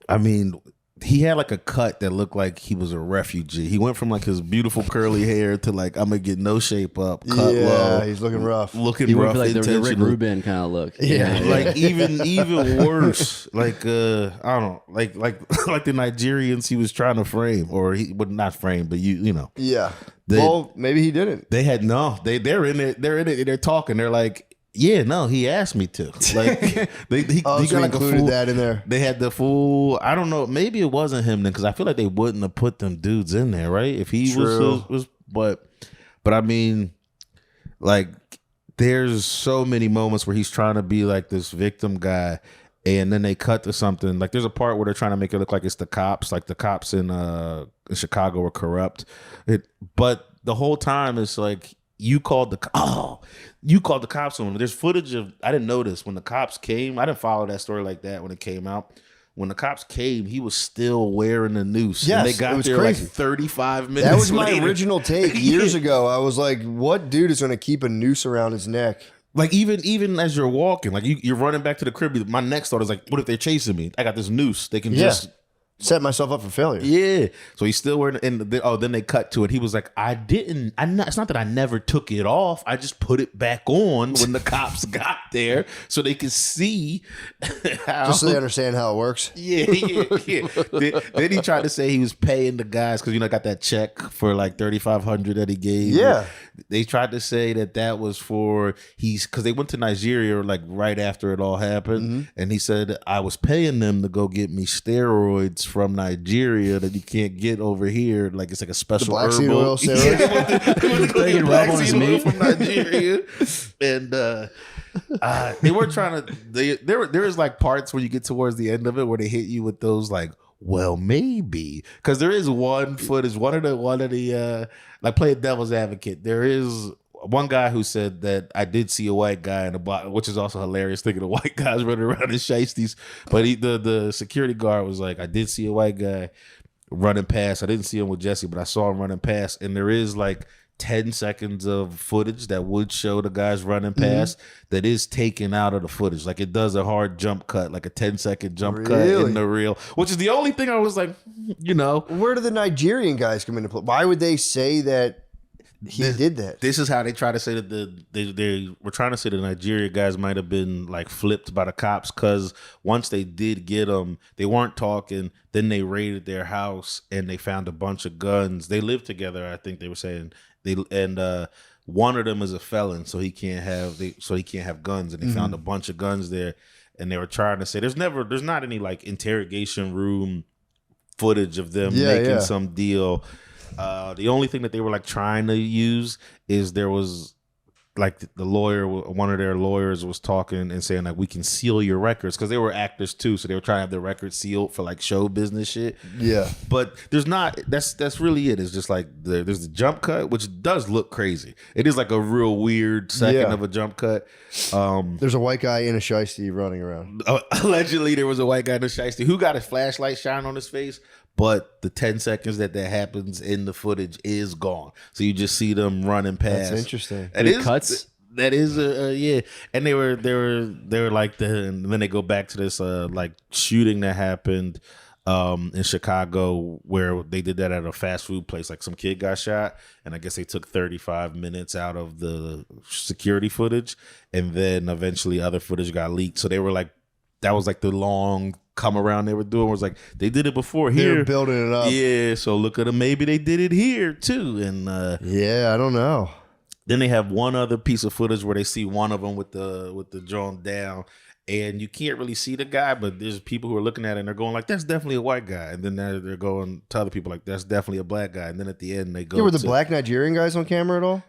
I mean, he had like a cut that looked like he was a refugee. He went from like his beautiful curly hair to like, I'm gonna get no shape up, cut low. He's looking rough. Looking He rough, went for like the Rick intentional. Rubin kind of look. Yeah. Like even worse. Like I don't know, like like the Nigerians he was trying to frame, or he would not frame, but you know. Yeah. They- Well, maybe he didn't. They had they're in it, they're talking, they're like, yeah, no, he asked me to. Like he So got like included a full, that in there. they had the full, I don't know, maybe it wasn't him then, because I feel like they wouldn't have put them dudes in there, right? If he True. was but I mean, like there's so many moments where he's trying to be like this victim guy, and then they cut to something. Like there's a part where they're trying to make it look like it's the cops, like the cops in Chicago were corrupt. But the whole time it's like you called the cops on him. There's footage of, I didn't notice when the cops came. I didn't follow that story like that when it came out. When the cops came, he was still wearing the noose. Yes, and they it got was there crazy. like 35 minutes. That was my later. original take years ago. I was like, what dude is going to keep a noose around his neck? Like even as you're walking, like you're running back to the crib. My next thought is like, what if they're chasing me? I got this noose. They can just Set myself up for failure. Yeah. So he's still wearing, and then they cut to it. He was like, it's not that I never took it off. I just put it back on when the cops got there so they could see how. Just so they understand how it works. Yeah. Then he tried to say he was paying the guys because, got that check for like $3,500 that he gave. Yeah. They tried to say that was for, because they went to Nigeria like right after it all happened. And he said, I was paying them to go get me steroids from Nigeria that you can't get over here. Like it's like a special Black seed herbal. oil steroids. They can rub on his meat. from Nigeria. And they were trying to, there is like parts where you get towards the end of it where they hit you with those like, well, maybe, because there is one footage, one of the like play devil's advocate. There is one guy who said that I did see a white guy in a box, which is also hilarious, thinking of white guys running around in shiesties. But the security guard was like, I did see a white guy running past. I didn't see him with Jesse, but I saw him running past. And there is like 10 seconds of footage that would show the guys running past that is taken out of the footage. Like it does a hard jump cut, like a 10-second jump cut in the reel, which is the only thing I was like, Where do the Nigerian guys come into play? Why would they say that he did that? This is how they try to say that they were trying to say the Nigeria guys might have been like flipped by the cops, because once they did get them, they weren't talking. Then they raided their house and they found a bunch of guns. They lived together, I think they were saying. One of them is a felon, so he can't have guns, and they found a bunch of guns there. And they were trying to say there's not any like interrogation room footage of them making some deal. The only thing that they were like trying to use is there was like the lawyer, one of their lawyers was talking and saying like, we can seal your records, because they were actors too, so they were trying to have their records sealed for like show business shit. Yeah. But there's not. That's really it. It's just like there's the jump cut, which does look crazy. It is like a real weird second of a jump cut. There's a white guy in a shiesty running around. Allegedly, there was a white guy in a shiesty who got his flashlight shine on his face, but the 10 seconds that happens in the footage is gone. So you just see them running past. That's interesting. And It cuts. That is yeah. And they were like and then they go back to this like shooting that happened in Chicago, where they did that at a fast food place. Like some kid got shot, and I guess they took 35 minutes out of the security footage, and then eventually other footage got leaked. So they were like, that was like the long come around they were doing, was like they did it before here. They're building it up. Yeah, so look at them. Maybe they did it here too. And I don't know. then they have one other piece of footage where they see one of them with the drone down, and you can't really see the guy, but there's people who are looking at it and they're going like, that's definitely a white guy. And then they're going to other people like, that's definitely a black guy. And then at the end they go, Were the black Nigerian guys on camera at all?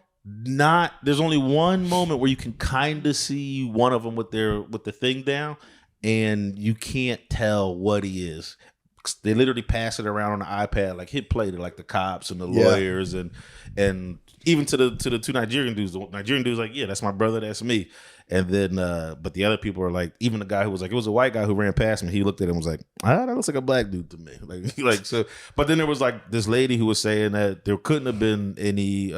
there's only one moment where you can kind of see one of them with the thing down, and you can't tell what he is. They literally pass it around on the iPad, like hit play to like the cops and the Yeah. lawyers and even to the two Nigerian dudes. The Nigerian dude's like, yeah, that's my brother, that's me. And then, but the other people are like, even the guy who was like, it was a white guy who ran past me. He looked at him and was like, that looks like a black dude to me. Like so. But then there was like this lady who was saying that there couldn't have been any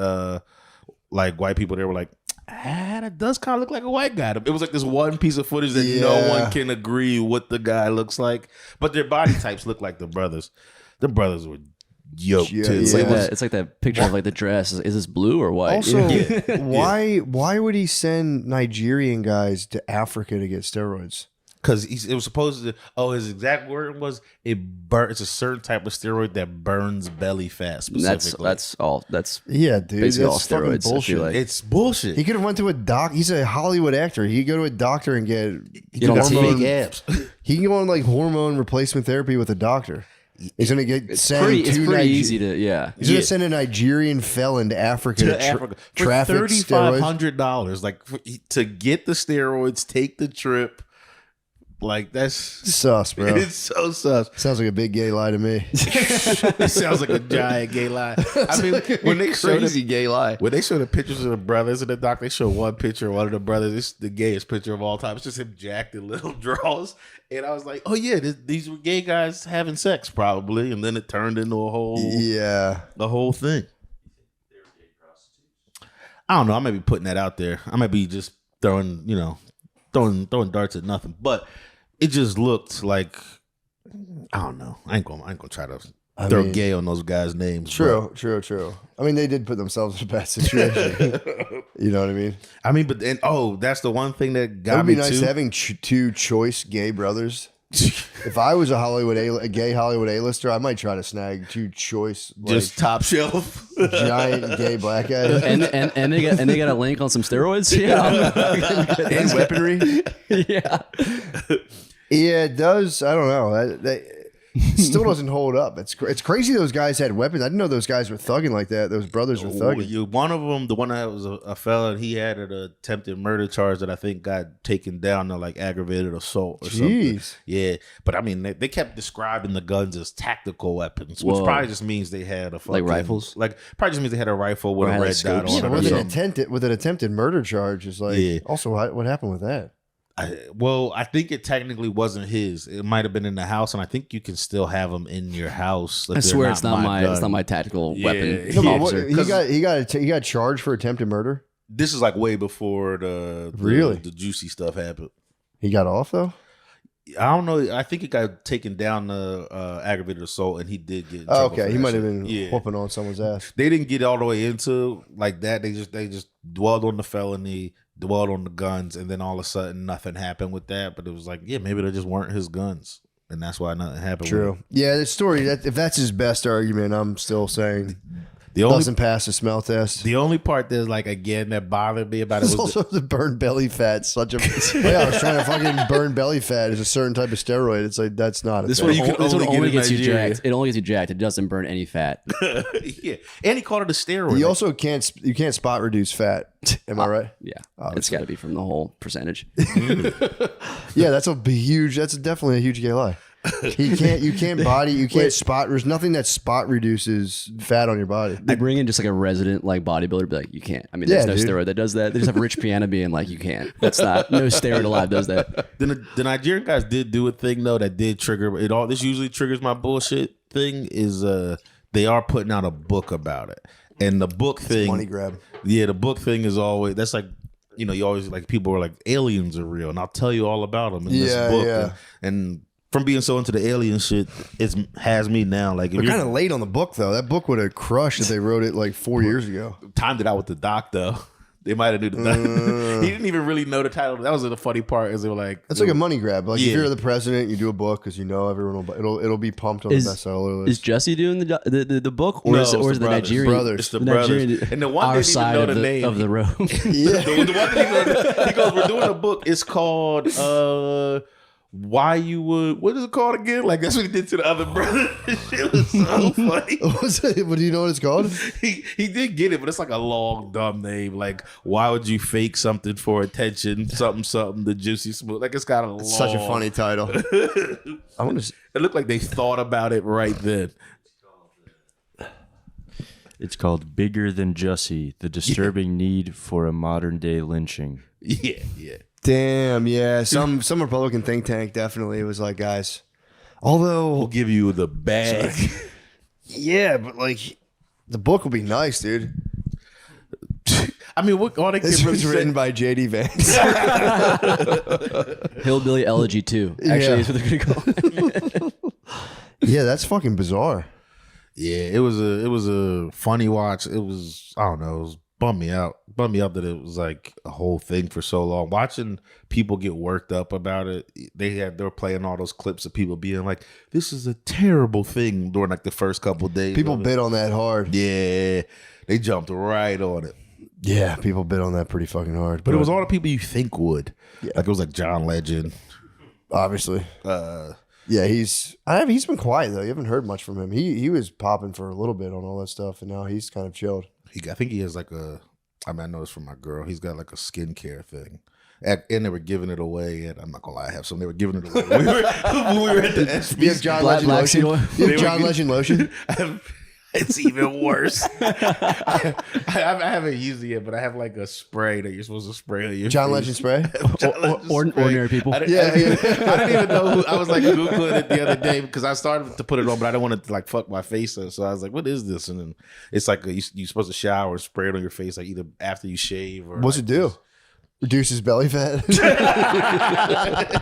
like white people. They were like, that does kind of look like a white guy. It was like this one piece of footage that no one can agree what the guy looks like, but their body types look like the brothers. The brothers were yoked Yeah, too. yeah. It's So like it was- that. It's like that picture of like the dress. Is this blue or white? Also, why would he send Nigerian guys to Africa to get steroids? Because it was supposed to. Oh, his exact word was it's a certain type of steroid that burns belly fat specifically. That's all. That's Yeah, dude, basically all that's fucking steroids. I feel bullshit. like. it's bullshit. He could have went to a doc. He's a Hollywood actor. He could go to a doctor and get Get on hormone- TV. abs. He can go on like hormone replacement therapy with a doctor. He's gonna get It's sent pretty. It's to pretty Niger- easy to. Yeah. He's gonna send a Nigerian felon to Africa To to Africa for traffic steroids. $3,500, like to get the steroids, take the trip. Like that's Sus, bro. it's so sus. Sounds like a big gay lie to me. It sounds like a giant gay lie. I mean, when they showed Crazy gay lie. when they show the pictures of the brothers in the doc, they show one picture of one of the brothers. It's the gayest picture of all time. It's just him jacked in little draws. And I was like, oh yeah, these were gay guys having sex probably. And then it turned into Yeah. the whole thing. I don't know. I might be putting that out there. I might be just throwing darts at nothing. But it just looked like, I don't know. I ain't gonna try to throw mean, gay on those guys' names. True. I mean, they did put themselves in a bad situation. You know what I mean? I mean, but then that's the one thing that It got would me be nice too. having two choice gay brothers. If I was a gay Hollywood A-lister, I might try to snag two choice, like, Just top shelf. giant gay black guys. And they got a link on some steroids. Yeah. And weaponry. Yeah. Yeah, it does. I don't know. It still doesn't hold up. It's crazy those guys had weapons. I didn't know those guys were thugging like that. Those brothers were thugging. One of them, the one that was a felon, he had an attempted murder charge that I think got taken down to like aggravated assault or something. Jeez. Yeah, but I mean, they kept describing the guns as tactical weapons, which Whoa. probably just means they had a fucking, Like rifles? Like probably just means they had a rifle with Or a had red dot scopes. on Yeah, it but or something. with an attempted murder charge is like. Yeah. Also, what happened with that? I think it technically wasn't his. It might have been in the house, and I think you can still have them in your house. I swear it's not my tactical weapon. Yeah. No, but officer. he got charged for attempted murder. This is like way before the Really? the juicy stuff happened. He got off though. I don't know. I think it got taken down to aggravated assault, and he did get. In Oh, trouble for okay, he that might have shit. been whooping on someone's ass. They didn't get all the way into like that. They just dwelled on the felony, dwelled on the guns, and then all of a sudden nothing happened with that. But it was like, yeah, maybe they just weren't his guns, and that's why nothing happened. True. With it. Yeah, the story. If that's his best argument, I'm still saying The only doesn't pass the smell test. the only part that's like again that bothered me about it It's was also the burn belly fat. Such a yeah. I was trying to fucking burn belly fat is a certain type of steroid. It's like that's not. This a one, thing. you can this one only get only in gets you Nigeria. jacked. It only gets you jacked. It doesn't burn any fat. yeah, and he called it a steroid. You also can't spot reduce fat. Am I right? Yeah, it's got to be from the whole percentage. Yeah, that's huge. That's definitely a huge gay lie. You can't spot. There's nothing that spot reduces fat on your body. They bring in just like a resident like bodybuilder, be like, you can't. I mean, Yeah, there's no dude. steroid that does that. They just have Rich Piana being like, you can't. That's not no steroid alive does that. The Nigerian guys did do a thing though that did trigger it all. This usually triggers my bullshit thing is they are putting out a book about it, and the book thing Money grab. Yeah, the book thing is always that's like you always like people are like aliens are real, and I'll tell you all about them in Yeah, this book. yeah. And from being so into the alien shit, it has me now. Like if They're you're kind of late on the book though. That book would have crushed if they wrote it like 4 years ago. timed it out with the doc though. They might have knew the doc. He didn't even really know the title. That was the funny part. Is they were like It's like a money grab. Like if Yeah. you're the president, you do a book because you know everyone will. It'll be pumped on Is- the bestseller Is list. Jesse doing the book, or No, is it it's the the brothers. Nigerian Brothers. It's the the brothers. Nigerian, And the one our didn't even side know of the the name. of the road? Yeah. The one thing he goes, we're doing a book. It's called why you would, what is it called again? Like that's what he did to the other brother. Shit was so funny. What do you know what it's called? He did get it, but it's like a long dumb name. Like why would you fake something for attention? Something the Juicy Smooth. Like it's got a long, Such a funny title. I want to. It looked like they thought about it right then. It's called Bigger Than Jussie, the disturbing need for a modern day lynching. Yeah. Damn, yeah. Some Republican think tank definitely was like, guys. Although, We'll give you the bag. yeah, but like, the book will be nice, dude. I mean, what all they This can really was say- written by J.D. Vance. Hillbilly Elegy 2. Actually, Yeah. is what they're gonna call it. Yeah, that's fucking bizarre. Yeah, it was a funny watch. It was, I don't know, it was bummed me out that it was like a whole thing for so long. Watching people get worked up about it, they were playing all those clips of people being like, "This is a terrible thing" during like the first couple days. People of it. bit on that hard. Yeah, they jumped right on it. Yeah, people bit on that pretty fucking hard. But it was all the people you think would. Yeah. Like it was like John Legend. obviously. Yeah, he's been quiet though. You haven't heard much from him. He was popping for a little bit on all that stuff, and now he's kind of chilled. I think he has like I know it's from my girl. He's got like a skincare thing. And they were giving it away. And I'm not going to lie, I have some. They were giving it away. When we were at the SB. You have John Black- Legend Black lotion. seed oil? You have John Legend lotion. It's even worse. I haven't used it yet, but I have like a spray that you're supposed to spray on your John face. Legend spray. John Legend spray. Ordinary people. I didn't even know who. I was like Googling it the other day because I started to put it on, but I didn't want it to like fuck my face up. So I was like, what is this? And then it's like you're supposed to shower and spray it on your face like either after you shave or What's like it do? Reduces belly fat.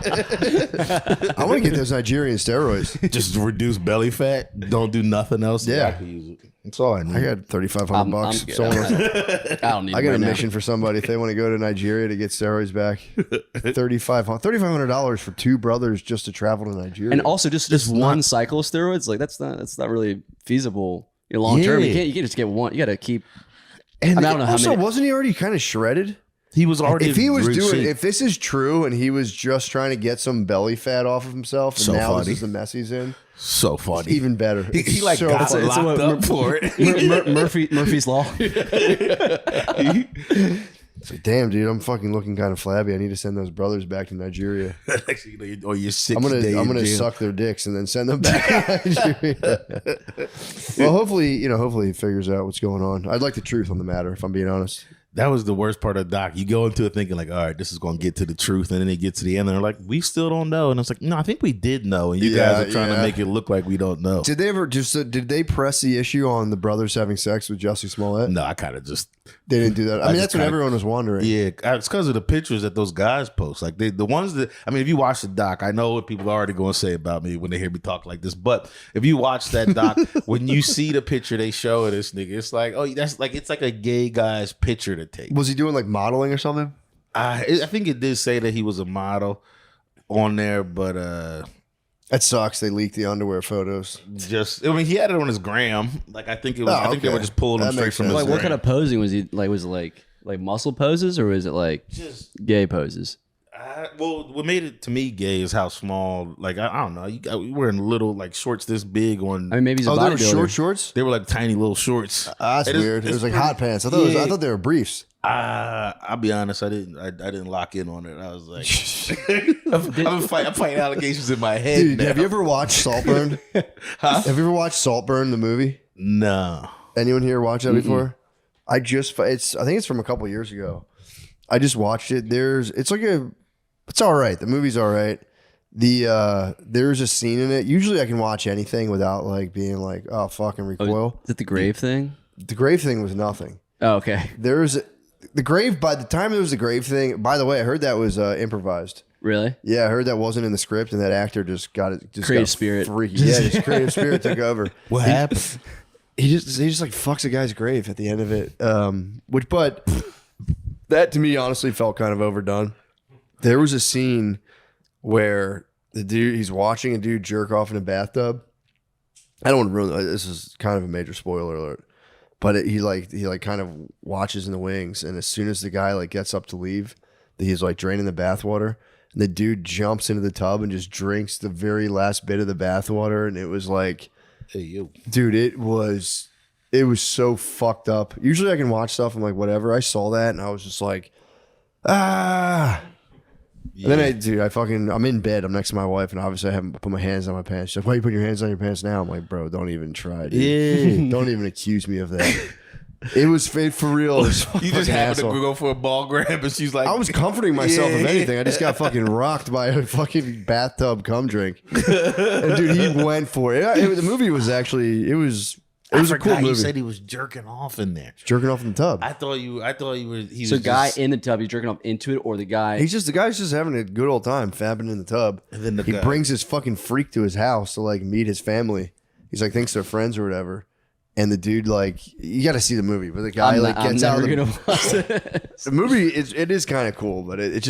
I want to get those Nigerian steroids. just to reduce belly fat. Don't do nothing else. Yeah. I can use it. That's all I need. I got $3,500 I'm bucks. good. Someone else- I don't need I it got right a now. mission for somebody if they want to go to Nigeria to get steroids back. $3,500 for two brothers just to travel to Nigeria. And also just one cycle of steroids, like that's not really feasible. Long term, Yeah. you can't just get one. You got to keep. and I don't know how also, many- wasn't he already kind of shredded? He was already. If he was in great doing, shape. if this is true, and he was just trying to get some belly fat off of himself, and So now funny. this is the mess he's in, so funny. even better. He like So got funny. locked up for it. Murphy's Law. It's like, damn, dude, I'm fucking looking kind of flabby. I need to send those brothers back to Nigeria. Or your 6 I'm gonna day in jail. suck their dicks and then send them back to Nigeria. Well, hopefully he figures out what's going on. I'd like the truth on the matter, if I'm being honest. That was the worst part of the doc. You go into it thinking like, all right, this is going to get to the truth, and then they get to the end, and they're like, we still don't know. And it's like, no, I think we did know, and you guys are trying to make it look like we don't know. Did they ever did they press the issue on the brothers having sex with Jussie Smollett? No, I kind of just They didn't do that. I mean, just that's what kinda- everyone was wondering. yeah, it's because of the pictures that those guys post. Like the ones that I mean, if you watch the doc, I know what people are already going to say about me when they hear me talk like this. But if you watch that doc, when you see the picture they show of this nigga, it's like, oh, that's like it's like a gay guy's picture to take. Was he doing like modeling or something? I think it did say that he was a model on there, but That sucks. They leaked the underwear photos. I mean, he had it on his gram. Like I think it was. Oh, I think they okay. were just pulling him That straight makes from sense. his Like, what gram. kind of posing was he like? Was it like muscle poses, or was it like Just gay poses? well, what made it to me gay is how small. Like I don't know. You got wearing little like shorts this big on. I mean, maybe he's a Oh, they were bodybuilder. short shorts. They were like tiny little shorts. That's It is- weird. It it's was like pretty- hot pants. I thought Yeah. I thought they were briefs. I'll be honest. I didn't lock in on it. I was like, I'm fighting allegations in my head. Dude, now. have you ever watched Saltburn? Huh? Have you ever watched Saltburn, the movie? No. Anyone here watch that before? I think it's from a couple years ago. I just watched it. It's all right. The movie's all right. There's a scene in it. Usually I can watch anything without like being like, oh, fucking recoil. Is it the grave thing? The grave thing was nothing. Oh, okay. There's the grave. By the time there was the grave thing, by the way, I heard that was improvised. Really? Yeah, I heard that wasn't in the script, and that actor just got it. Just Creative got spirit. freaky. Yeah, just creative spirit took over. What happened? He just like fucks a guy's grave at the end of it. But that to me honestly felt kind of overdone. There was a scene where he's watching a dude jerk off in a bathtub. I don't want to ruin this. Is kind of a major spoiler alert. But he kind of watches in the wings, and as soon as the guy like gets up to leave, he's like draining the bathwater, And the dude jumps into the tub and just drinks the very last bit of the bathwater. And it was like, Hey, yo. dude, it was so fucked up. Usually I can watch stuff. I'm like, whatever. I saw that and I was just like, ah. Yeah. And then I'm in bed. I'm next to my wife, and obviously I haven't put my hands on my pants. She's like, why you put your hands on your pants now? I'm like, bro, don't even try, dude. Yeah. Don't even accuse me of that. It was for real. It was You just fucking happened to asshole. go for a ball grab, and she's like, I was comforting myself, if Yeah. anything. I just got fucking rocked by a fucking bathtub cum drink. And dude, he went for it. The movie was actually, it was a cool forgot movie. You said he was jerking off in there. Jerking off in the tub. I thought you were. He So was guy just, in the tub, he's jerking off into it, or the guy? The guy's just having a good old time fabbing in the tub. And then the he guy- brings his fucking freak to his house to like meet his family. He's like thinks they're friends or whatever. And the dude, like, you got to see the movie, but the guy gets out of the, watch it. the movie. It is kind of cool, but it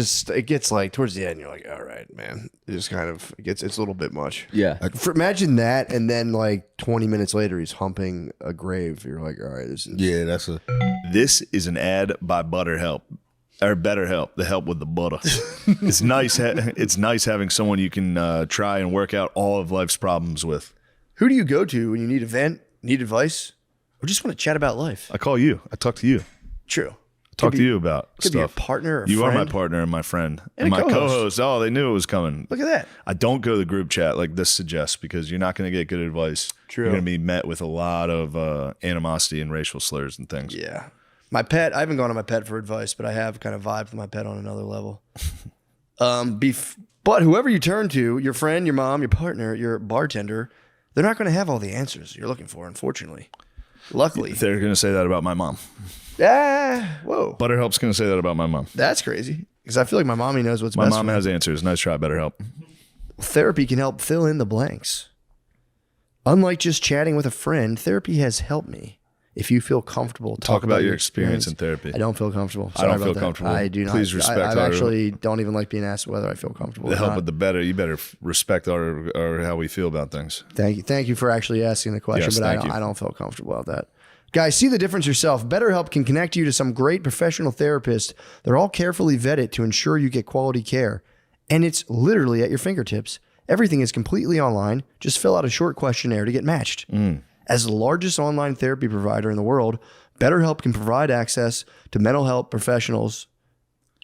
gets like towards the end, you're like, all right, man, it just kind of it's a little bit much. Yeah. Imagine that, and then like 20 minutes later, he's humping a grave. You're like, all right, this is Yeah, that's a. This is an ad by ButterHelp. Or BetterHelp, the help with the butter. It's nice. It's nice having someone you can try and work out all of life's problems with. Who do you go to when you need a vent, need advice, or just want to chat about life? I call you. I talk to you. True. Talk to you about Could be a stuff. partner. Or a You are my friend. partner and my friend And a my co-host. co-host. Oh, they knew it was coming. Look at that. I don't go to the group chat like this suggests because you're not going to get good advice. True. You're going to be met with a lot of animosity and racial slurs and things. Yeah. My pet, I haven't gone to my pet for advice, but I have kind of vibed with my pet on another level. But whoever you turn to, your friend, your mom, your partner, your bartender, they're not going to have all the answers you're looking for, unfortunately. Luckily. They're going to say that about my mom. Whoa. ButterHelp's going to say that about my mom. That's crazy. Because I feel like my mommy knows what's My best mom for me. has answers. Nice try, BetterHelp. Therapy can help fill in the blanks. Unlike just chatting with a friend, therapy has helped me. If you feel comfortable, Talk about your experience in therapy. I don't feel comfortable. I don't Sorry feel about that. comfortable. I do not. Please respect I our- actually don't even like being asked whether I feel comfortable. The or help not. with the better. You better respect our how we feel about things. Thank you for actually asking the question, Yes, but thank you. I don't feel comfortable about that. Guys, see the difference yourself. BetterHelp can connect you to some great professional therapists. They're all carefully vetted to ensure you get quality care. And it's literally at your fingertips. Everything is completely online. Just fill out a short questionnaire to get matched. As the largest online therapy provider in the world, BetterHelp can provide access to mental health professionals.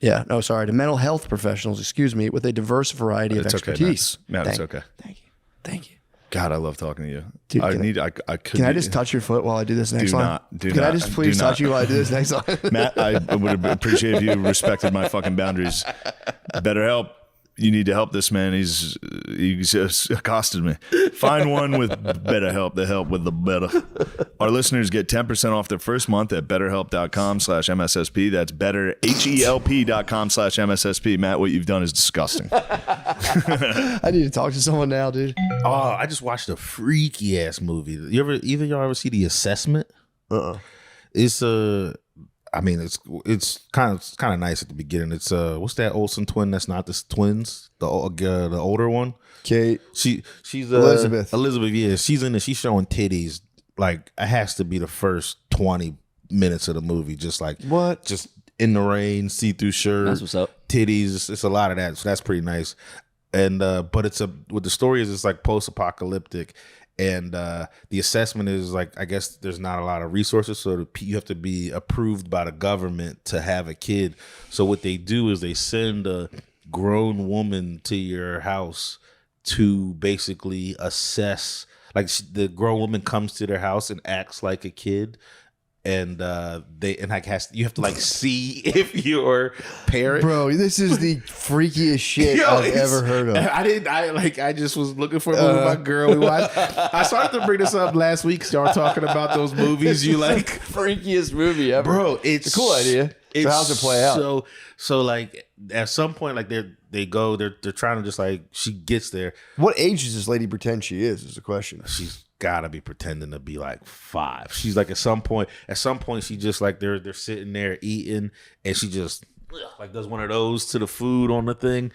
To mental health professionals, with a diverse variety of It's okay, expertise. Matt. It's okay. Thank you. God, I love talking to you. Dude, I could could. I just touch your foot while I do this next Do line? not. Do Can I not. just please Do touch not. you while I do this next line? Matt, I would appreciate if you respected my fucking boundaries. BetterHelp. You need to help this man. He's just accosted me. Find one with BetterHelp, the help with the better. Our listeners get 10% off their first month at betterhelp.com/MSSP. That's betterhelp.com/MSSP. Matt, what you've done is disgusting. I need to talk to someone now, dude. Oh, I just watched a freaky ass movie. Either of y'all ever see The Assessment? It's I mean, it's kind of nice at the beginning. It's what's that Olsen twin? That's not the twins. The older one. Kate. She's Elizabeth. Elizabeth, yeah. She's in it. She's showing titties. Like it has to be the first 20 minutes of the movie. Just like What? Just in the rain, see-through shirt. That's what's up. Titties. It's a lot of that. So that's pretty nice. And but what the story is, it's like post-apocalyptic. And the assessment is like, I guess there's not a lot of resources, so you have to be approved by the government to have a kid. So what they do is they send a grown woman to your house to basically assess. Like the grown woman comes to their house and acts like a kid. And you have to like see if your parent. Bro, this is the freakiest shit Yo, I've it's- ever heard of. I just was looking for a movie with my girl. We watched. I started to bring this up last week. Y'all talking about those movies you like, Freakiest movie ever. bro. It's a cool idea. So how's it play out? So like at some point, like they're trying to just like she gets there. What age does this lady pretend she is the question. She's gotta be pretending to be like 5. She's like at some point she just like they're sitting there eating and she just like does one of those to the food on the thing.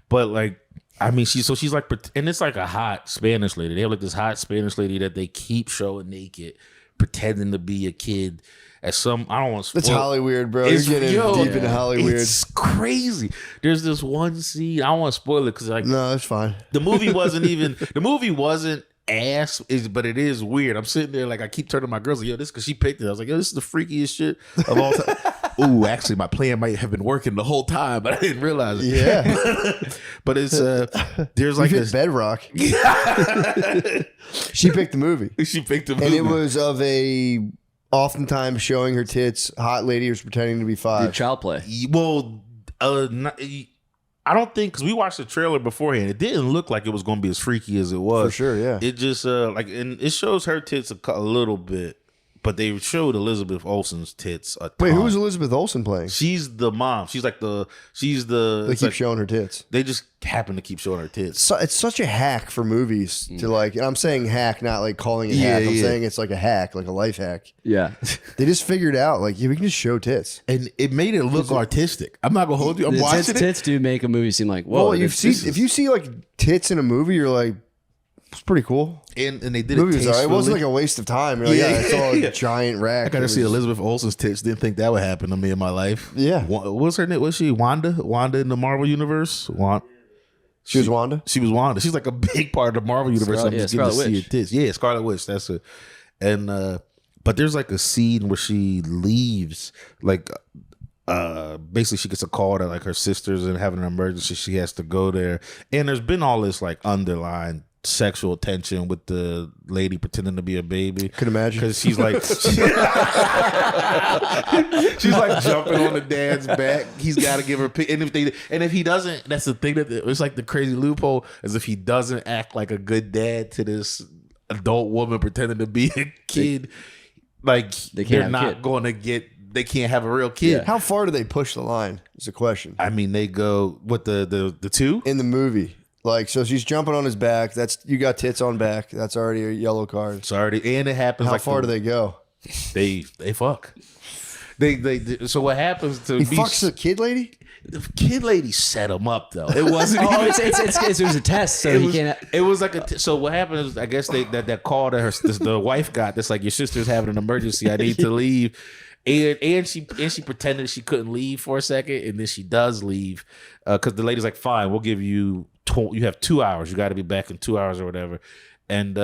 But like I mean she's like, and it's like a hot Spanish lady. They have like this hot Spanish lady that they keep showing naked pretending to be a kid at some. I don't want to. It's Hollywood, bro. You're getting deep into Hollywood. It's crazy. There's this one scene. I don't want to spoil it because like No, that's fine. the movie wasn't even. The movie wasn't ass, but it is weird. I'm sitting there like I keep turning to my girls like, yo, this because she picked it. I was like, yo, this is the freakiest shit of all time. Ooh, actually, my plan might have been working the whole time, but I didn't realize it. Yeah. But it's there's like You this. hit bedrock. She picked the movie. She picked the movie, And it was of a oftentimes showing her tits hot lady who's pretending to be Dude, 5. child play. Well, I don't think because we watched the trailer beforehand. It didn't look like it was going to be as freaky as it was. For sure, yeah. It just like, and it shows her tits a little bit, but they showed Elizabeth Olsen's tits a ton. Wait, who was Elizabeth Olsen playing? She's the mom. She's like the. They it's keep like- showing her tits. They just happen to keep showing her tits. So, it's such a hack for movies to like, and I'm saying hack, not like calling it Yeah, hack. I'm yeah. saying it's like a hack, like a life hack. Yeah. They just figured out like, yeah, we can just show tits. And it made it look artistic. I'm not gonna hold you. I'm The watching tits do make a movie seem like, whoa. Well, if you see like tits in a movie, you're like, it's pretty cool. and they did The movie it was all right. It wasn't like tastefully. a waste of time. You're like, yeah, it's all Yeah. a giant rack. I got to It see was- Elizabeth Olsen's tits. Didn't think that would happen to me in my life. Yeah. What was her name? Was she Wanda? Wanda in the Marvel universe? She was Wanda. She was Wanda. She's like a big part of the Marvel universe. I'm just getting to Scarlet see her Witch. tits. Yeah, Scarlet Witch. That's it. And but there's like a scene where she leaves, like basically she gets a call that like her sister's and having an emergency. She has to go there, and there's been all this like underlying sexual tension with the lady pretending to be a baby. Could imagine. Because she's like she's like jumping on the dad's back. He's got to give her and if he doesn't, that's the thing that it's like the crazy loophole is if he doesn't act like a good dad to this adult woman pretending to be a kid, like They can't they're have a not kid. going to get. They can't have a real kid. How far do they push the line? Is the question. I mean, they go with the two. In the movie, like, so she's jumping on his back. That's you got tits on back. That's already a yellow card. Sorry, and it happens. How like far do they go? They fuck. They so what happens to He be fucks the kid lady. the kid lady set him up though. It wasn't. Oh, even- it was a test, so he can't. It was like so what happened is I guess that call that the wife got that's like your sister's having an emergency. I need to leave. And she pretended she couldn't leave for a second, and then she does leave because the lady's like, "Fine, we'll give you you have 2 hours. You got to be back in 2 hours or whatever." And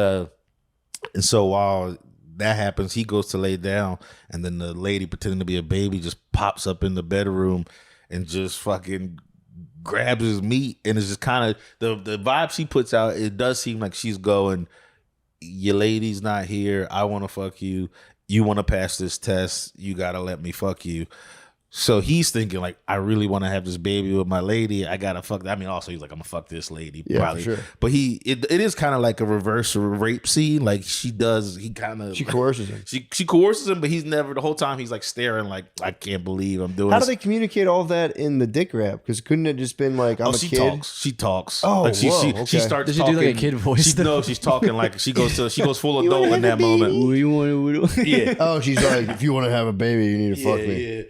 so while that happens, he goes to lay down, and then the lady pretending to be a baby just pops up in the bedroom and just fucking grabs his meat, and it's just kind of the vibe she puts out. It does seem like she's going, "Your lady's not here. I want to fuck you. You want to pass this test. You got to let me fuck you." So he's thinking like, I really want to have this baby with my lady. I gotta fuck. I mean, also he's like, I'm gonna fuck this lady. Yeah, probably. for sure. But it is kind of like a reverse rape scene. Like he kind of She coerces him. She coerces him, but he's never the whole time he's like staring like, I can't believe I'm doing How do this. they communicate all of that in the dick grab? Because couldn't it just been like, I'm a she kid? talks. She talks. Oh, like she whoa, she okay. starts. Does she do, like, a talking- kid voice, She, no, she's talking like she goes full adult in that moment. Yeah. Oh, she's like, if you want to have a baby, you need to fuck me. Yeah.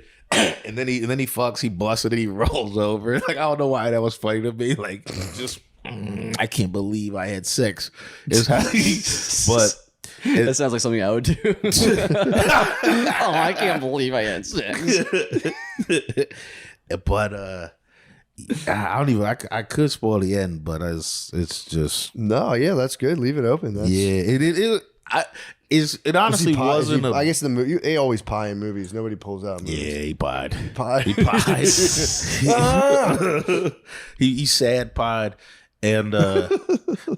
And then he fucks, he busts it, and he rolls over. Like I don't know why that was funny to me. Like just I can't believe I had sex. Is how but That sounds like something I would do. Oh, I can't believe I had sex. but I don't even I could spoil the end, but it's just No, yeah, that's good. Leave it open. That's, it honestly wasn't I guess the movie they always pie in movies. Nobody pulls out movies. yeah, he pied. Pie. He pied. he sad pied. And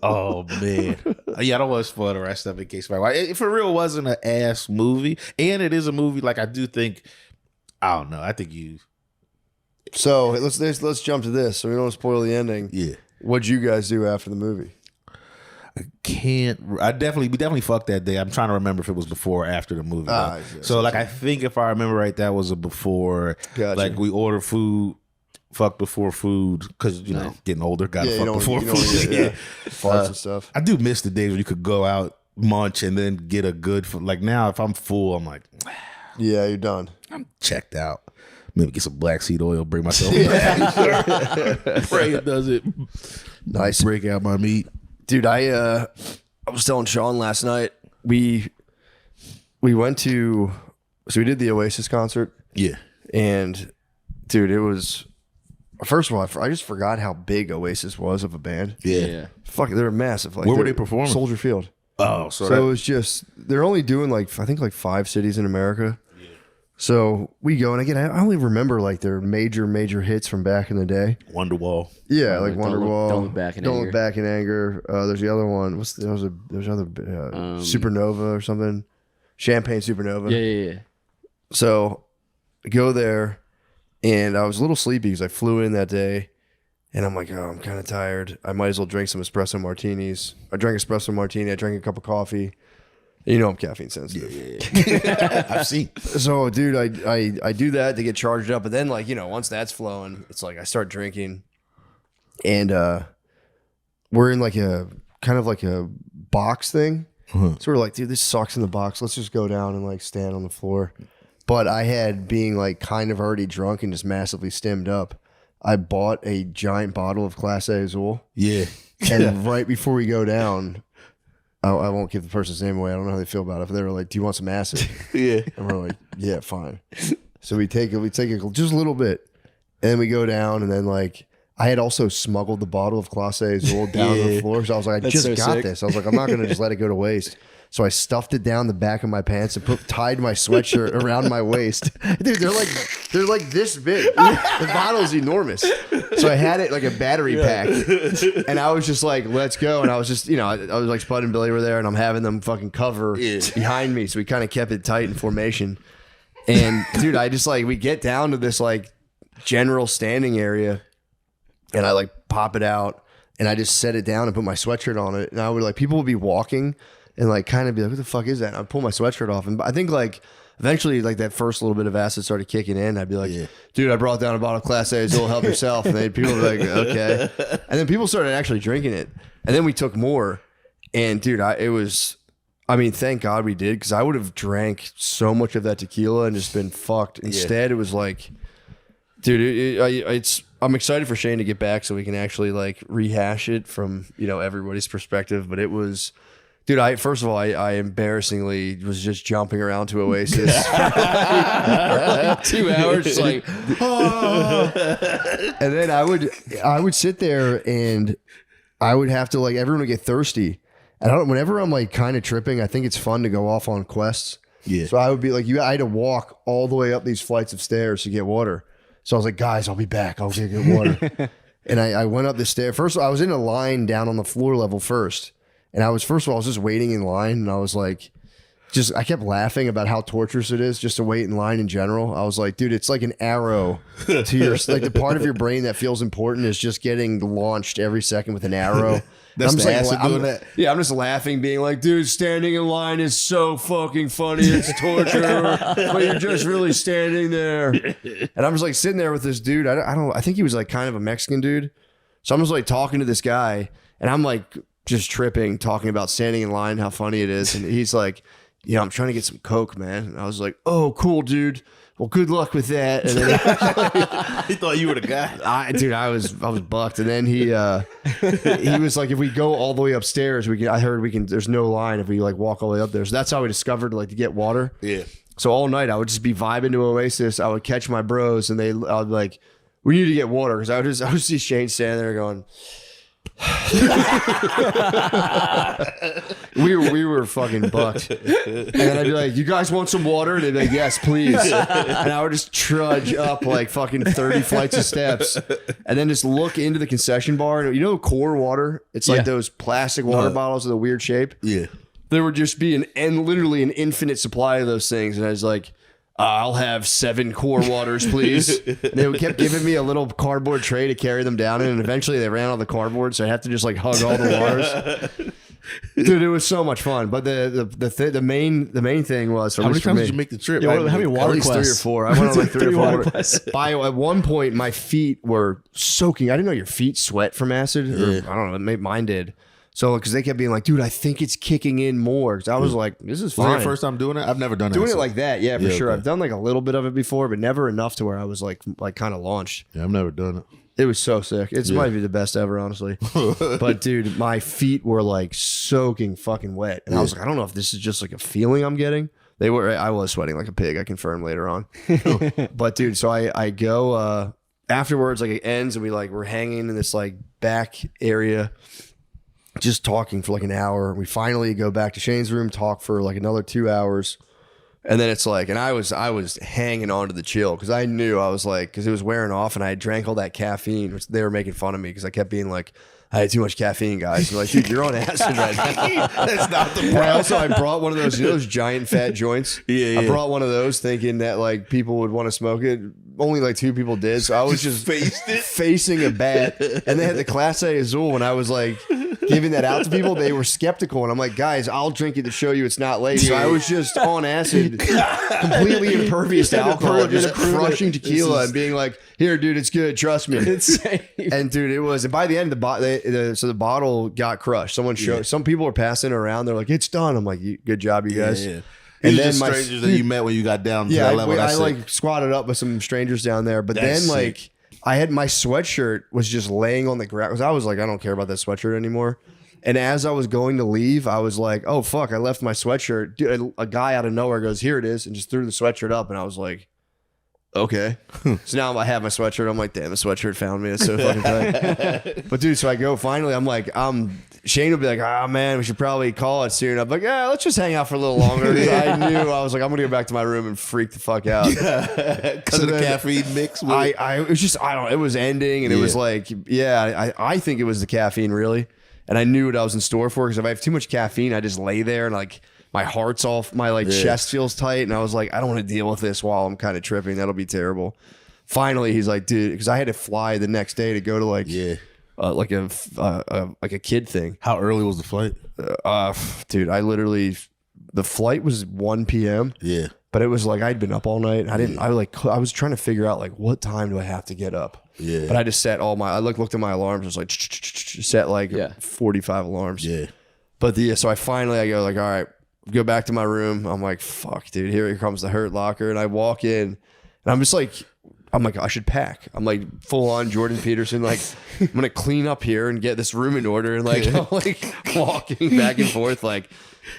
oh man, yeah, I don't want to spoil the rest of it in case it for real wasn't an ass movie, and it is a movie. Like I do think, I don't know. I think you, So let's jump to this. So we don't spoil the ending. yeah. What'd you guys do after the movie? We definitely fucked that day. I'm trying to remember if it was before or after the movie. Ah, though. I see. So like I think if I remember right, that was a before. Gotcha. Like we ordered food, fuck before food because you know getting older, gotta fuck before food. Yeah. Farts and stuff. I do miss the days when you could go out, munch, and then get a good. Like now, if I'm full, I'm like, Yeah, you're done. I'm checked out. Maybe get some black seed oil, bring myself. Pray it does it. Nice. Break out my meat. Dude, I was telling Sean last night, we we went to, so we did the Oasis concert, Yeah. and dude, it was, first of all, I just forgot how big Oasis was of a band. Yeah. Fuck, they were massive. Like, Where were they're- they performing? Soldier Field. Oh, So it was just, they're only doing like, I think like 5 cities in America. So we go, and again, I only remember like their major hits from back in the day. Wonderwall. Yeah, like Don't Look- Wonderwall. Don't Look Back in Don't Anger. Look Back in Anger. There's the other one. There's another Supernova or something. Champagne Supernova. Yeah. So I go there, and I was a little sleepy because I flew in that day, and I'm like, oh, I'm kind of tired. I might as well drink some espresso martinis. I drank espresso martini. I drank a cup of coffee. You know I'm caffeine sensitive. I've seen. So, dude, I do that to get charged up, but then like, you know, once that's flowing, it's like I start drinking, and we're in like a kind of like a box thing. So we're like, dude, this sucks in the box. Let's just go down and like stand on the floor. But I had, being like kind of already drunk and just massively stemmed up, I bought a giant bottle of Class A Azul, Yeah. and right before we go down, I won't give the person's name away. I don't know how they feel about it. But they were like, "Do you want some acid?" Yeah. And we're like, "Yeah, fine." So we take it just a little bit, and then we go down, and then like I had also smuggled the bottle of Class A Azul down to the floor. So I was like, "I That's just so got sick. this." I was like, "I'm not gonna just let it go to waste." So I stuffed it down the back of my pants and tied my sweatshirt around my waist. Dude, they're like this big. The bottle's enormous. So I had it like a battery pack, and I was just like, "Let's go!" And I was just, you know, I was like, Spud and Billy were there, and I'm having them fucking cover behind me, so we kind of kept it tight in formation. And dude, I just like, we get down to this like general standing area, and I like pop it out, and I just set it down and put my sweatshirt on it, and I would like, people would be walking and like kind of be like, what the fuck is that? And I'd pull my sweatshirt off, and I think like eventually like that first little bit of acid started kicking in. I'd be like, dude, I brought down a bottle of Class A Azul, help yourself. And then people were like, okay. And then people started actually drinking it, and then we took more, and dude, I mean, thank God we did, because I would have drank so much of that tequila and just been fucked. Instead, it was like, dude, I'm excited for Shane to get back so we can actually like rehash it from, you know, everybody's perspective. But it was, dude, first of all, I embarrassingly was just jumping around to Oasis for like 2 hours, just like, "Ah." And then I would sit there and I would have to like, everyone would get thirsty. And whenever I'm like kind of tripping, I think it's fun to go off on quests. Yeah. So I would be like, I had to walk all the way up these flights of stairs to get water. So I was like, guys, I'll be back. I'll get water. And I went up the stairs. First, I was in a line down on the floor level first. And I was just waiting in line. And I was like, I kept laughing about how torturous it is just to wait in line in general. I was like, dude, it's like an arrow to your, like the part of your brain that feels important is just getting launched every second with an arrow. That's I'm the acid doing that? Yeah, I'm just laughing, being like, dude, standing in line is so fucking funny. It's torture, but you're just really standing there. And I'm just like sitting there with this dude. I think he was like kind of a Mexican dude. So I'm just like talking to this guy, and I'm like just tripping, talking about standing in line, how funny it is. And he's like, yeah, I'm trying to get some Coke, man. And I was like, oh, cool, dude. Well, good luck with that. And then He thought you were the guy. I was bucked. And then he was like, if we go all the way upstairs, there's no line if we like walk all the way up there. So that's how we discovered like to get water. Yeah. So all night I would just be vibing to Oasis. I would catch my bros, and I would be like, we need to get water, because I would see Shane standing there going. we were fucking bucked, and then I'd be like, you guys want some water? And they'd be like, yes, please. And I would just trudge up like fucking 30 flights of steps, and then just look into the concession bar, and you know Core water, it's like those plastic water bottles with a weird shape. Yeah. There would just be literally an infinite supply of those things, and I was like, I'll have 7 Core waters, please. And they kept giving me a little cardboard tray to carry them down in, and eventually they ran out of the cardboard, so I had to just like hug all the waters. Dude, it was so much fun. But the main thing was, How many times did you make the trip? Yeah, how many water at least quests? 3 or 4. I went on like 3 or 4 water water quests. At one point, my feet were soaking. I didn't know your feet sweat from acid. Or, I don't know. Maybe mine did. So, because they kept being like, dude, I think it's kicking in more. Because I was like, this is Was fine. that your first time doing it? I've never done Doing acid. it like that, yeah, for sure. okay. I've done like a little bit of it before, but never enough to where I was like kind of launched. Yeah, I've never done it. It was so sick. It might be the best ever, honestly. But dude, my feet were like soaking fucking wet, and I was like, I don't know if this is just like a feeling I'm getting, They were. I was sweating like a pig. I confirmed later on. But dude, so I go afterwards. Like it ends, and we're hanging in this like back area, just talking for like an hour. We finally go back to Shane's room, talk for like another 2 hours, and then it's like, and I was hanging on to the chill because I knew I was like, because it was wearing off, and I had drank all that caffeine, which they were making fun of me because I kept being like, I had too much caffeine, guys. They're like, dude, you're on acid right now. That's not the And I brought one of those, those giant fat joints. Yeah. I brought one of those thinking that like people would want to smoke it. Only like 2 people did. So I was just facing a bat. And they had the Class A Azul. And I was like giving that out to people. They were skeptical. And I'm like, guys, I'll drink it to show you it's not late. So I was just on acid, completely impervious to alcohol, just crushing tequila and being like, here, dude, it's good. Trust me. Insane. And dude, it was. And by the end, the bottle got crushed. Someone showed. Some people were passing it around. They're like, "It's done." I'm like, "Good job, you guys." Yeah. And These then are just my strangers that you met when you got down to yeah, that level. I like squatted up with some strangers down there. But That's then like I had my sweatshirt was just laying on the ground because I was like, I don't care about that sweatshirt anymore. And as I was going to leave, I was like, oh fuck, I left my sweatshirt. Dude, a guy out of nowhere goes, here it is, and just threw the sweatshirt up, and I was like, okay. So now I have my sweatshirt. I'm like, damn, the sweatshirt found me. It's so fucking tight. But dude, so I go finally. I'm like, Shane will be like, oh man, we should probably call it soon. I'm like, yeah, let's just hang out for a little longer. I knew I was like, I'm gonna go back to my room and freak the fuck out because of the caffeine mix. With it was just, I don't know, it was ending, and it was like, yeah, I think it was the caffeine really, and I knew what I was in store for because if I have too much caffeine, I just lay there and like. My heart's off, my like chest feels tight, and I was like, I don't want to deal with this while I'm kind of tripping. That'll be terrible. Finally, he's like, dude, because I had to fly the next day to go to like like a kid thing. How early was the flight? Dude, I literally the flight was 1 p.m. Yeah, but it was like I'd been up all night. I was trying to figure out like what time do I have to get up. Yeah, but I just set all my. I looked at my alarms. I was like set like 45 alarms. Yeah, but so I go like, all right. Go back to my room. I'm like, fuck, dude, here comes the Hurt Locker. And I walk in and I'm just like, I should pack. I'm like full on Jordan Peterson. Like, I'm going to clean up here and get this room in order. And like, I'm like walking back and forth like,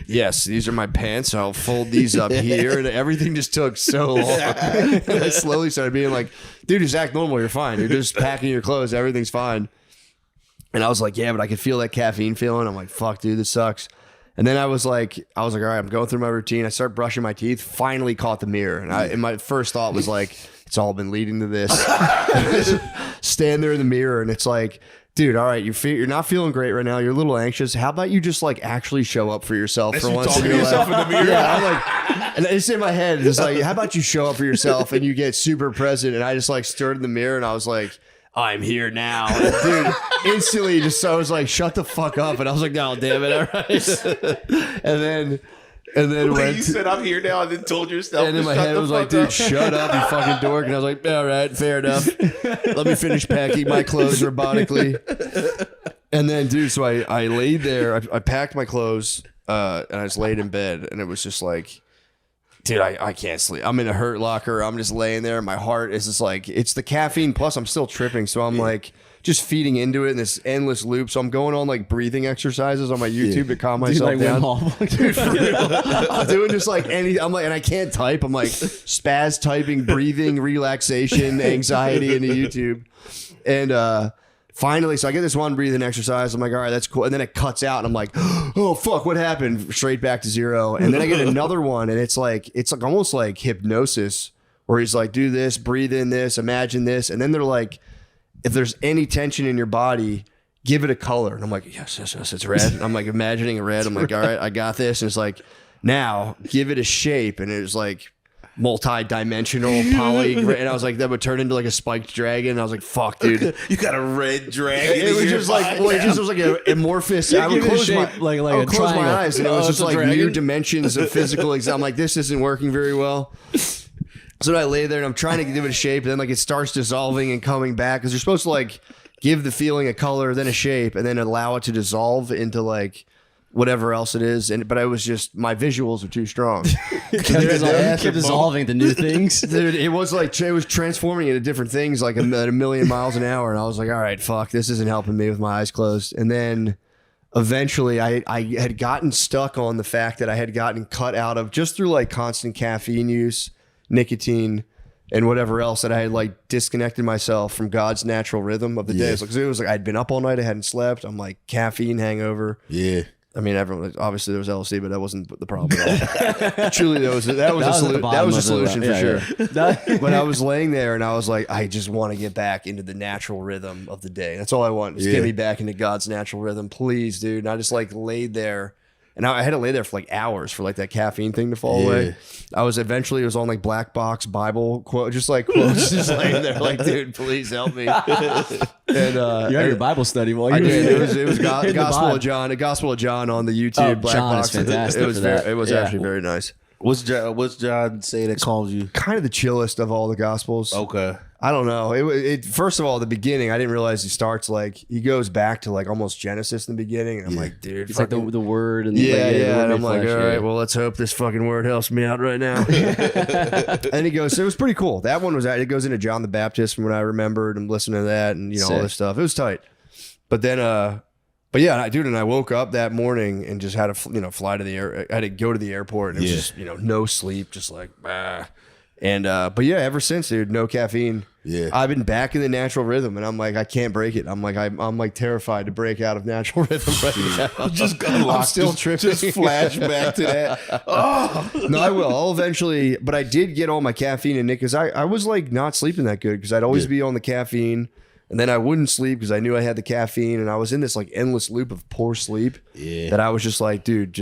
yes, these are my pants. I'll fold these up here. And everything just took so long. And I slowly started being like, dude, just act normal. You're fine. You're just packing your clothes. Everything's fine. And I was like, yeah, but I could feel that caffeine feeling. I'm like, fuck, dude, this sucks. And then I was like, all right, I'm going through my routine. I start brushing my teeth, finally caught the mirror. And my first thought was like, it's all been leading to this. Stand there in the mirror and it's like, dude, all right, you're not feeling great right now. You're a little anxious. How about you just like actually show up for yourself for once in your life? In the mirror. Yeah, I'm like, and it's in my head. It's like, how about you show up for yourself and you get super present? And I just like stared in the mirror and I was like, I'm here now. And dude, instantly I was like, shut the fuck up. And I was like, no, damn it. All right. and then Wait, you said I'm here now and then told yourself. And in my head it was like, dude, shut up, you fucking dork. And I was like, all right, fair enough. Let me finish packing my clothes robotically. And then, dude, so I laid there. I packed my clothes and I just laid in bed. And it was just like, dude, I can't sleep. I'm in a Hurt Locker. I'm just laying there. My heart is just like, it's the caffeine. Plus, I'm still tripping. So I'm like just feeding into it in this endless loop. So I'm going on like breathing exercises on my YouTube to calm myself down. Dude, for real. I'm doing just like I'm like, and I can't type. I'm like spaz typing, breathing, relaxation, anxiety into YouTube. And finally, so I get this one breathing exercise. I'm like, all right, that's cool. And then it cuts out and I'm like, oh fuck, what happened? Straight back to zero. And then I get another one and it's like almost like hypnosis where he's like, do this, breathe in this, imagine this. And then they're like, if there's any tension in your body, give it a color. And I'm like, yes, it's red. And I'm like imagining a red. I'm like, all right, I got this. And it's like, now give it a shape. And it was like multi-dimensional poly. And I was like, that would turn into like a spiked dragon. And I was like, fuck, dude. You got a red dragon. It was just like, it just was like an amorphous. I would close my close my eyes, and it was just like new dimensions of physical. I'm like, this isn't working very well. So I lay there and I'm trying to give it a shape, and then like it starts dissolving and coming back because you're supposed to like give the feeling a color, then a shape, and then allow it to dissolve into like whatever else it is. But I was just, my visuals are too strong. Kept dissolving to new things. Dude, it was like, it was transforming into different things like at a million miles an hour. And I was like, all right, fuck, this isn't helping me with my eyes closed. And then eventually I had gotten stuck on the fact that I had gotten cut out of just through like constant caffeine use, nicotine, and whatever else, that I had like disconnected myself from God's natural rhythm of the day. So, 'cause it was like I'd been up all night, I hadn't slept. I'm like caffeine hangover. Yeah. I mean, everyone obviously there was LSD, but that wasn't the problem at all. Truly, that was a solution for sure. But I was laying there and I was like, I just want to get back into the natural rhythm of the day. That's all I want. Just get me back into God's natural rhythm, please, dude. And I just like laid there. And I had to lay there for like hours for like that caffeine thing to fall away. I was eventually, it was on like black box Bible quote, just like quotes, just laying there like, dude, please help me. And You had your Bible study while you I were did. It was Gospel of John, a Gospel of John on the YouTube black John is box. fantastic for that. It was actually very nice. What's John say that calms you? Kind of the chillest of all the Gospels. Okay. I don't know. It first of all, the beginning, I didn't realize he starts like he goes back to like almost Genesis in the beginning, and I'm like, dude, It's like the word and yeah. word And made I'm like, flesh, all right, well, let's hope this fucking word helps me out right now. And he goes, it was pretty cool. That one was, it goes into John the Baptist from what I remembered and listening to that and all Sick. this stuff. It was tight. But then, but yeah, and I woke up that morning and just had to, fly to the air. I had to go to the airport and it was just, no sleep, just like, And, but yeah, ever since, dude, no caffeine. Yeah. I've been back in the natural rhythm and I'm like, I can't break it. I'm like terrified to break out of natural rhythm right now. Just got locked. I'm still tripping. Just flash back to that. Oh. No, I will. I'll eventually, but I did get all my caffeine and Nick, because I was like not sleeping that good because I'd always be on the caffeine and then I wouldn't sleep because I knew I had the caffeine and I was in this like endless loop of poor sleep that I was just like, dude,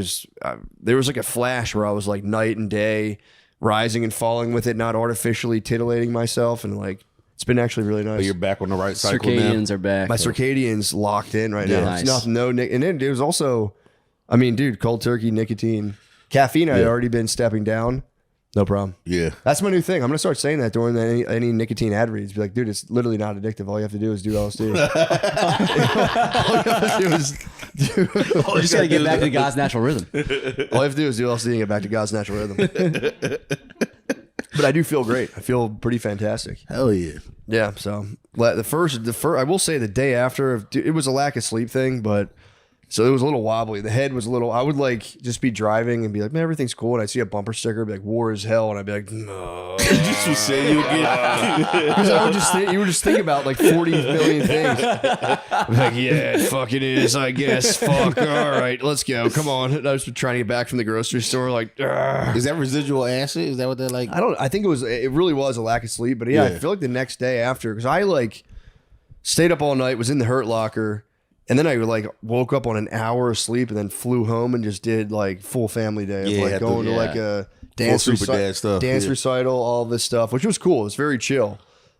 there was like a flash where I was like night and day rising and falling with it, not artificially titillating myself. And like, it's been actually really nice. But you're back on the right cycle now. Circadians are back. My circadian's locked in right now. Nice. It's nothing, and then it was also, I mean, dude, cold turkey, nicotine, caffeine. I had already been stepping down. No problem. Yeah. That's my new thing. I'm gonna start saying that during any nicotine ad reads. Be like, dude, it's literally not addictive. All you have to do is do LSD. All you have to do is You just gotta get back to God's natural rhythm. all you have to do is do LSD and get back to God's natural rhythm. But I do feel great. I feel pretty fantastic. Hell yeah. Yeah. So the first, I will say the day after, it was a lack of sleep thing, but so it was a little wobbly. The head was a little, I would like just be driving and be like, man, everything's cool. And I'd see a bumper sticker, be like, war is hell. And I'd be like, no. Just to say you again. Because I would just think, you would just think about like 40 million things. I'm like, yeah, it fucking is, I guess. Fuck. All right, let's go. Come on. And I was trying to get back from the grocery store. Like, Is that residual acid? Is that what they're like? I think it really was a lack of sleep. But yeah, I feel like the next day after, because I like stayed up all night, was in the Hurt Locker. And then I like woke up on an hour of sleep and then flew home and just did like full family day of like going to like a dance super dad stuff. recital, all this stuff, which was cool. It was very chill.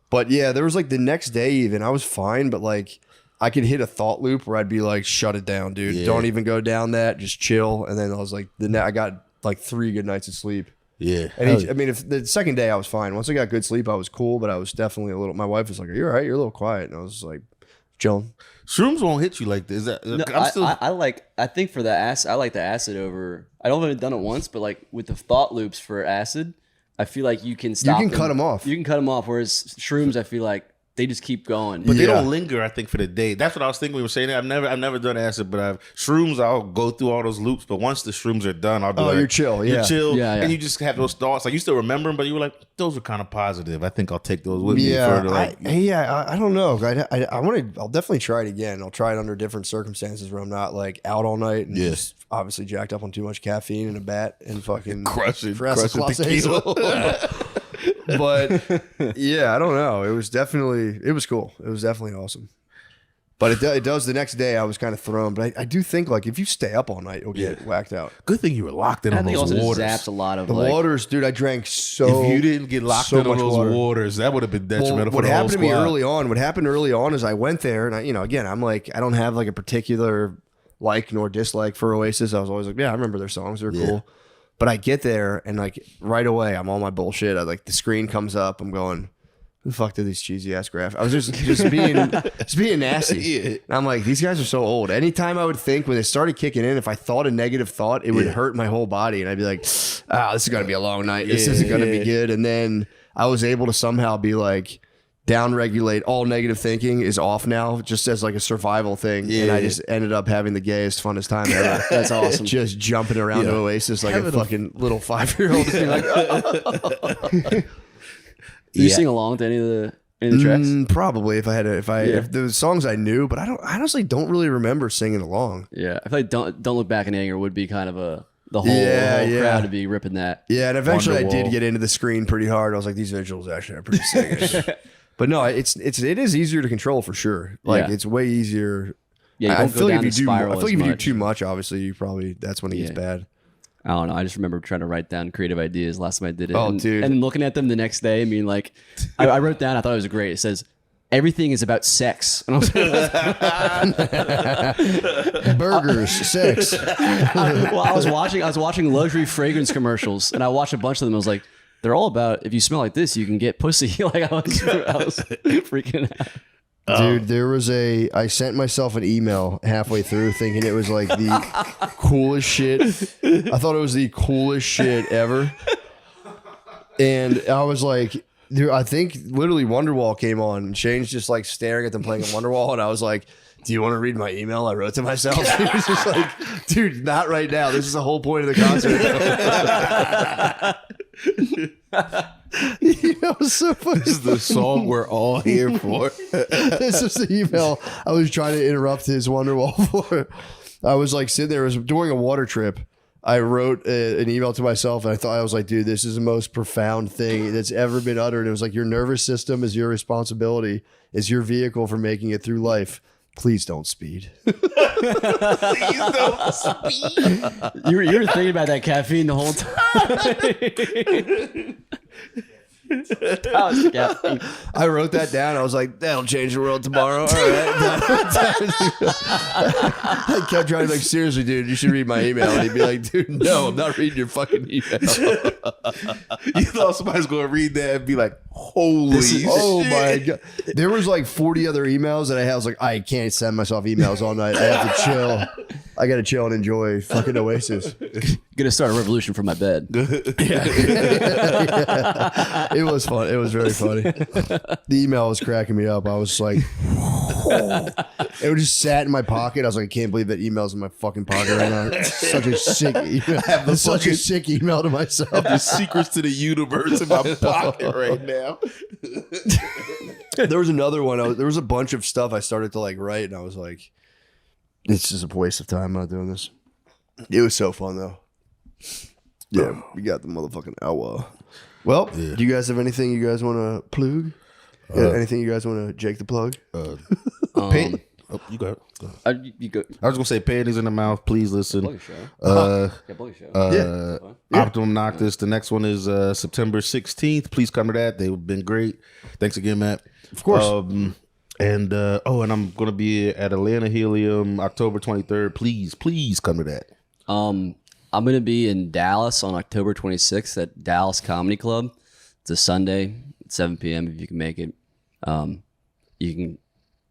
But yeah, there was like the next day even I was fine, but like I could hit a thought loop where I'd be like, shut it down, dude. Yeah. Don't even go down that. Just chill. And then I was like, I got like 3 good nights of sleep. Yeah. And I mean, if the second day I was fine. Once I got good sleep, I was cool, but I was definitely a little. My wife was like, "Are you all right? You're a little quiet." And I was like, chilling. Shrooms won't hit you like this. Is that, No, I think for the acid, I like the acid over. I don't have done it once, but like with the thought loops for acid, I feel like you can stop. You can cut them off. You can cut them off. Whereas shrooms, I feel like they just keep going. But they don't linger, I think, for the day. That's what I was thinking when we were saying that. I've never done acid, but shrooms, I'll go through all those loops. But once the shrooms are done, I'll be like, you're chill. You're chill. Yeah. And you just have those thoughts. Like you still remember them, but you were like, those are kind of positive. I think I'll take those with me further. Like, I don't know. I want to. I'll definitely try it again. I'll try it under different circumstances where I'm not like out all night and just obviously jacked up on too much caffeine and a bat and fucking crushing tequila. But yeah, I don't know. It was cool. It was definitely awesome. But it does. The next day, I was kind of thrown. But I do think like if you stay up all night, you'll get whacked out. Good thing you were locked in I on think those also waters. zaps a lot of The like, waters, dude. I drank so. If you didn't get locked so in on much those water. waters, that would have been detrimental What for the whole happened to me squad. early on? What happened early on is I went there, and again, I'm like, I don't have like a particular like nor dislike for Oasis. I was always like, yeah, I remember their songs; they're cool. But I get there, and like right away, I'm on my bullshit. I like the screen comes up. I'm going, who the fuck did these cheesy ass graphics? I was just being nasty. And I'm like, these guys are so old. Anytime I would think when they started kicking in, if I thought a negative thought, it would hurt my whole body, and I'd be like, this is gonna be a long night. This isn't gonna be good. And then I was able to somehow be like, downregulate all negative thinking is off now, just as like a survival thing. And I just ended up having the gayest, funnest time ever. That's awesome. Just jumping around to Oasis like a fucking little 5-year-old. Just being like, Do you sing along to any of the tracks? probably if the songs I knew, but I honestly don't really remember singing along. Yeah, I feel like Don't Look Back in Anger would be kind of the whole crowd to be ripping that. Yeah, and eventually I Wonderwall. did get into the screen pretty hard. I was like, these visuals actually are pretty sick. But no, it is easier to control for sure. Like Yeah. it's way easier. Yeah, you I don't feel go like down if the you do, I spiral feel like as if you do much. too much, obviously that's when it gets Yeah. bad. I don't know. I just remember trying to write down creative ideas last time I did it. Oh, and, dude. And then looking at them the next day and being like, I wrote down, I thought it was great. It says, everything is about sex. And I was Burgers, sex. I was watching luxury fragrance commercials, and I watched a bunch of them. I was like, they're all about if you smell like this, you can get pussy. Like I was freaking out. Dude, I sent myself an email halfway through thinking it was like the coolest shit. I thought it was the coolest shit ever. And I was like, dude, I think literally Wonderwall came on and Shane's just like staring at them playing at Wonderwall. And I was like, do you want to read my email I wrote to myself? He was just like, dude, not right now. This is the whole point of the concert. It was so funny. This is the song we're all here for. This is the email I was trying to interrupt his Wonderwall for. I was like sitting there, it was during a water trip. I wrote an email to myself and I was like, dude, this is the most profound thing that's ever been uttered. It was like, your nervous system is your responsibility, is your vehicle for making it through life. Please don't speed. You were thinking about that caffeine the whole time. That was the caffeine. I wrote that down. I was like, that'll change the world tomorrow. All right. I kept trying to be like, seriously, dude, you should read my email. And he'd be like, dude, no, I'm not reading your fucking email. You thought somebody's gonna read that and be like, "Holy Oh shit." my god! There was like 40 other emails that I had. I was like, I can't send myself emails all night. I have to chill. I gotta chill and enjoy fucking Oasis. Gonna start a revolution from my bed. It was fun. It was very funny. The email was cracking me up. I was like, it just sat in my pocket. I was like, I can't believe that email's in my fucking pocket right now. It's such a sick email. It's such a sick email to myself. The secrets to the universe in my pocket right now. There was another one. There was a bunch of stuff I started to like write, and I was like, it's just a waste of time. I'm not doing this. It was so fun though. Yeah, we got the motherfucking hour. Well, do you guys have anything you guys want to plug? Anything you guys want to Jake the plug? Pan- oh, you got it. Go ahead. You go. I was gonna say panties in the mouth. Please listen. Plug a show. Plug a show. Optimum Noctis. The next one is September 16th. Please come to that. They've been great. Thanks again, Matt. Of course. And I'm gonna be at Atlanta Helium October 23rd. Please come to that. I'm going to be in Dallas on October 26th at Dallas Comedy Club. It's a Sunday at 7 p.m. if you can make it. You can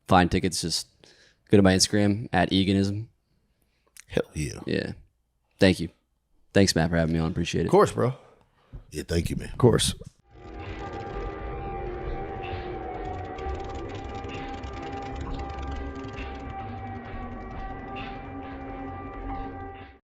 find tickets. Just go to my Instagram at Eganism. Hell yeah. Yeah. Thank you. Thanks, Matt, for having me on. Appreciate it. Of course, bro. Yeah, thank you, man. Of course.